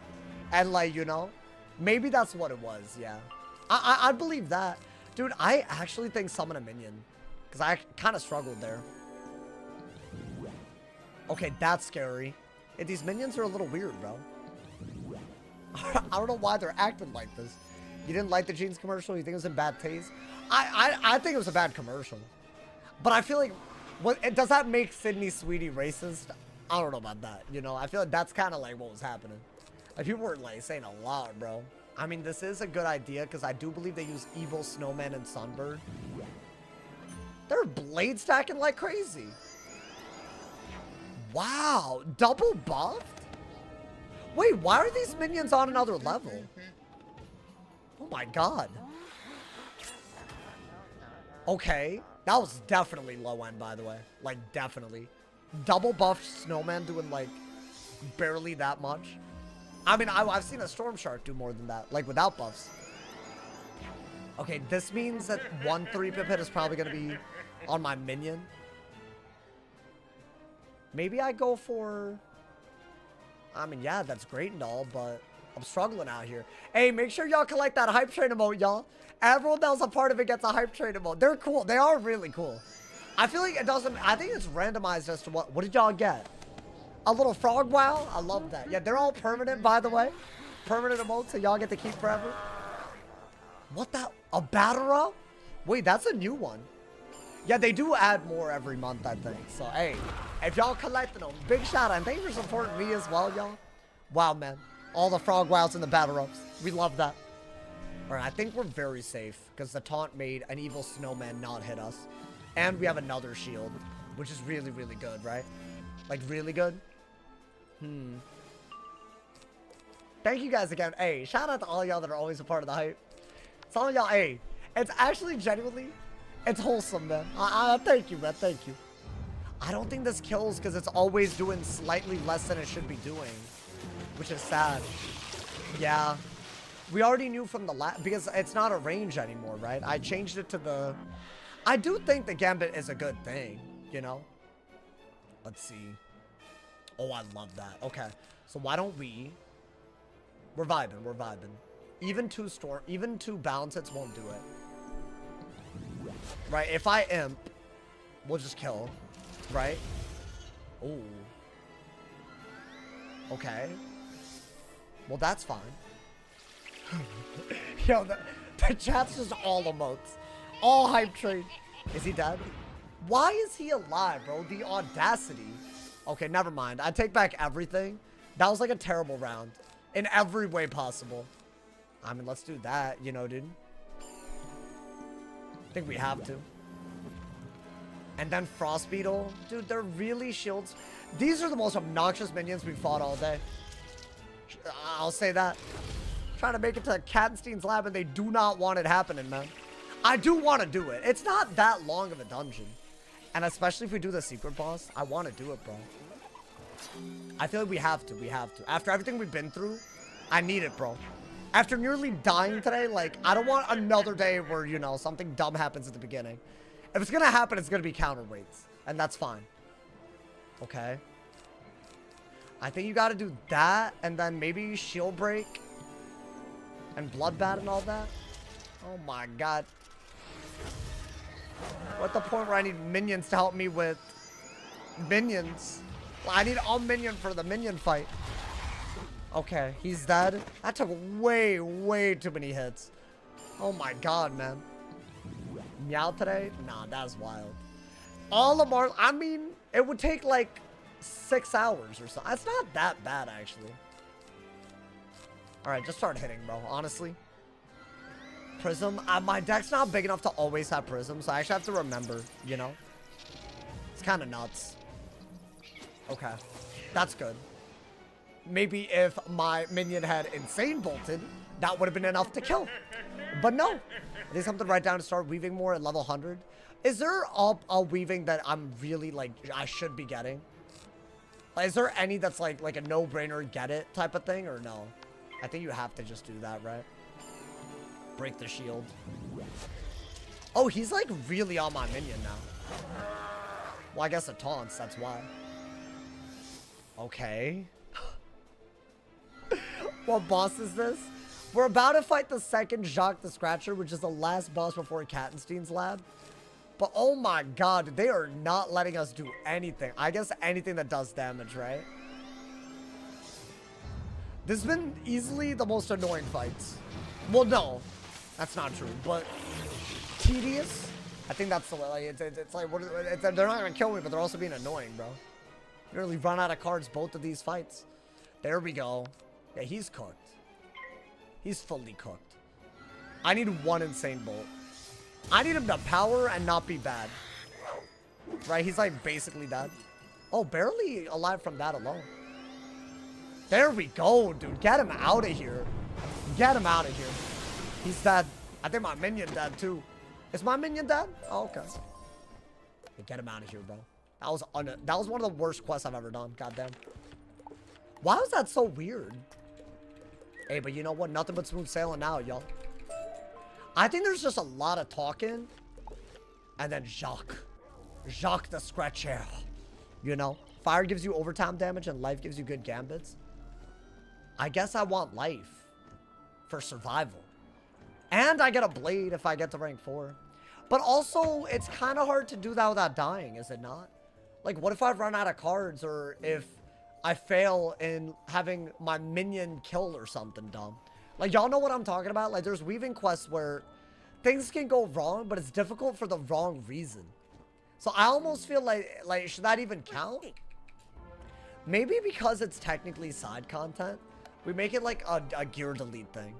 And, like, you know, maybe that's what it was, yeah. I believe that. Dude, I actually think summon a minion. Because I kind of struggled there. Okay, that's scary. Hey, these minions are a little weird, bro. I don't know why they're acting like this. You didn't like the jeans commercial? You think it was in bad taste? I think it was a bad commercial. But I feel like, does that make Sydney Sweeney racist? I don't know about that, you know? I feel like that's kind of like what was happening. Like, people were, like, saying a lot, bro. I mean, this is a good idea, because I do believe they use Evil Snowman and Sunbird. They're blade stacking like crazy. Wow, double buffed? Wait, why are these minions on another level? Oh my god. Okay, that was definitely low end, by the way. Like, definitely. Double buffed Snowman doing, like, barely that much. I mean, I've seen a Storm Shark do more than that, like without buffs. Okay, this means that 1 3-pip hit is probably going to be on my minion. Maybe I go for... I mean, yeah, that's great and all, but I'm struggling out here. Hey, make sure y'all collect that hype train emote, y'all. Everyone that was a part of it gets a hype train emote. They're cool. They are really cool. I feel like it doesn't... I think it's randomized as to what... What did y'all get? A little frog wow? I love that. Yeah, they're all permanent, by the way. Permanent emotes, so y'all get to keep forever. What the... A battle up? Wait, that's a new one. Yeah, they do add more every month, I think. So, hey, if y'all collecting them, big shout out. And thank you for supporting me as well, y'all. Wow, man. All the frog wows in the battle ropes. We love that. All right, I think we're very safe because the taunt made an evil snowman not hit us. And we have another shield, which is really, really good, right? Like, really good. Thank you guys again. Hey, shout out to all y'all that are always a part of the hype. Some of y'all, hey, it's actually genuinely, it's wholesome, man. Thank you, man. Thank you. I don't think this kills because it's always doing slightly less than it should be doing, which is sad. Yeah. We already knew from the last, because it's not a range anymore, right? I changed it to the, I do think the gambit is a good thing, you know? Let's see. Oh, I love that. Okay. So why don't we're vibing, we're vibing. Even two balance hits won't do it. Right, if I imp, we'll just kill. Right? Ooh. Okay. Well, that's fine. Yo, the chat's just all emotes. All hype train. Is he dead? Why is he alive, bro? The audacity. Okay, never mind. I take back everything. That was like a terrible round. In every way possible. I mean, let's do that, you know, dude. I think we have to. And then Frost Beetle. Dude, they're really shields. These are the most obnoxious minions we've fought all day. I'll say that. Trying to make it to Kattenstein's lab and they do not want it happening, man. I do want to do it. It's not that long of a dungeon. And especially if we do the secret boss, I want to do it, bro. I feel like we have to. We have to. After everything we've been through, I need it, bro. After nearly dying today, like, I don't want another day where, you know, something dumb happens at the beginning. If it's going to happen, it's going to be counterweights. And that's fine. Okay. I think you got to do that. And then maybe shield break. And bloodbath and all that. Oh, my God. What the point where I need minions to help me with minions? Well, I need all minion for the minion fight. Okay, he's dead. That took way, way too many hits. Oh my God, man. Meow today? Nah, that's wild. All of our, I mean, it would take like 6 hours or so. It's not that bad, actually. All right, just start hitting, bro, honestly. Prism. My deck's not big enough to always have Prism, so I actually have to remember, you know? It's kind of nuts. Okay, that's good. Maybe if my minion had Insane Bolted, that would have been enough to kill. But no. I think something right down to start weaving more at level 100. Is there a weaving that I'm really, like, I should be getting? Is there any that's like a no-brainer get it type of thing, or no? I think you have to just do that, right? Break the shield. Oh, he's like really on my minion now. Well, I guess it taunts, that's why. Okay. What boss is this? We're about to fight the second Jacques the Scratcher, which is the last boss before Kattenstein's lab. But oh my God, they are not letting us do anything. I guess anything that does damage, right? This has been easily the most annoying fights. Well, no, that's not true, but tedious. I think that's the way. Like, it's like they're not gonna kill me, but they're also being annoying, bro. Nearly run out of cards both of these fights. There we go. Yeah, he's cooked. He's fully cooked. I need one Insane Bolt. I need him to power and not be bad. Right? He's like basically dead. Oh, barely alive from that alone. There we go, dude. Get him out of here. Get him out of here. He's dead. I think my minion dead too. Is my minion dead? Oh, okay. Get him out of here, bro. That was one of the worst quests I've ever done. Goddamn. Why was that so weird? Hey, but you know what? Nothing but smooth sailing now, y'all. I think there's just a lot of talking. And then Jacques. Jacques the Scratcher. You know? Fire gives you overtime damage and life gives you good gambits. I guess I want life. For survival. And I get a blade if I get to rank 4. But also, it's kind of hard to do that without dying, is it not? Like, what if I run out of cards or if I fail in having my minion killed or something dumb? Like, y'all know what I'm talking about? Like, there's weaving quests where things can go wrong, but it's difficult for the wrong reason. So I almost feel like should that even count? Maybe because it's technically side content, we make it like a gear delete thing,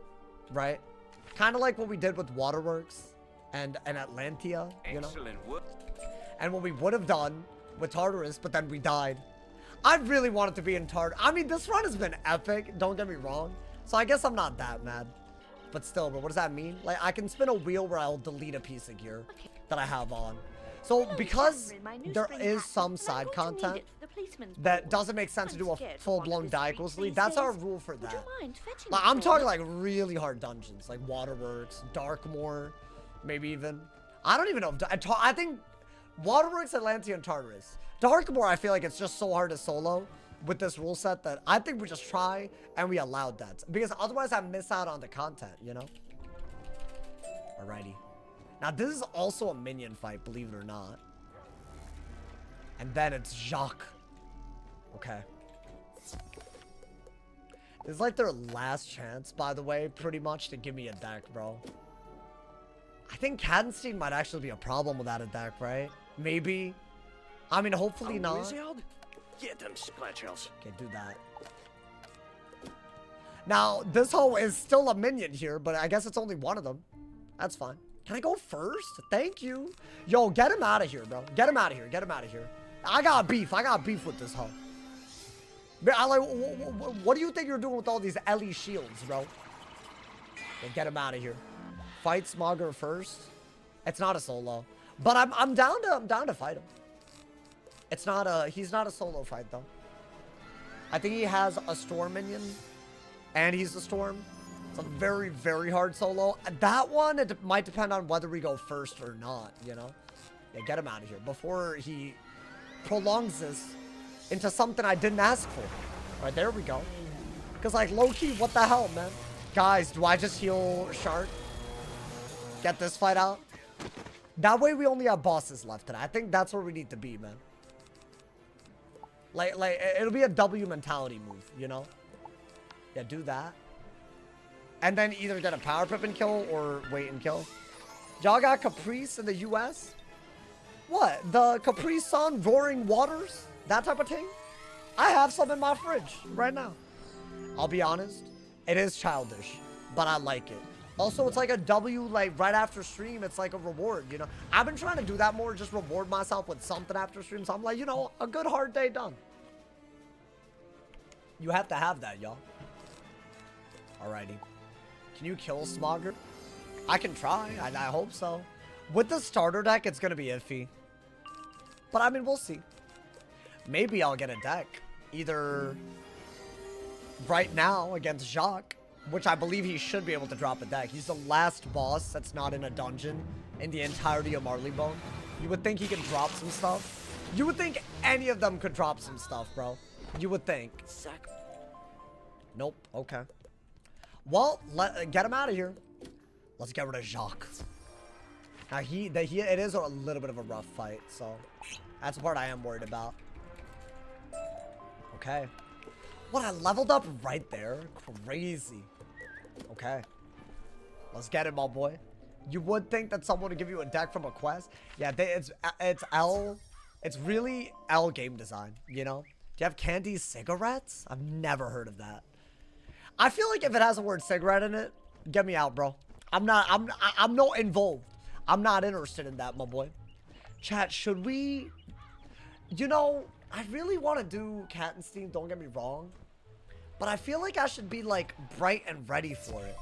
right? Kind of like what we did with Waterworks and Atlantia, you know? Excellent work. And what we would have done with Tartarus, but then we died. I really wanted to be in Tartarus. I mean, this run has been epic, don't get me wrong. So I guess I'm not that mad. But still, bro, what does that mean? Like, I can spin a wheel where I'll delete a piece of gear that I have on. So because there is some side content that doesn't make sense to do a full-blown Diagonal League, that's our rule for that. Like, I'm talking like really hard dungeons, like Waterworks, Darkmoor, maybe even. I don't even know. I think Waterworks, Atlantia, and Tartarus. Darkmoor, I feel like it's just so hard to solo with this rule set that I think we just try and we allowed that. Because otherwise I miss out on the content, you know? Alrighty. Now this is also a minion fight, believe it or not. And then it's Jacques. Okay. This is like their last chance, by the way, pretty much, to give me a deck, bro. I think Katzenstein might actually be a problem without a deck, right? Maybe. I mean, hopefully not. Wizard? Get them splatchels. Okay, do that. Now, this hoe is still a minion here, but I guess it's only one of them. That's fine. Can I go first? Thank you. Yo, get him out of here, bro. Get him out of here. Get him out of here. I got beef. I got beef with this hoe. I like. What do you think you're doing with all these LE shields, bro? Okay, get him out of here. Fight Smogger first. It's not a solo, but I'm down to fight him. It's not a. He's not a solo fight though. I think he has a storm minion, and he's the storm. It's a very, very hard solo. That one, it might depend on whether we go first or not, you know? Yeah, get him out of here before he prolongs this into something I didn't ask for. All right, there we go. Because, like, low-key, what the hell, man? Guys, do I just heal Shark? Get this fight out? That way we only have bosses left today. I think that's where we need to be, man. Like, it'll be a W mentality move, you know? Yeah, do that. And then either get a power pip and kill or wait and kill. Y'all got Caprice in the US? What? The Capri Sun Roaring Waters? That type of thing? I have some in my fridge right now. I'll be honest. It is childish, but I like it. Also, it's like a W, like, right after stream. It's like a reward, you know? I've been trying to do that more, just reward myself with something after stream. So I'm like, you know, a good hard day done. You have to have that, y'all. Alrighty. Can you kill Smogger? I can try. I hope so. With the starter deck, it's going to be iffy. But, I mean, we'll see. Maybe I'll get a deck. Either right now against Jacques, which I believe he should be able to drop a deck. He's the last boss that's not in a dungeon in the entirety of Marleybone. You would think he can drop some stuff. You would think any of them could drop some stuff, bro. You would think. Nope. Okay. Well, get him out of here. Let's get rid of Jacques. Now, it is a little bit of a rough fight, so that's the part I am worried about. Okay. What, I leveled up right there? Crazy. Okay. Let's get it, my boy. You would think that someone would give you a deck from a quest. Yeah, it's really L game design, you know? Do you have candy cigarettes? I've never heard of that. I feel like if it has the word cigarette in it, get me out, bro. I'm not involved. I'm not interested in that, my boy. Chat, should we... You know, I really want to do Katzenstein, don't get me wrong. But I feel like I should be, like, bright and ready for it.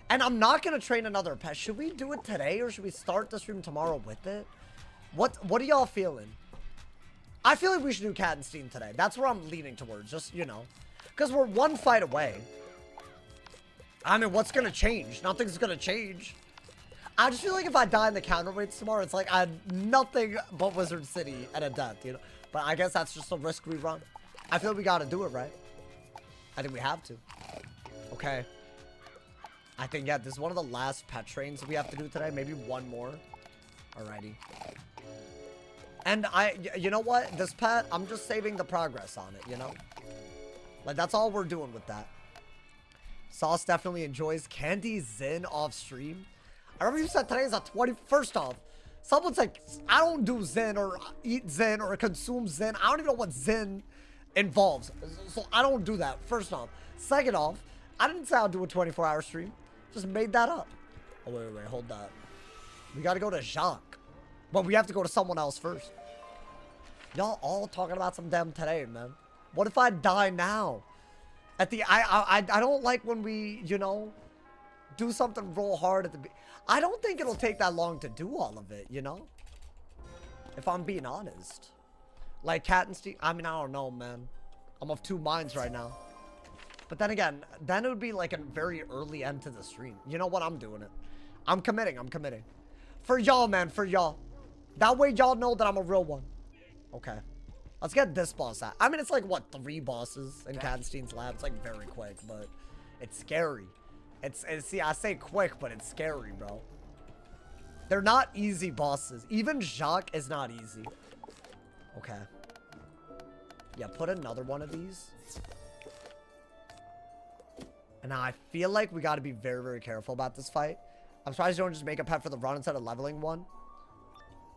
And I'm not going to train another pet. Should we do it today, or should we start the stream tomorrow with it? What are y'all feeling? I feel like we should do Katzenstein today. That's where I'm leaning towards, just, you know. Because we're one fight away. I mean, what's gonna change? Nothing's gonna change. I just feel like if I die in the counter raids tomorrow, it's like I had nothing but Wizard City and a death, you know? But I guess that's just a risk we run. I feel like we gotta do it, right? I think we have to. Okay. I think, yeah, this is one of the last pet trains we have to do today. Maybe one more. Alrighty. And you know what? This pet, I'm just saving the progress on it, you know? Like, that's all we're doing with that. Sauce definitely enjoys Candy Zen off stream. I remember you said today is a 20. First off, someone's like, I don't do Zen or eat Zen or consume Zen. I don't even know what Zen involves. So I don't do that, first off. Second off, I didn't say I'll do a 24-hour stream. Just made that up. Oh, wait, hold that. We gotta go to Jacques. But we have to go to someone else first. Y'all all talking about some damn today, man. What if I die now? At the I don't like when we, you know, do something real hard at the I don't think it'll take that long to do all of it, you know? If I'm being honest. Like Cat and Steve, I mean, I don't know, man. I'm of two minds right now. But then again, then it would be like a very early end to the stream. You know what? I'm doing it. I'm committing. For y'all, man, for y'all. That way y'all know that I'm a real one. Okay. Let's get this boss out. I mean, it's like, what, 3 bosses in Katstein's lab? It's like very quick, but it's scary. It's see, I say quick, but it's scary, bro. They're not easy bosses. Even Jacques is not easy. Okay. Yeah, put another one of these. And now I feel like we got to be very, very careful about this fight. I'm surprised you don't just make a pet for the run instead of leveling one.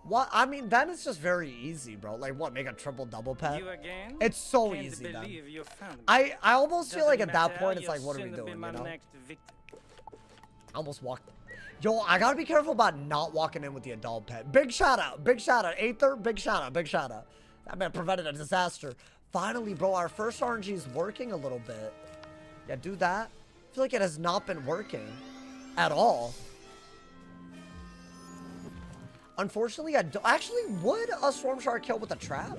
What? I mean, then it's just very easy, bro. Like, what? Make a triple double pet? You again? It's so Can't easy, then. you found me. I almost feel like at that Doesn't point, it's matter, like, what are we you'll doing, soon be you my know? next victim. I almost walked. Yo, I gotta be careful about not walking in with the adult pet. Big shout out. Big shout out. Aether, big shout out. Big shout out. That man prevented a disaster. Finally, bro, our first RNG is working a little bit. Yeah, do that. I feel like it has not been working at all. Unfortunately, I don't. Actually, would a Storm Shark kill with a trap?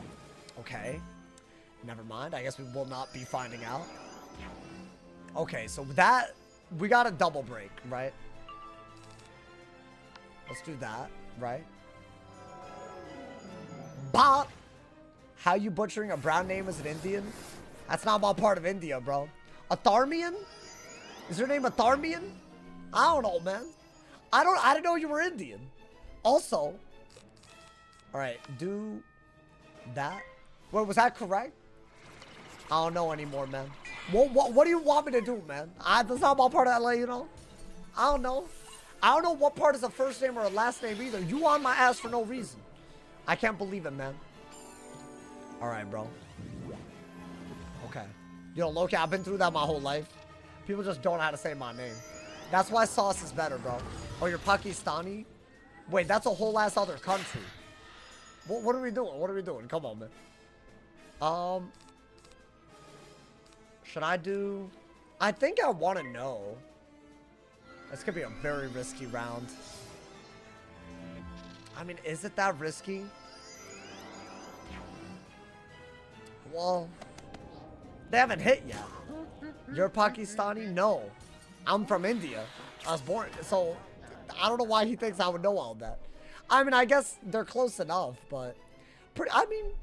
Okay. Never mind. I guess we will not be finding out. Okay, so that... We got a double break, right? Let's do that, right? Bop! How you butchering a brown name as an Indian? That's not my part of India, bro. Atharmian? Is your name Atharmian? I don't know, man. I didn't know you were Indian. Also, alright, do that. Wait, was that correct? I don't know anymore, man. What do you want me to do, man? That's not my part of LA, you know? I don't know. I don't know what part is a first name or a last name either. You on my ass for no reason. I can't believe it, man. Alright, bro. Okay. You know, Loki, I've been through that my whole life. People just don't know how to say my name. That's why Sauce is better, bro. Oh, you're Pakistani? Wait, that's a whole ass other country. What are we doing? What are we doing? Come on, man. Should I do... I think I want to know. This could be a very risky round. I mean, is it that risky? Well, they haven't hit yet. You're Pakistani? No. I'm from India. I was born... So, I don't know why he thinks I would know all that. I mean, I guess they're close enough, but... I mean,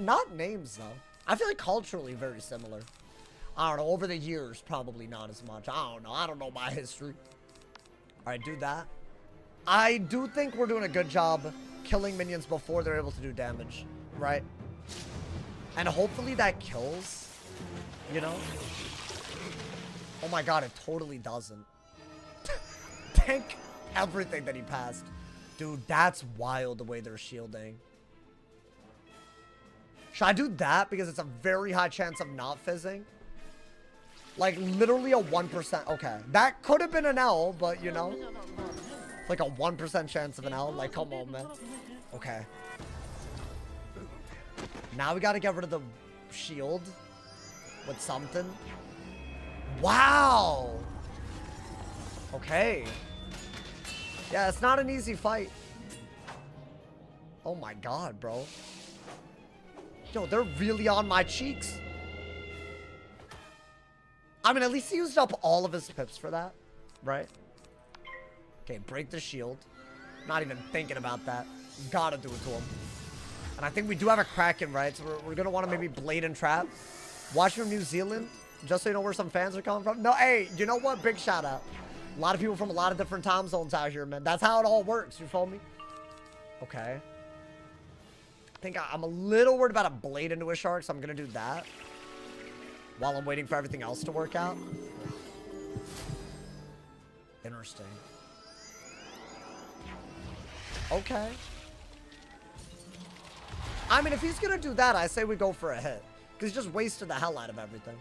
not names, though. I feel like culturally very similar. I don't know. Over the years, probably not as much. I don't know. I don't know my history. Alright, do that. I do think we're doing a good job killing minions before they're able to do damage. Right? And hopefully that kills. You know? Oh my god, it totally doesn't. Tank everything that he passed. Dude, that's wild the way they're shielding. Should I do that? Because it's a very high chance of not fizzing. Like, literally a 1%. Okay. That could have been an L, but, you know. Like a 1% chance of an L. Like, come on, man. Okay. Now we gotta get rid of the shield. With something. Wow! Okay. Yeah, it's not an easy fight. Oh my god, bro. Yo, they're really on my cheeks. I mean, at least he used up all of his pips for that, right? Okay, break the shield. Not even thinking about that. Gotta do it to him. And I think we do have a Kraken, right? So we're gonna want to maybe Blade and Trap. Watch from New Zealand, just so you know where some fans are coming from. No, hey, you know what? Big shout out. A lot of people from a lot of different time zones out here, man. That's how it all works, you feel me? Okay. I think I'm a little worried about a Blade into a Shark, so I'm gonna do that. While I'm waiting for everything else to work out. Interesting. Okay. I mean, if he's gonna do that, I say we go for a hit. Because he just wasted the hell out of everything.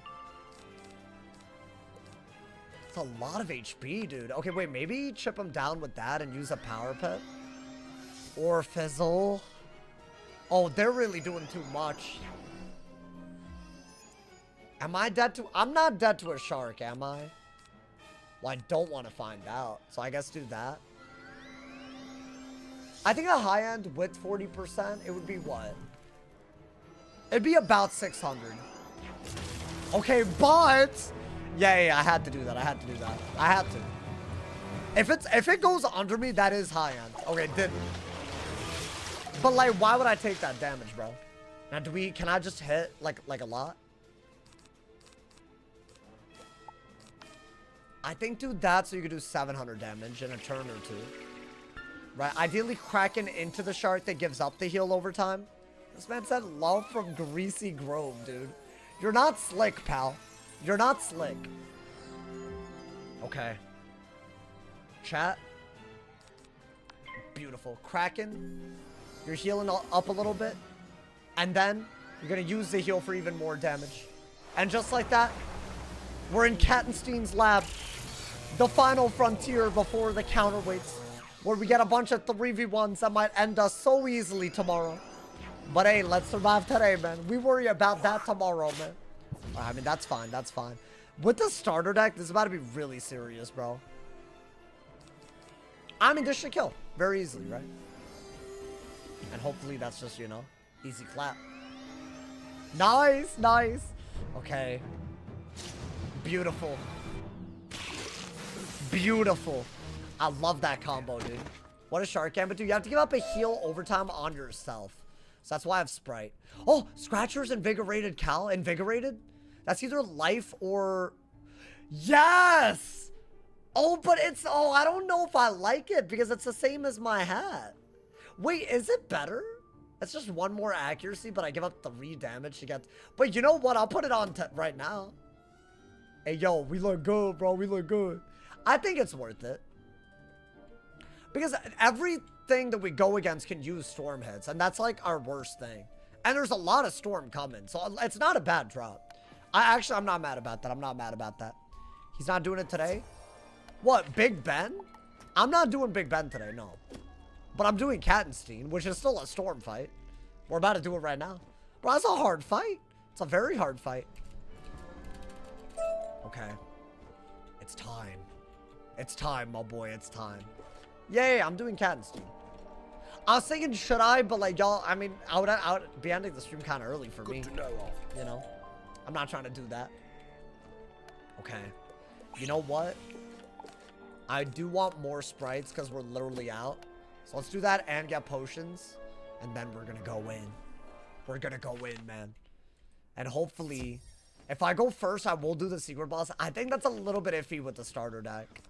It's a lot of HP, dude. Okay, wait, maybe chip him down with that and use a Power Pit? Or Fizzle? Oh, they're really doing too much. Am I dead to... I'm not dead to a Shark, am I? Well, I don't want to find out. So I guess do that. I think a high end with 40%, it would be what? It'd be about 600. Okay, but... Yeah, I had to do that. I had to do that. I had to. If it goes under me, that is high end. Okay, it didn't. But like, why would I take that damage, bro? Now, can I just hit like a lot? I think do that so you could do 700 damage in a turn or two. Right? Ideally, Kraken into the Shark that gives up the heal over time. This man said love from Greasy Grove, dude. You're not slick, pal. You're not slick. Okay. Chat. Beautiful. Kraken. You're healing up a little bit. And then you're going to use the heal for even more damage. And just like that, we're in Kattenstein's lab. The final frontier before the counterweights. Where we get a bunch of 3v1s that might end us so easily tomorrow. But hey, let's survive today, man. We worry about that tomorrow, man. I mean, that's fine. That's fine. With the starter deck, this is about to be really serious, bro. I mean, this should kill very easily, right? And hopefully that's just, you know, easy clap. Nice, nice. Okay. Beautiful. Beautiful. I love that combo, dude. What a Shark can, but dude, you have to give up a heal overtime on yourself. So that's why I have Sprite. Oh, Scratcher's Invigorated Cal. Invigorated? That's either life or... Yes! Oh, but it's... Oh, I don't know if I like it because it's the same as my hat. Wait, is it better? It's just one more accuracy, but I give up 3 damage to get... But you know what? I'll put it on right now. Hey, yo, we look good, bro. We look good. I think it's worth it. Because everything that we go against can use storm hits. And that's like our worst thing. And there's a lot of storm coming. So it's not a bad drop. I'm not mad about that. I'm not mad about that. He's not doing it today? What, Big Ben? I'm not doing Big Ben today, no. But I'm doing Kattenstein, which is still a storm fight. We're about to do it right now. Bro, that's a hard fight. It's a very hard fight. Okay. It's time. It's time, my boy. It's time. Yay, I'm doing Kattenstein. I was thinking, should I? But like, y'all, I mean, I would be ending the stream kind of early for me. Good to know of. You know? I'm not trying to do that. Okay. You know what? I do want more sprites because we're literally out. So let's do that and get potions. And then we're going to go in. We're going to go in, man. And hopefully, if I go first, I will do the secret boss. I think that's a little bit iffy with the starter deck.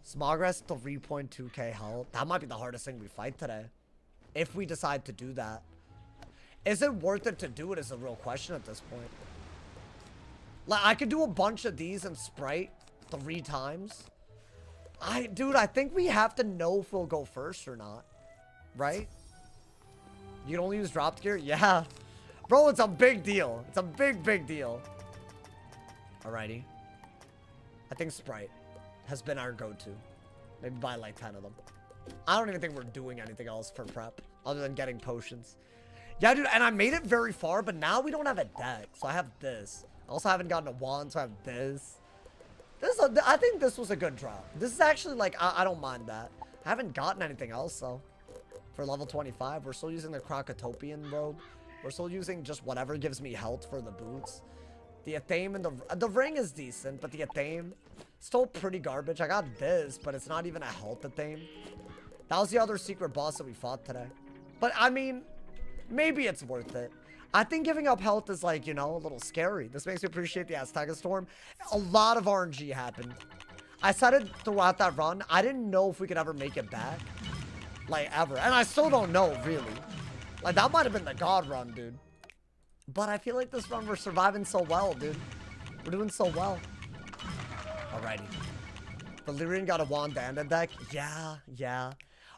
Smograss 3.2k health. That might be the hardest thing we fight today. If we decide to do that. Is it worth it to do it is a real question at this point. Like, I could do a bunch of these and Sprite 3 times. Dude, I think we have to know if we'll go first or not. Right? You can only use dropped gear? Yeah. Bro, it's a big deal. It's a big, big deal. Alrighty. I think Sprite has been our go-to. Maybe buy like 10 of them. I don't even think we're doing anything else for prep other than getting potions. Yeah, dude, and I made it very far, but now we don't have a deck. So I have this. I also haven't gotten a wand, so I have this. I think this was a good drop. This is actually like, I don't mind that. I haven't gotten anything else, though. For level 25, we're still using the Crocotopian robe. We're still using just whatever gives me health for the boots. The Athame and the ring is decent, but the Athame still pretty garbage. I got this, but it's not even a health Athame. That was the other secret boss that we fought today. But I mean, maybe it's worth it. I think giving up health is like, you know, a little scary. This makes me appreciate the Azteca Storm. A lot of RNG happened. I said it throughout that run. I didn't know if we could ever make it back. Like, ever. And I still don't know, really. Like, that might have been the God run, dude. But I feel like this run, we're surviving so well, dude. We're doing so well. Alrighty. Valyrian got a wand and a deck. Yeah.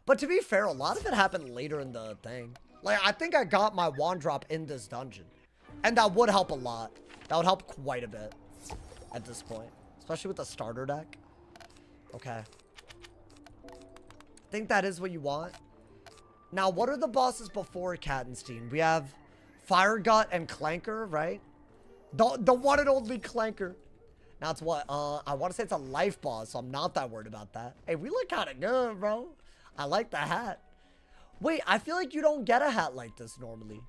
But to be fair, a lot of it happened later in the thing. Like, I think I got my wand drop in this dungeon. And that would help a lot. That would help quite a bit at this point. Especially with the starter deck. Okay. I think that is what you want. Now, what are the bosses before Kattenstein? We have Fire Gut and Clanker, right? The one and only Clanker. Now, it's what? I want to say it's a life boss, so I'm not that worried about that. Hey, we look kind of good, bro. I like the hat. Wait, I feel like you don't get a hat like this normally.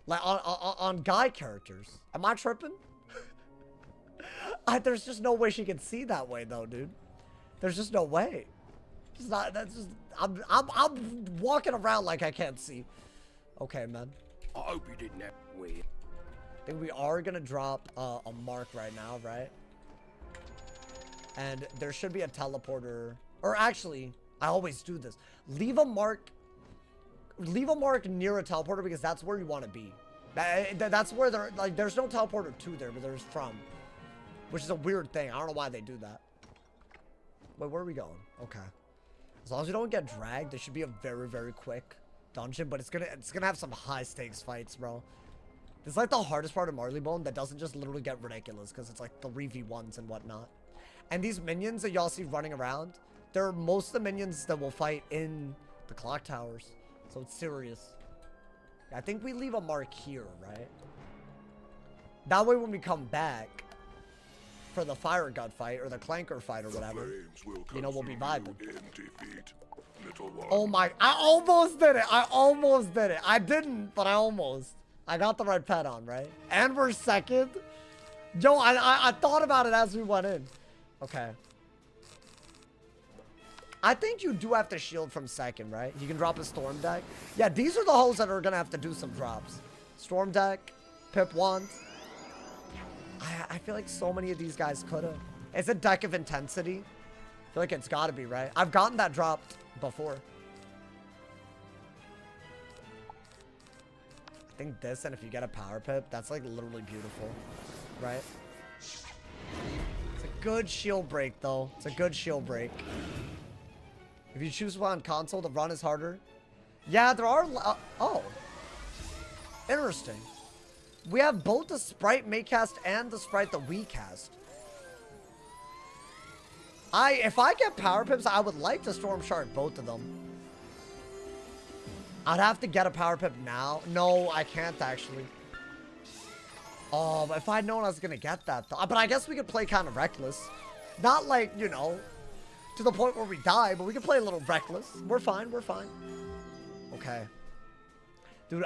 Like, on guy characters. Am I tripping? There's just no way she can see that way, though, dude. There's just no way. It's not, that's just, I'm walking around like I can't see. Okay, man. I hope you didn't have weird. I think we are going to drop a mark right now, right? And there should be a teleporter. Or actually, I always do this. Leave a mark near a teleporter because that's where you want to be. That's where there, like, there's no teleporter to there, but there's from. Which is a weird thing. I don't know why they do that. Wait, where are we going? Okay. As long as we don't get dragged, this should be a very, very quick dungeon, but it's gonna have some high stakes fights, bro. It's like the hardest part of Marleybone that doesn't just literally get ridiculous because it's like 3v1s and whatnot. And these minions that y'all see running around, they're most of the minions that will fight in the clock towers. So it's serious. I think we leave a mark here, right? That way when we come back for the Fire Gut fight or the Clanker fight or whatever, you know, we'll be vibing. Oh my, I almost did it. I didn't, but I almost. I got the right pet on, right? And we're second. Yo, I thought about it as we went in. Okay. I think you do have to shield from second, right? You can drop a Storm deck. Yeah, these are the holes that are going to have to do some drops. Storm deck, Pip wand. I feel like so many of these guys could have. It's a deck of intensity. I feel like it's got to be, right? I've gotten that dropped before. I think this, and if you get a power pip, that's like literally beautiful, right? It's a good shield break, though. It's a good shield break. If you choose one on console, the run is harder. Yeah, there are... oh. Interesting. We have both the sprite may cast and the sprite that we cast. If I get power pips, I would like to storm shard both of them. I'd have to get a power pip now. No, I can't actually. Oh, if I'd known I was gonna get that though. But I guess we could play kind of reckless. Not like, you know, to the point where we die, but we can play a little reckless. We're fine, we're fine. Okay. Dude,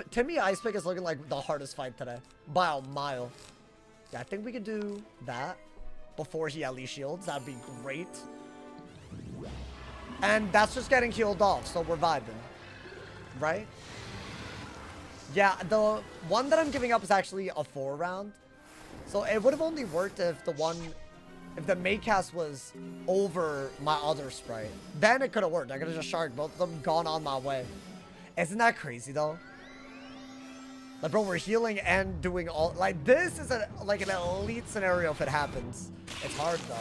Timmy Ice Pick is looking like the hardest fight today. By a mile. Yeah, I think we could do that before he at least shields. That'd be great. And that's just getting healed off, so we're vibing. Right? Yeah, the one that I'm giving up is actually a 4 round. So it would have only worked if the Maycast was over my other sprite. Then it could have worked. I could have just sharded both of them, gone on my way. Isn't that crazy though? Like, bro, we're healing and doing all, like, this is like an elite scenario if it happens. It's hard though.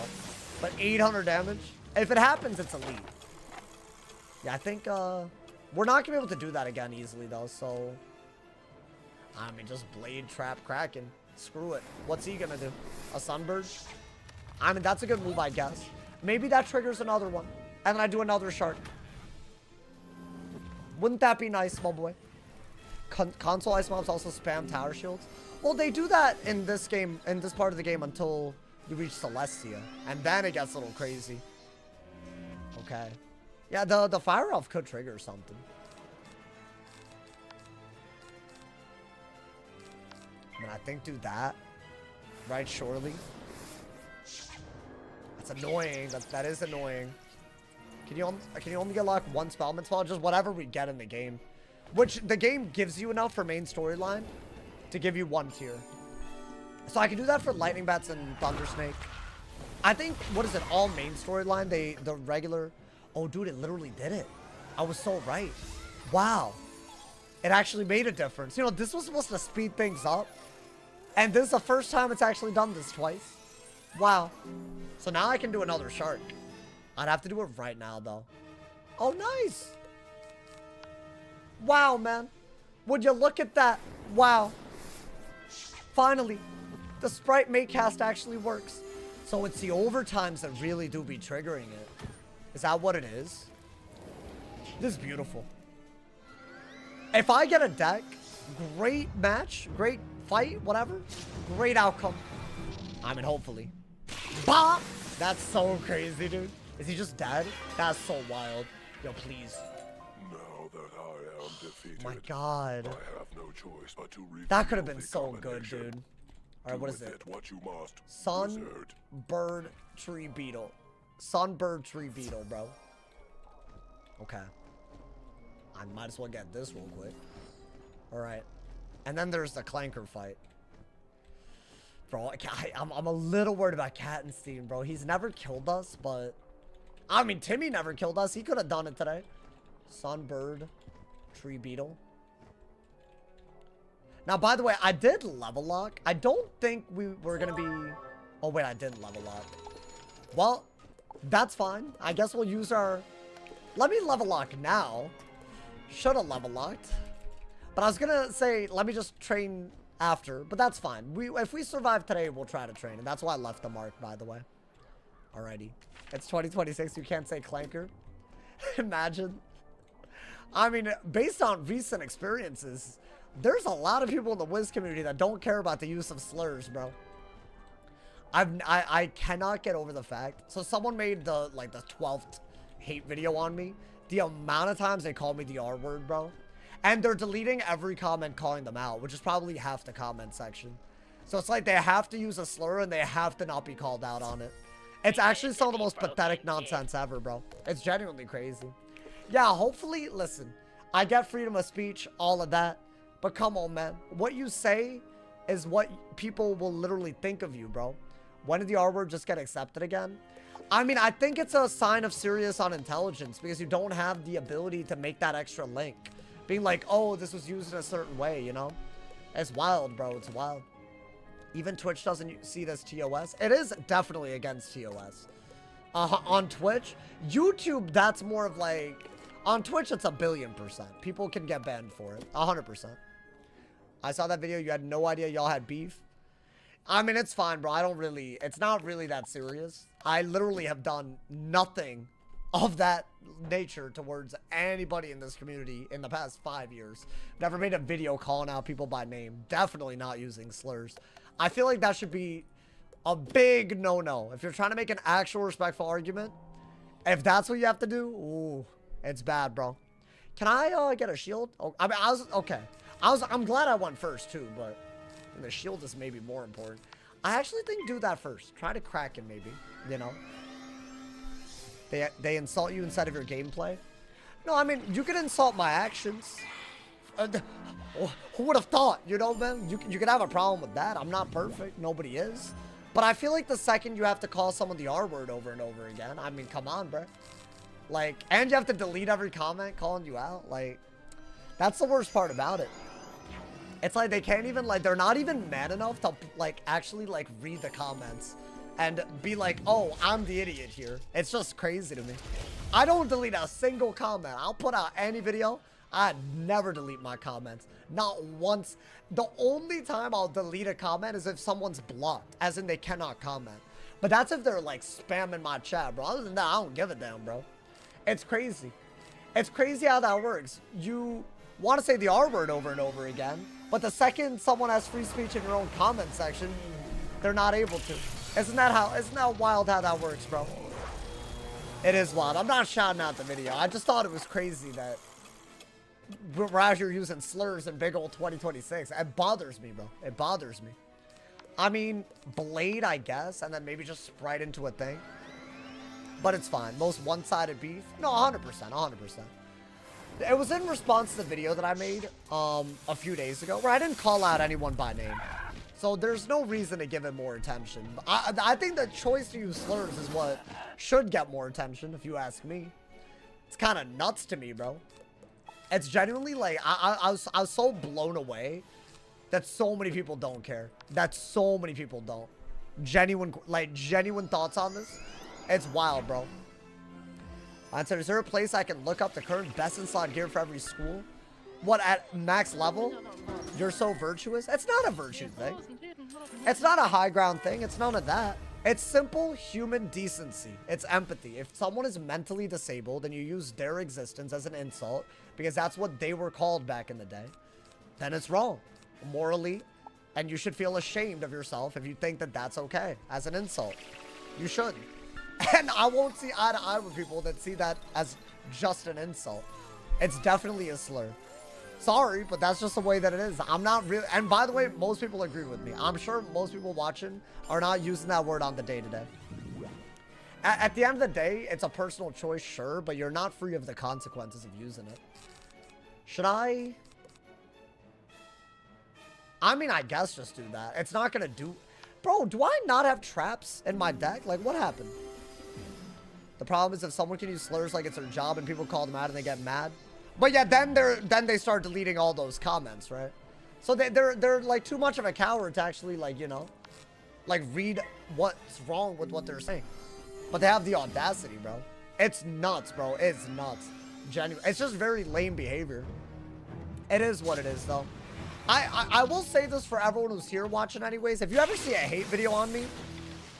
But 800 damage. If it happens, it's elite. Yeah, I think we're not gonna be able to do that again easily though, so I mean, just blade trap Kraken. Screw it. What's he gonna do? A Sunbird? I mean, that's a good move, I guess. Maybe that triggers another one. And then I do another shard. Wouldn't that be nice, my boy? Console ice mobs also spam tower shields. Well, they do that in this game, in this part of the game until you reach Celestia. And then it gets a little crazy. Okay. Yeah, the Fire Elf could trigger something. I mean, I think do that. Right, surely. That's annoying. That is annoying. Can you only get like one spellment spell? Just whatever we get in the game. Which the game gives you enough for main storyline to give you one tier. So I can do that for Lightning Bats and Thunder Snake. I think, what is it, all main storyline, the regular... Oh, dude, it literally did it. I was so right. Wow. It actually made a difference. You know, this was supposed to speed things up. And this is the first time it's actually done this twice. Wow. So now I can do another shark. I'd have to do it right now, though. Oh, nice. Wow, man. Would you look at that? Wow. Finally. The sprite makecast actually works. So it's the overtimes that really do be triggering it. Is that what it is? This is beautiful. If I get a deck, great match, great fight, whatever. Great outcome. I mean, hopefully. Bah! That's so crazy, dude. Is he just dead? That's so wild. Yo, please. Now that I am defeated, Oh my god. I have no choice but to That could have reveal been the so good, combination. dude. Alright, what is Do it? with it what you must, Sun, wizard. bird, tree, beetle. Sun, bird, tree, beetle, bro. Okay. I might as well get this real quick. Alright. And then there's the Clanker fight. Bro, I'm a little worried about Kattenstein, bro. He's never killed us, but... I mean, Timmy never killed us. He could have done it today. Sun, bird, tree, beetle. Now, by the way, I did level lock. I don't think we were going to be... Oh, wait, I didn't level lock. Well, that's fine. I guess we'll use our... Let me level lock now. Should have level locked. But I was going to say, let me just train after. But that's fine. If we survive today, we'll try to train. And that's why I left the mark, by the way. Alrighty. It's 2026. You can't say Clanker. Imagine. I mean, based on recent experiences... There's a lot of people in the Wiz community that don't care about the use of slurs, bro. I cannot get over the fact. So someone made the 12th hate video on me. The amount of times they called me the R word, bro. And they're deleting every comment calling them out, which is probably half the comment section. So it's like they have to use a slur and they have to not be called out on it. It's actually some of the most pathetic nonsense ever, bro. It's genuinely crazy. Yeah, hopefully, listen. I get freedom of speech, all of that. But come on, man. What you say is what people will literally think of you, bro. When did the R word just get accepted again? I mean, I think it's a sign of serious unintelligence because you don't have the ability to make that extra link. Being like, oh, this was used in a certain way, you know? It's wild, bro. It's wild. Even Twitch doesn't see this TOS. It is definitely against TOS. On Twitch, YouTube, that's more of like... On Twitch, it's 1,000,000,000%. People can get banned for it. 100%. I saw that video. You had no idea y'all had beef. I mean, it's fine, bro. It's not really that serious. I literally have done nothing of that nature towards anybody in this community in the past 5 years. Never made a video calling out people by name. Definitely not using slurs. I feel like that should be a big no-no. If you're trying to make an actual respectful argument, if that's what you have to do, ooh, it's bad, bro. Can I get a shield? Oh, I mean, okay. I'm glad I went first too, but the shield is maybe more important. I actually think do that first. Try to crack him, maybe. You know, they insult you instead of your gameplay. No, I mean you can insult my actions. Who would have thought? You know, man. You could have a problem with that. I'm not perfect. Nobody is. But I feel like the second you have to call someone the R word over and over again, I mean, come on, bro. Like, and you have to delete every comment calling you out. Like, that's the worst part about it. It's like they can't even, like, they're not even mad enough to, like, actually, like, read the comments and be like, oh, I'm the idiot here. It's just crazy to me. I don't delete a single comment. I'll put out any video. I never delete my comments. Not once. The only time I'll delete a comment is if someone's blocked, as in they cannot comment. But that's if they're, like, spamming my chat, bro. Other than that, I don't give a damn, bro. It's crazy. It's crazy how that works. You want to say the R word over and over again, but the second someone has free speech in your own comment section, they're not able to. Isn't that wild how that works, bro? It is wild. I'm not shouting out the video. I just thought it was crazy that we're out here using slurs in big old 2026. It bothers me, bro. It bothers me. I mean, blade, I guess, and then maybe just sprite into a thing. But it's fine. Most one-sided beef? No, 100%, 100%. It was in response to the video that I made a few days ago, where I didn't call out anyone by name. So there's no reason to give it more attention. I think the choice to use slurs is what should get more attention, if you ask me. It's kind of nuts to me, bro. It's genuinely like, I was so blown away that so many people don't care. That so many people don't. Genuine thoughts on this. It's wild, bro. I said, is there a place I can look up the current best in slot gear for every school? What, at max level? You're so virtuous? It's not a virtue thing. It's not a high ground thing. It's none of that. It's simple human decency. It's empathy. If someone is mentally disabled and you use their existence as an insult, because that's what they were called back in the day, then it's wrong. Morally, and you should feel ashamed of yourself if you think that that's okay as an insult. You should. And I won't see eye to eye with people that see that as just an insult. It's definitely a slur. Sorry, but that's just the way that it is. I'm not really, and by the way, most people agree with me. I'm sure most people watching are not using that word on the day-to-day. At the end of the day, it's a personal choice, sure, but you're not free of the consequences of using it. Should I mean, I guess just do that. It's not gonna do... Bro, do I not have traps in my deck? Like, what happened? The problem is if someone can use slurs like it's their job and people call them out and they get mad. But yeah, then they start deleting all those comments, right? So they're like too much of a coward to actually, like, you know, like read what's wrong with what they're saying. But they have the audacity, bro. It's nuts, bro. It's nuts. Genuine. It's just very lame behavior. It is what it is, though. I will say this for everyone who's here watching anyways. If you ever see a hate video on me,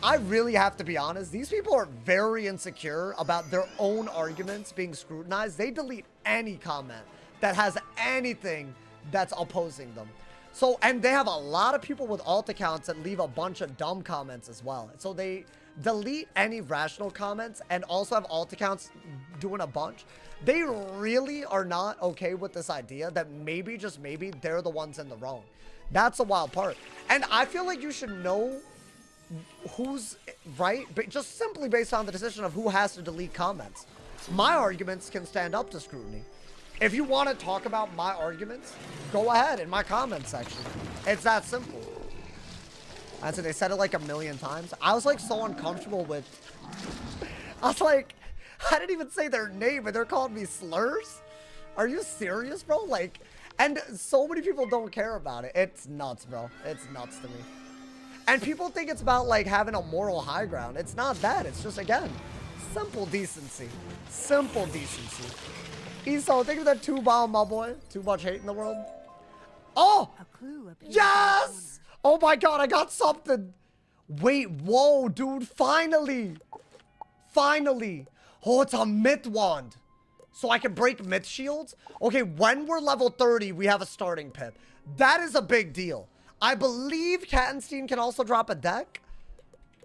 I really have to be honest. These people are very insecure about their own arguments being scrutinized. They delete any comment that has anything that's opposing them. So, and they have a lot of people with alt accounts that leave a bunch of dumb comments as well. So they delete any rational comments and also have alt accounts doing a bunch. They really are not okay with this idea that maybe, just maybe, they're the ones in the wrong. That's the wild part. And I feel like you should know who's right, but just simply based on the decision of who has to delete comments. My arguments can stand up to scrutiny. If you want to talk about my arguments, go ahead in my comment section. It's that simple. And so they said it like a million times. I was like so uncomfortable with... I was like... I didn't even say their name and they're calling me slurs? Are you serious, bro? Like, and so many people don't care about it. It's nuts, bro. It's nuts to me. And people think it's about like having a moral high ground. It's not that. It's just, again, simple decency. Simple decency. Eso, think of that 2-bomb, my boy. Too much hate in the world. Oh! Yes! Oh my god, I got something. Wait, whoa, dude. Finally. Finally. Oh, it's a myth wand. So I can break myth shields? Okay, when we're level 30, we have a starting pip. That is a big deal. I believe Kattenstein can also drop a deck.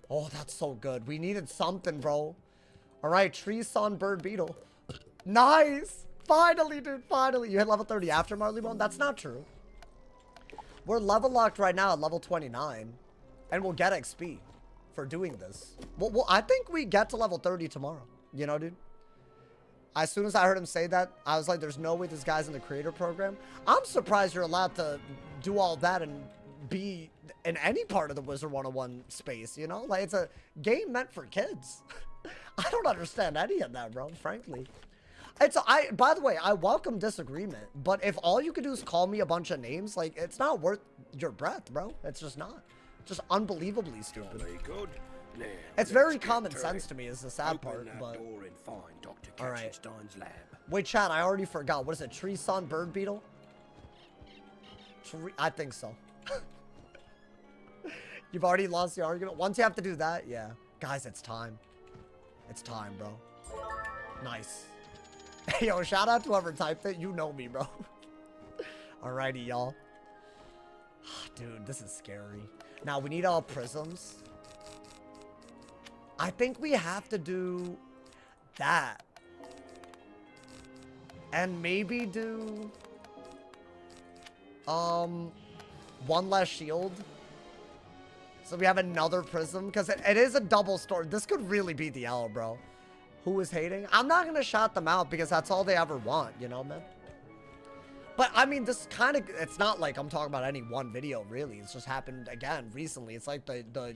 Oh, that's so good. We needed something, bro. All right, tree, sun, bird, beetle. Nice. Finally, dude, finally. You hit level 30 after Marleybone? That's not true. We're level locked right now at level 29. And we'll get XP for doing this. Well, I think we get to level 30 tomorrow. You know, dude? As soon as I heard him say that, I was like, there's no way this guy's in the creator program. I'm surprised you're allowed to do all that and be in any part of the Wizard101 space, you know? Like, it's a game meant for kids. I don't understand any of that, bro, frankly. By the way, I welcome disagreement, but if all you can do is call me a bunch of names, like, it's not worth your breath, bro. It's just not. Just unbelievably stupid. Good. Now, It's very common sense to me is the sad part, that but... door and find Dr. All right. Katzenstein's lab. Wait, chat, I already forgot. What is it? Tree, sun, bird, beetle? I think so. You've already lost the argument? Once you have to do that, yeah. Guys, it's time. It's time, bro. Nice. Yo, shout out to whoever typed it. You know me, bro. Alrighty, y'all. Dude, this is scary. Now, we need all prisms. I think we have to do that. And maybe do... one less shield. So we have another prism, because it is a double story. This could really be the L, bro. Who is hating? I'm not going to shout them out, because that's all they ever want, you know, man? But, I mean, this kind of, it's not like I'm talking about any one video, really. It's just happened, again, recently. It's like the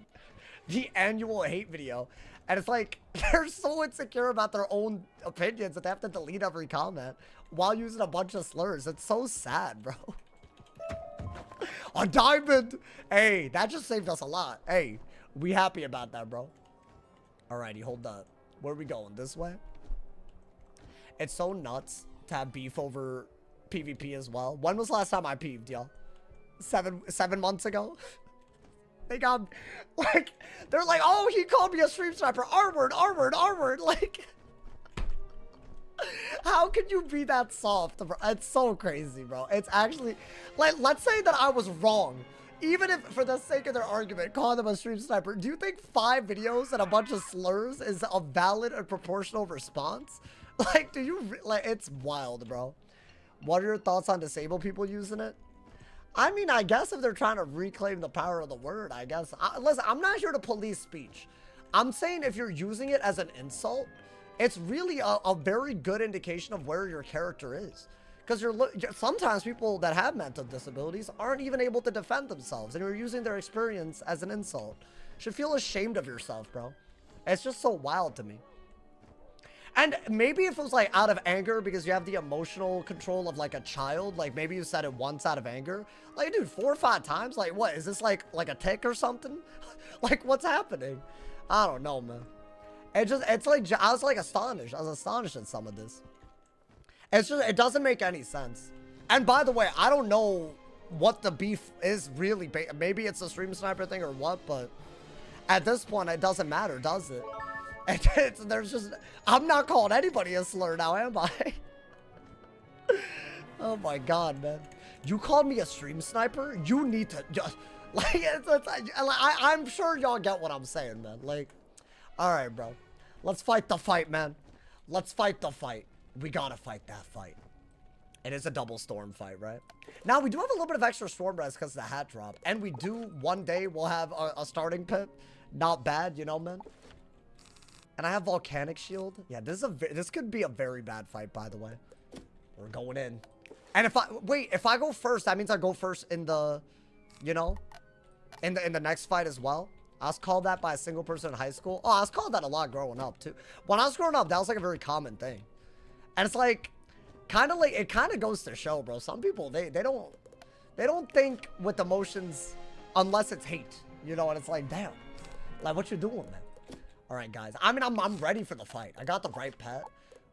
annual hate video. And it's like, they're so insecure about their own opinions that they have to delete every comment while using a bunch of slurs. It's so sad, bro. A diamond! Hey, that just saved us a lot. Hey, we happy about that, bro. Alrighty, hold up. Where are we going? This way? It's so nuts to have beef over PvP as well. When was the last time I peeved, y'all? 7 months ago? They got, like, they're like, oh, he called me a stream sniper. R-word, R-word, R-word. Like, how can you be that soft, bro? It's so crazy, bro. It's actually, like, let's say that I was wrong. Even if, for the sake of their argument, calling them a stream sniper, do you think 5 videos and a bunch of slurs is a valid and proportional response? Like, do you, like, it's wild, bro. What are your thoughts on disabled people using it? I mean, I guess if they're trying to reclaim the power of the word, I guess. Listen, I'm not here to police speech. I'm saying if you're using it as an insult, it's really a very good indication of where your character is. Because sometimes people that have mental disabilities aren't even able to defend themselves, and you're using their experience as an insult. You should feel ashamed of yourself, bro. It's just so wild to me. And maybe if it was like out of anger because you have the emotional control of like a child, like maybe you said it once out of anger. Like, dude, 4 or 5 times? Like, what? Is this like a tick or something? Like, what's happening? I don't know, man. It's like, I was like astonished. I was astonished at some of this. It's just, it doesn't make any sense. And by the way, I don't know what the beef is really. Maybe it's a stream sniper thing or what, but at this point, it doesn't matter, does it? There's just, I'm not calling anybody a slur now, am I? Oh my god, man. You called me a stream sniper? You need to just, like, I'm sure y'all get what I'm saying, man. Like, alright, bro. Let's fight the fight, man. Let's fight the fight. We gotta fight that fight. It is a double storm fight, right? Now, we do have a little bit of extra storm res because of the hat drop. And we do, one day, we'll have a starting pit. Not bad, you know, man? And I have volcanic shield. Yeah, this could be a very bad fight, by the way. We're going in. And if I go first, that means I go first in the, you know, in the next fight as well. I was called that by a single person in high school. Oh, I was called that a lot growing up too. When I was growing up, that was like a very common thing. And it's like, kind of like, it kind of goes to show, bro. Some people, they don't think with emotions unless it's hate, you know. And it's like, damn, like, what you doing, man? All right, guys. I mean, I'm ready for the fight. I got the right pet.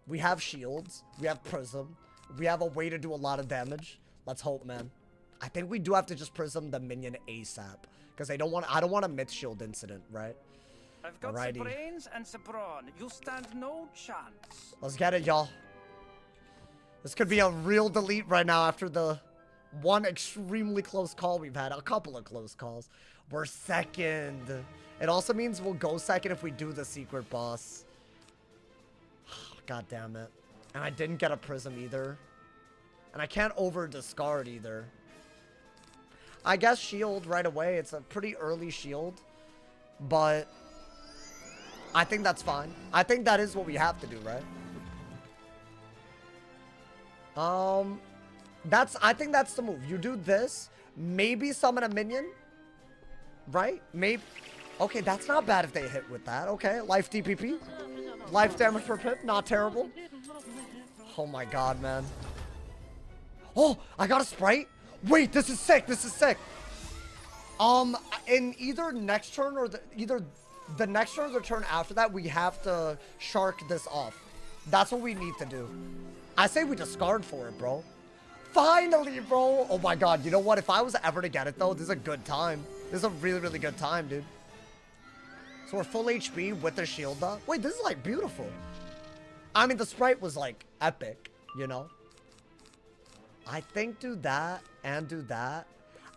We have shields. We have prism. We have a way to do a lot of damage. Let's hope, man. I think we do have to just prism the minion ASAP. Because I don't want a myth shield incident, right? I've got the brains and the brawn. You stand no chance. Let's get it, y'all. This could be a real delete right now after the one extremely close call we've had. A couple of close calls. We're second. It also means we'll go second if we do the secret boss. God damn it. And I didn't get a prism either. And I can't over discard either. I guess shield right away. It's a pretty early shield. But I think that's fine. I think that is what we have to do, right? I think that's the move. You do this. Maybe summon a minion. Right? Maybe. Okay, that's not bad if they hit with that. Okay, life DPP. Life damage per pip. Not terrible. Oh my god, man. Oh, I got a Sprite? Wait, this is sick. This is sick. In either next turn or either the next turn or the turn after that, we have to shark this off. That's what we need to do. I say we discard for it, bro. Finally, bro. Oh my god, you know what? If I was ever to get it, though, this is a good time. This is a really, really good time, dude. So we're full HP with the shield up. Wait, this is like beautiful. I mean, the Sprite was like epic, you know? I think do that and do that.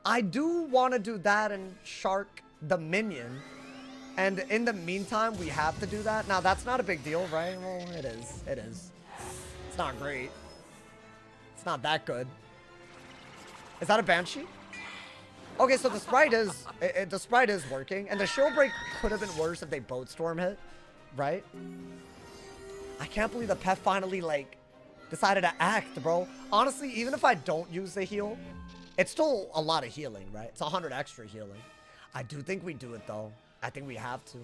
I do want to do that and shark the minion. And in the meantime, we have to do that. Now, that's not a big deal, right? Well, it is. It is. It's not great. It's not that good. Is that a Banshee? Okay, so the sprite is the sprite is working, and the shield break could have been worse if they boat storm hit, right? I can't believe the pet finally like decided to act, bro. Honestly, even if I don't use the heal, it's still a lot of healing, right? It's 100 extra healing. I do think we do it though. I think we have to.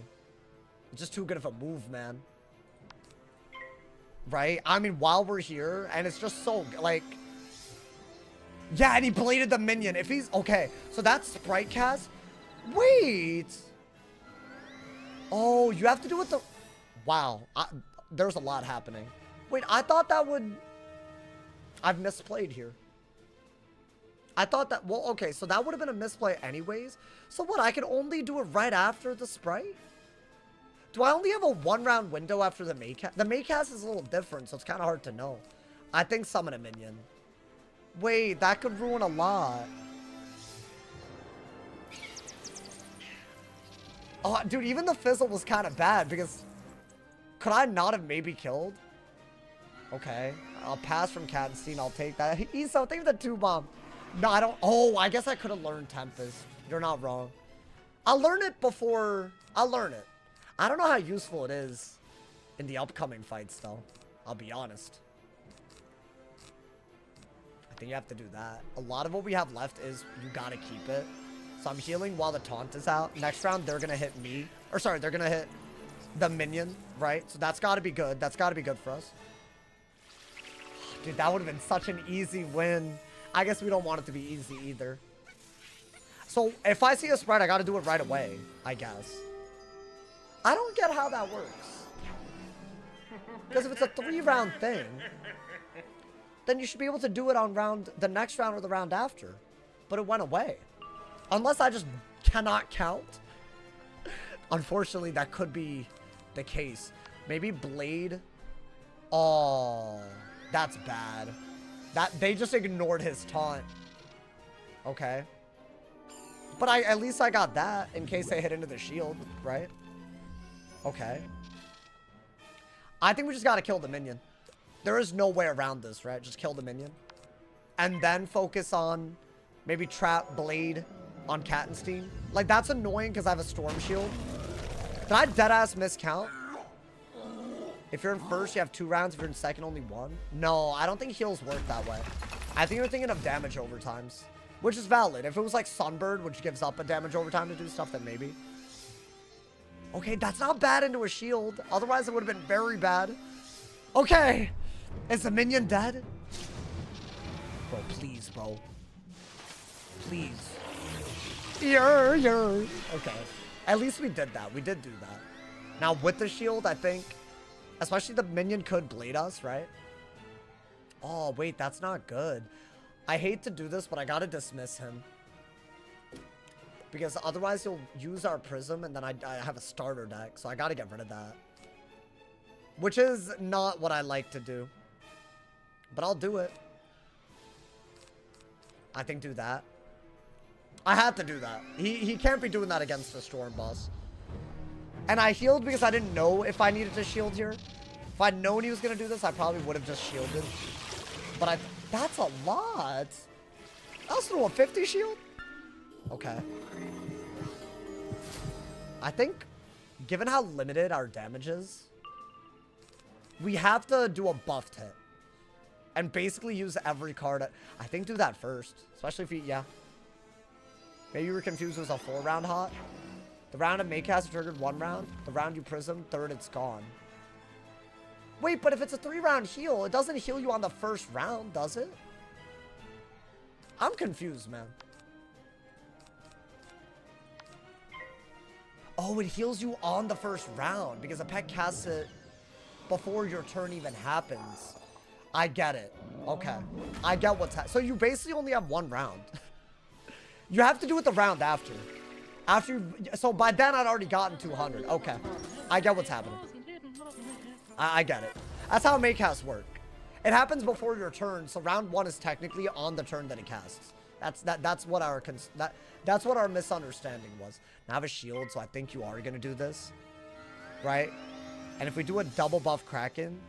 It's just too good of a move, man. Right? I mean, while we're here, and it's just so like. Yeah, and he bladed the minion. If he's... Okay, so that's sprite cast. Wait. Oh, you have to do it the... Wow. There's a lot happening. Wait, I thought that would... I've misplayed here. I thought that... Well, okay, so that would have been a misplay anyways. So what, I can only do it right after the sprite? Do I only have a 1-round window after the May cast? The May cast is a little different, so it's kind of hard to know. I think summon a minion. Wait, that could ruin a lot. Oh, dude, even the fizzle was kind of bad because... Could I not have maybe killed? Okay. I'll pass from Katzenstein. I'll take that. Eso, thank you for the 2-bomb. No, I don't... Oh, I guess I could have learned Tempest. You're not wrong. I'll learn it before... I'll learn it. I don't know how useful it is in the upcoming fights, though. I'll be honest. I think you have to do that. A lot of what we have left is you gotta keep it. So I'm healing while the taunt is out. Next round, they're gonna hit me. Or sorry, they're gonna hit the minion, right? So that's gotta be good. That's gotta be good for us. Dude, that would have been such an easy win. I guess we don't want it to be easy either. So if I see a sprite, I gotta do it right away, I guess. I don't get how that works. Because if it's a 3-round thing... then you should be able to do it on the next round or the round after. But it went away. Unless I just cannot count. Unfortunately, that could be the case. Maybe Blade. Oh, that's bad. They just ignored his taunt. Okay. But at least I got that in case they hit into the shield, right? Okay. I think we just gotta kill the minion. There is no way around this, right? Just kill the minion. And then focus on maybe trap Blade on Katzenstein. Like, that's annoying because I have a Storm Shield. Did I deadass miscount? If you're in first, you have 2 rounds. If you're in second, only 1. No, I don't think heals work that way. I think you're thinking of damage overtimes. Which is valid. If it was like Sunbird, which gives up a damage overtime to do stuff, then maybe. Okay, that's not bad into a shield. Otherwise, it would have been very bad. Okay. Is the minion dead? Bro, please, bro. Please. Okay. At least we did that. We did do that. Now, with the shield, I think... Especially the minion could blade us, right? Oh, wait. That's not good. I hate to do this, but I gotta dismiss him. Because otherwise, he'll use our prism, and then I have a starter deck. So I gotta get rid of that. Which is not what I like to do. But I'll do it. I think do that. I had to do that. He can't be doing that against the Storm boss. And I healed because I didn't know if I needed to shield here. If I'd known he was going to do this, I probably would have just shielded. But that's a lot. That's through a 50 shield? Okay. I think, given how limited our damage is, we have to do a buffed hit. And basically use every card. I think do that first. Especially if you, yeah. Maybe you were confused it was a 4-round hot. The round of Maycast triggered 1 round. The round you prism, 3rd, it's gone. Wait, but if it's a 3-round heal, it doesn't heal you on the first round, does it? I'm confused, man. Oh, it heals you on the first round because a pet casts it before your turn even happens. I get it. Okay. I get what's happening. So you basically only have 1 round. You have to do it the round after. So by then I'd already gotten 200. Okay. I get what's happening. I get it. That's how Maycasts work. It happens before your turn, so round 1 is technically on the turn that it casts. That's what our misunderstanding was. Now I have a shield, so I think you are gonna do this. Right? And if we do a double buff Kraken,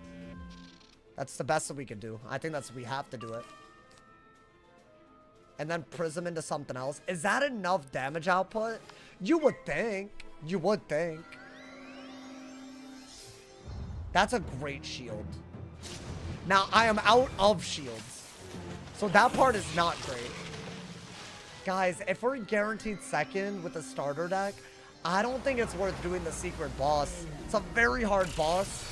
that's the best that we can do. I think we have to do it. and then prism into something else. Is that enough damage output? You would think. You would think. That's a great shield. Now, I am out of shields. So that part is not great. Guys, if we're guaranteed second with the starter deck, I don't think it's worth doing the secret boss. It's a very hard boss.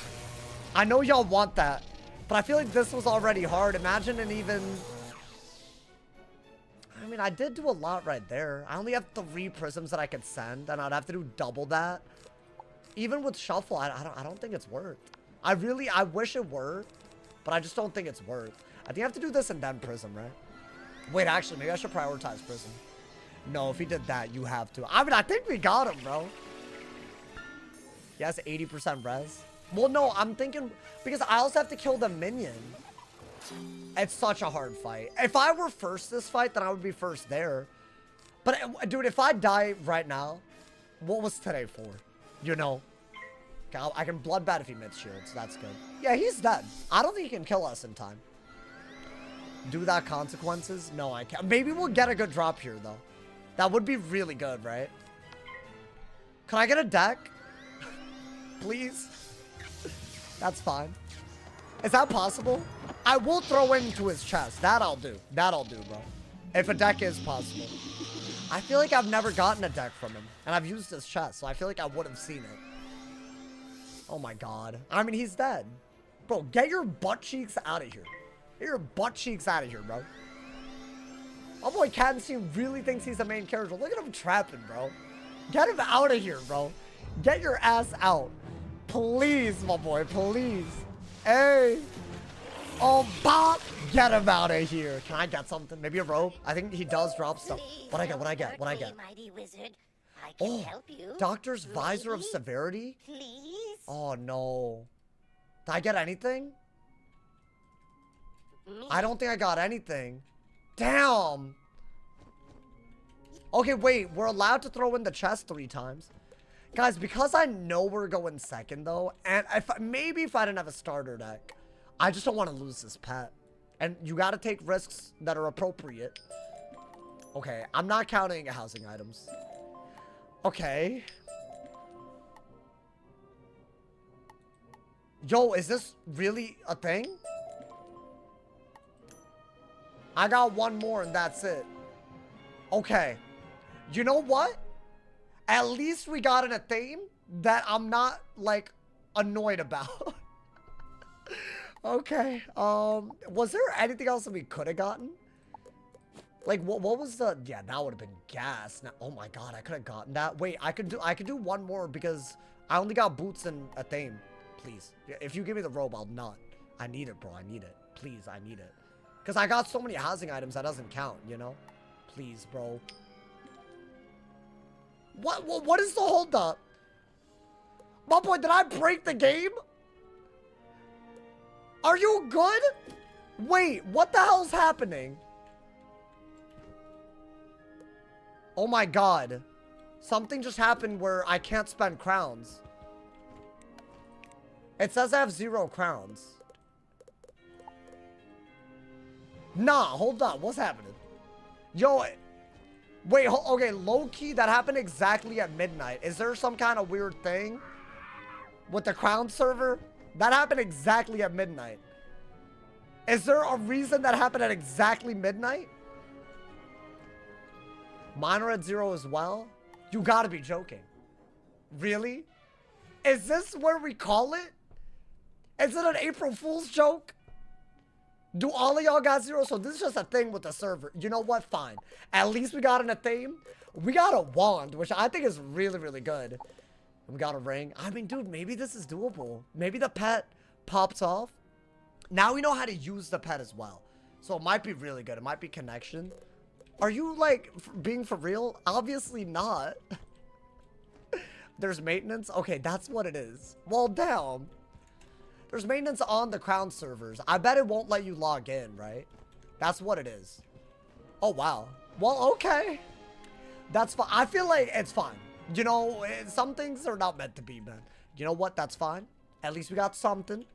I know y'all want that, but I feel like this was already hard. Imagine an even... I mean, I did do a lot right there. I only have 3 prisms that I could send, and I'd have to do double that. Even with shuffle, I don't think it's worth. I wish it were, but I just don't think it's worth. I think I have to do this and then prism, right? Wait, actually, maybe I should prioritize prism. No, if he did that, you have to. I mean, I think we got him, bro. He has 80% res. Well, no, I'm thinking, because I also have to kill the minion. It's such a hard fight. If I were first this fight, then I would be first there. But, dude, if I die right now, what was today for? You know? I can bloodbath if he mid shields. That's good. Yeah, he's dead. I don't think he can kill us in time. Do that consequences? No, I can't. Maybe we'll get a good drop here, though. That would be really good, right? Can I get a deck? Please? That's fine. Is that possible? I will throw into his chest. That I'll do. That I'll do, bro. If a deck is possible. I feel like I've never gotten a deck from him. And I've used his chest, so I feel like I would have seen it. Oh my god. I mean, he's dead. Bro, get your butt cheeks out of here. Get your butt cheeks out of here, bro. Oh boy, Cattencine really thinks he's the main character. Look at him trapping, bro. Get him out of here, bro. Get your ass out. Please, my boy, please. Hey. Oh, Bob. Get him out of here. Can I get something? Maybe a robe? I think he does drop stuff. What I get? What I get? What I get? Mighty wizard. I can help you. Doctor's Visor of Severity? Please? Oh, no. Did I get anything? I don't think I got anything. Damn. Okay, wait. We're allowed to throw in the chest 3 times. Guys, because I know we're going second, though, and maybe if I didn't have a starter deck, I just don't want to lose this pet. And you got to take risks that are appropriate. Okay, I'm not counting housing items. Okay. Yo, is this really a thing? I got 1 more and that's it. Okay. You know what? At least we got in a theme that I'm not, like, annoyed about. Okay. Was there anything else that we could have gotten? Like, what was the... Yeah, that would have been gas. Now, oh my god, I could have gotten that. Wait, I could do 1 more because I only got boots and a theme. Please. If you give me the robe, I'll not. I need it, bro. I need it. Please, I need it. Because I got so many housing items that doesn't count, you know? Please, bro. What is the holdup? My boy, did I break the game? Are you good? Wait, what the hell's happening? Oh my god. Something just happened where I can't spend crowns. It says I have 0 crowns. Nah, hold on. What's happening? Yo, wait, okay, low-key, that happened exactly at midnight. Is there some kind of weird thing with the crown server? That happened exactly at midnight. Is there a reason that happened at exactly midnight? Mine are at 0 as well? You gotta be joking. Really? Is this where we call it? Is it an April Fool's joke? Do all of y'all got 0? So this is just a thing with the server. You know what? Fine. At least we got in a theme. We got a wand, which I think is really, really good. We got a ring. I mean, dude, maybe this is doable. Maybe the pet pops off. Now we know how to use the pet as well. So it might be really good. It might be connection. Are you, like, being for real? Obviously not. There's maintenance? Okay, that's what it is. Well, damn. There's maintenance on the crown servers. I bet it won't let you log in, right? That's what it is. Oh, wow. Well, okay. That's fine. I feel like it's fine. You know, some things are not meant to be, man. You know what? That's fine. At least we got something.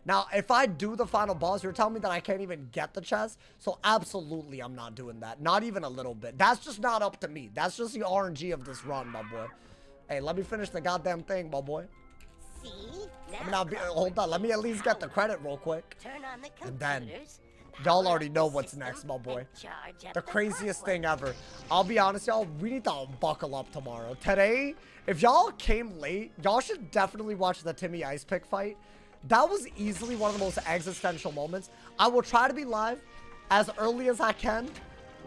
Now, if I do the final boss, you're telling me that I can't even get the chest? So absolutely I'm not doing that. Not even a little bit. That's just not up to me. That's just the RNG of this run, my boy. Hey, let me finish the goddamn thing, my boy. See? Hold on. Let me at least get the credit real quick. Turn on the And then, computers. y'all already know what's next, my boy. And charge up The craziest thing ever. I'll be honest, y'all. We need to buckle up tomorrow. Today, if y'all came late, y'all should definitely watch the Timmy Ice Pick fight. That was easily one of the most existential moments. I will try to be live as early as I can.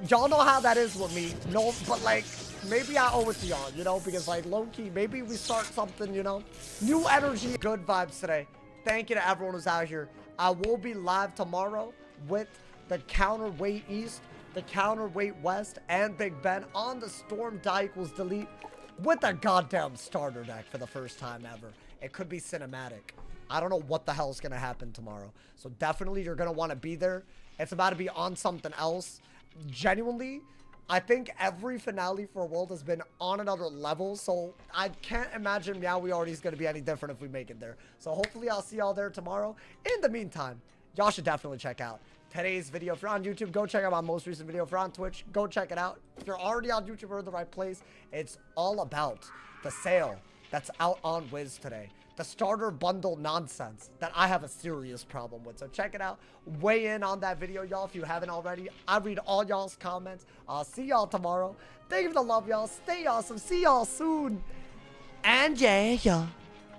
Y'all know how that is with me. No, but like, maybe I owe it to y'all, you know, because like low-key, maybe we start something, you know. New energy, good vibes today. Thank you to everyone who's out here. I will be live tomorrow with the Counterweight East, the Counterweight West, and Big Ben on the Storm Die Equals Delete with a goddamn starter deck for the first time ever. It could be cinematic. I don't know what the hell is going to happen tomorrow. So definitely you're going to want to be there. It's about to be on something else. Genuinely, I think every finale for World has been on another level. So I can't imagine Meowie Already is going to be any different if we make it there. So hopefully I'll see y'all there tomorrow. In the meantime, y'all should definitely check out today's video. If you're on YouTube, go check out my most recent video. If you're on Twitch, go check it out. If you're already on YouTube, you're in the right place. It's all about the sale that's out on Wiz today. The starter bundle nonsense that I have a serious problem with. So check it out. Weigh in on that video, y'all, if you haven't already. I read all y'all's comments. I'll see y'all tomorrow. Thank you for the love, y'all. Stay awesome. See y'all soon. And yeah.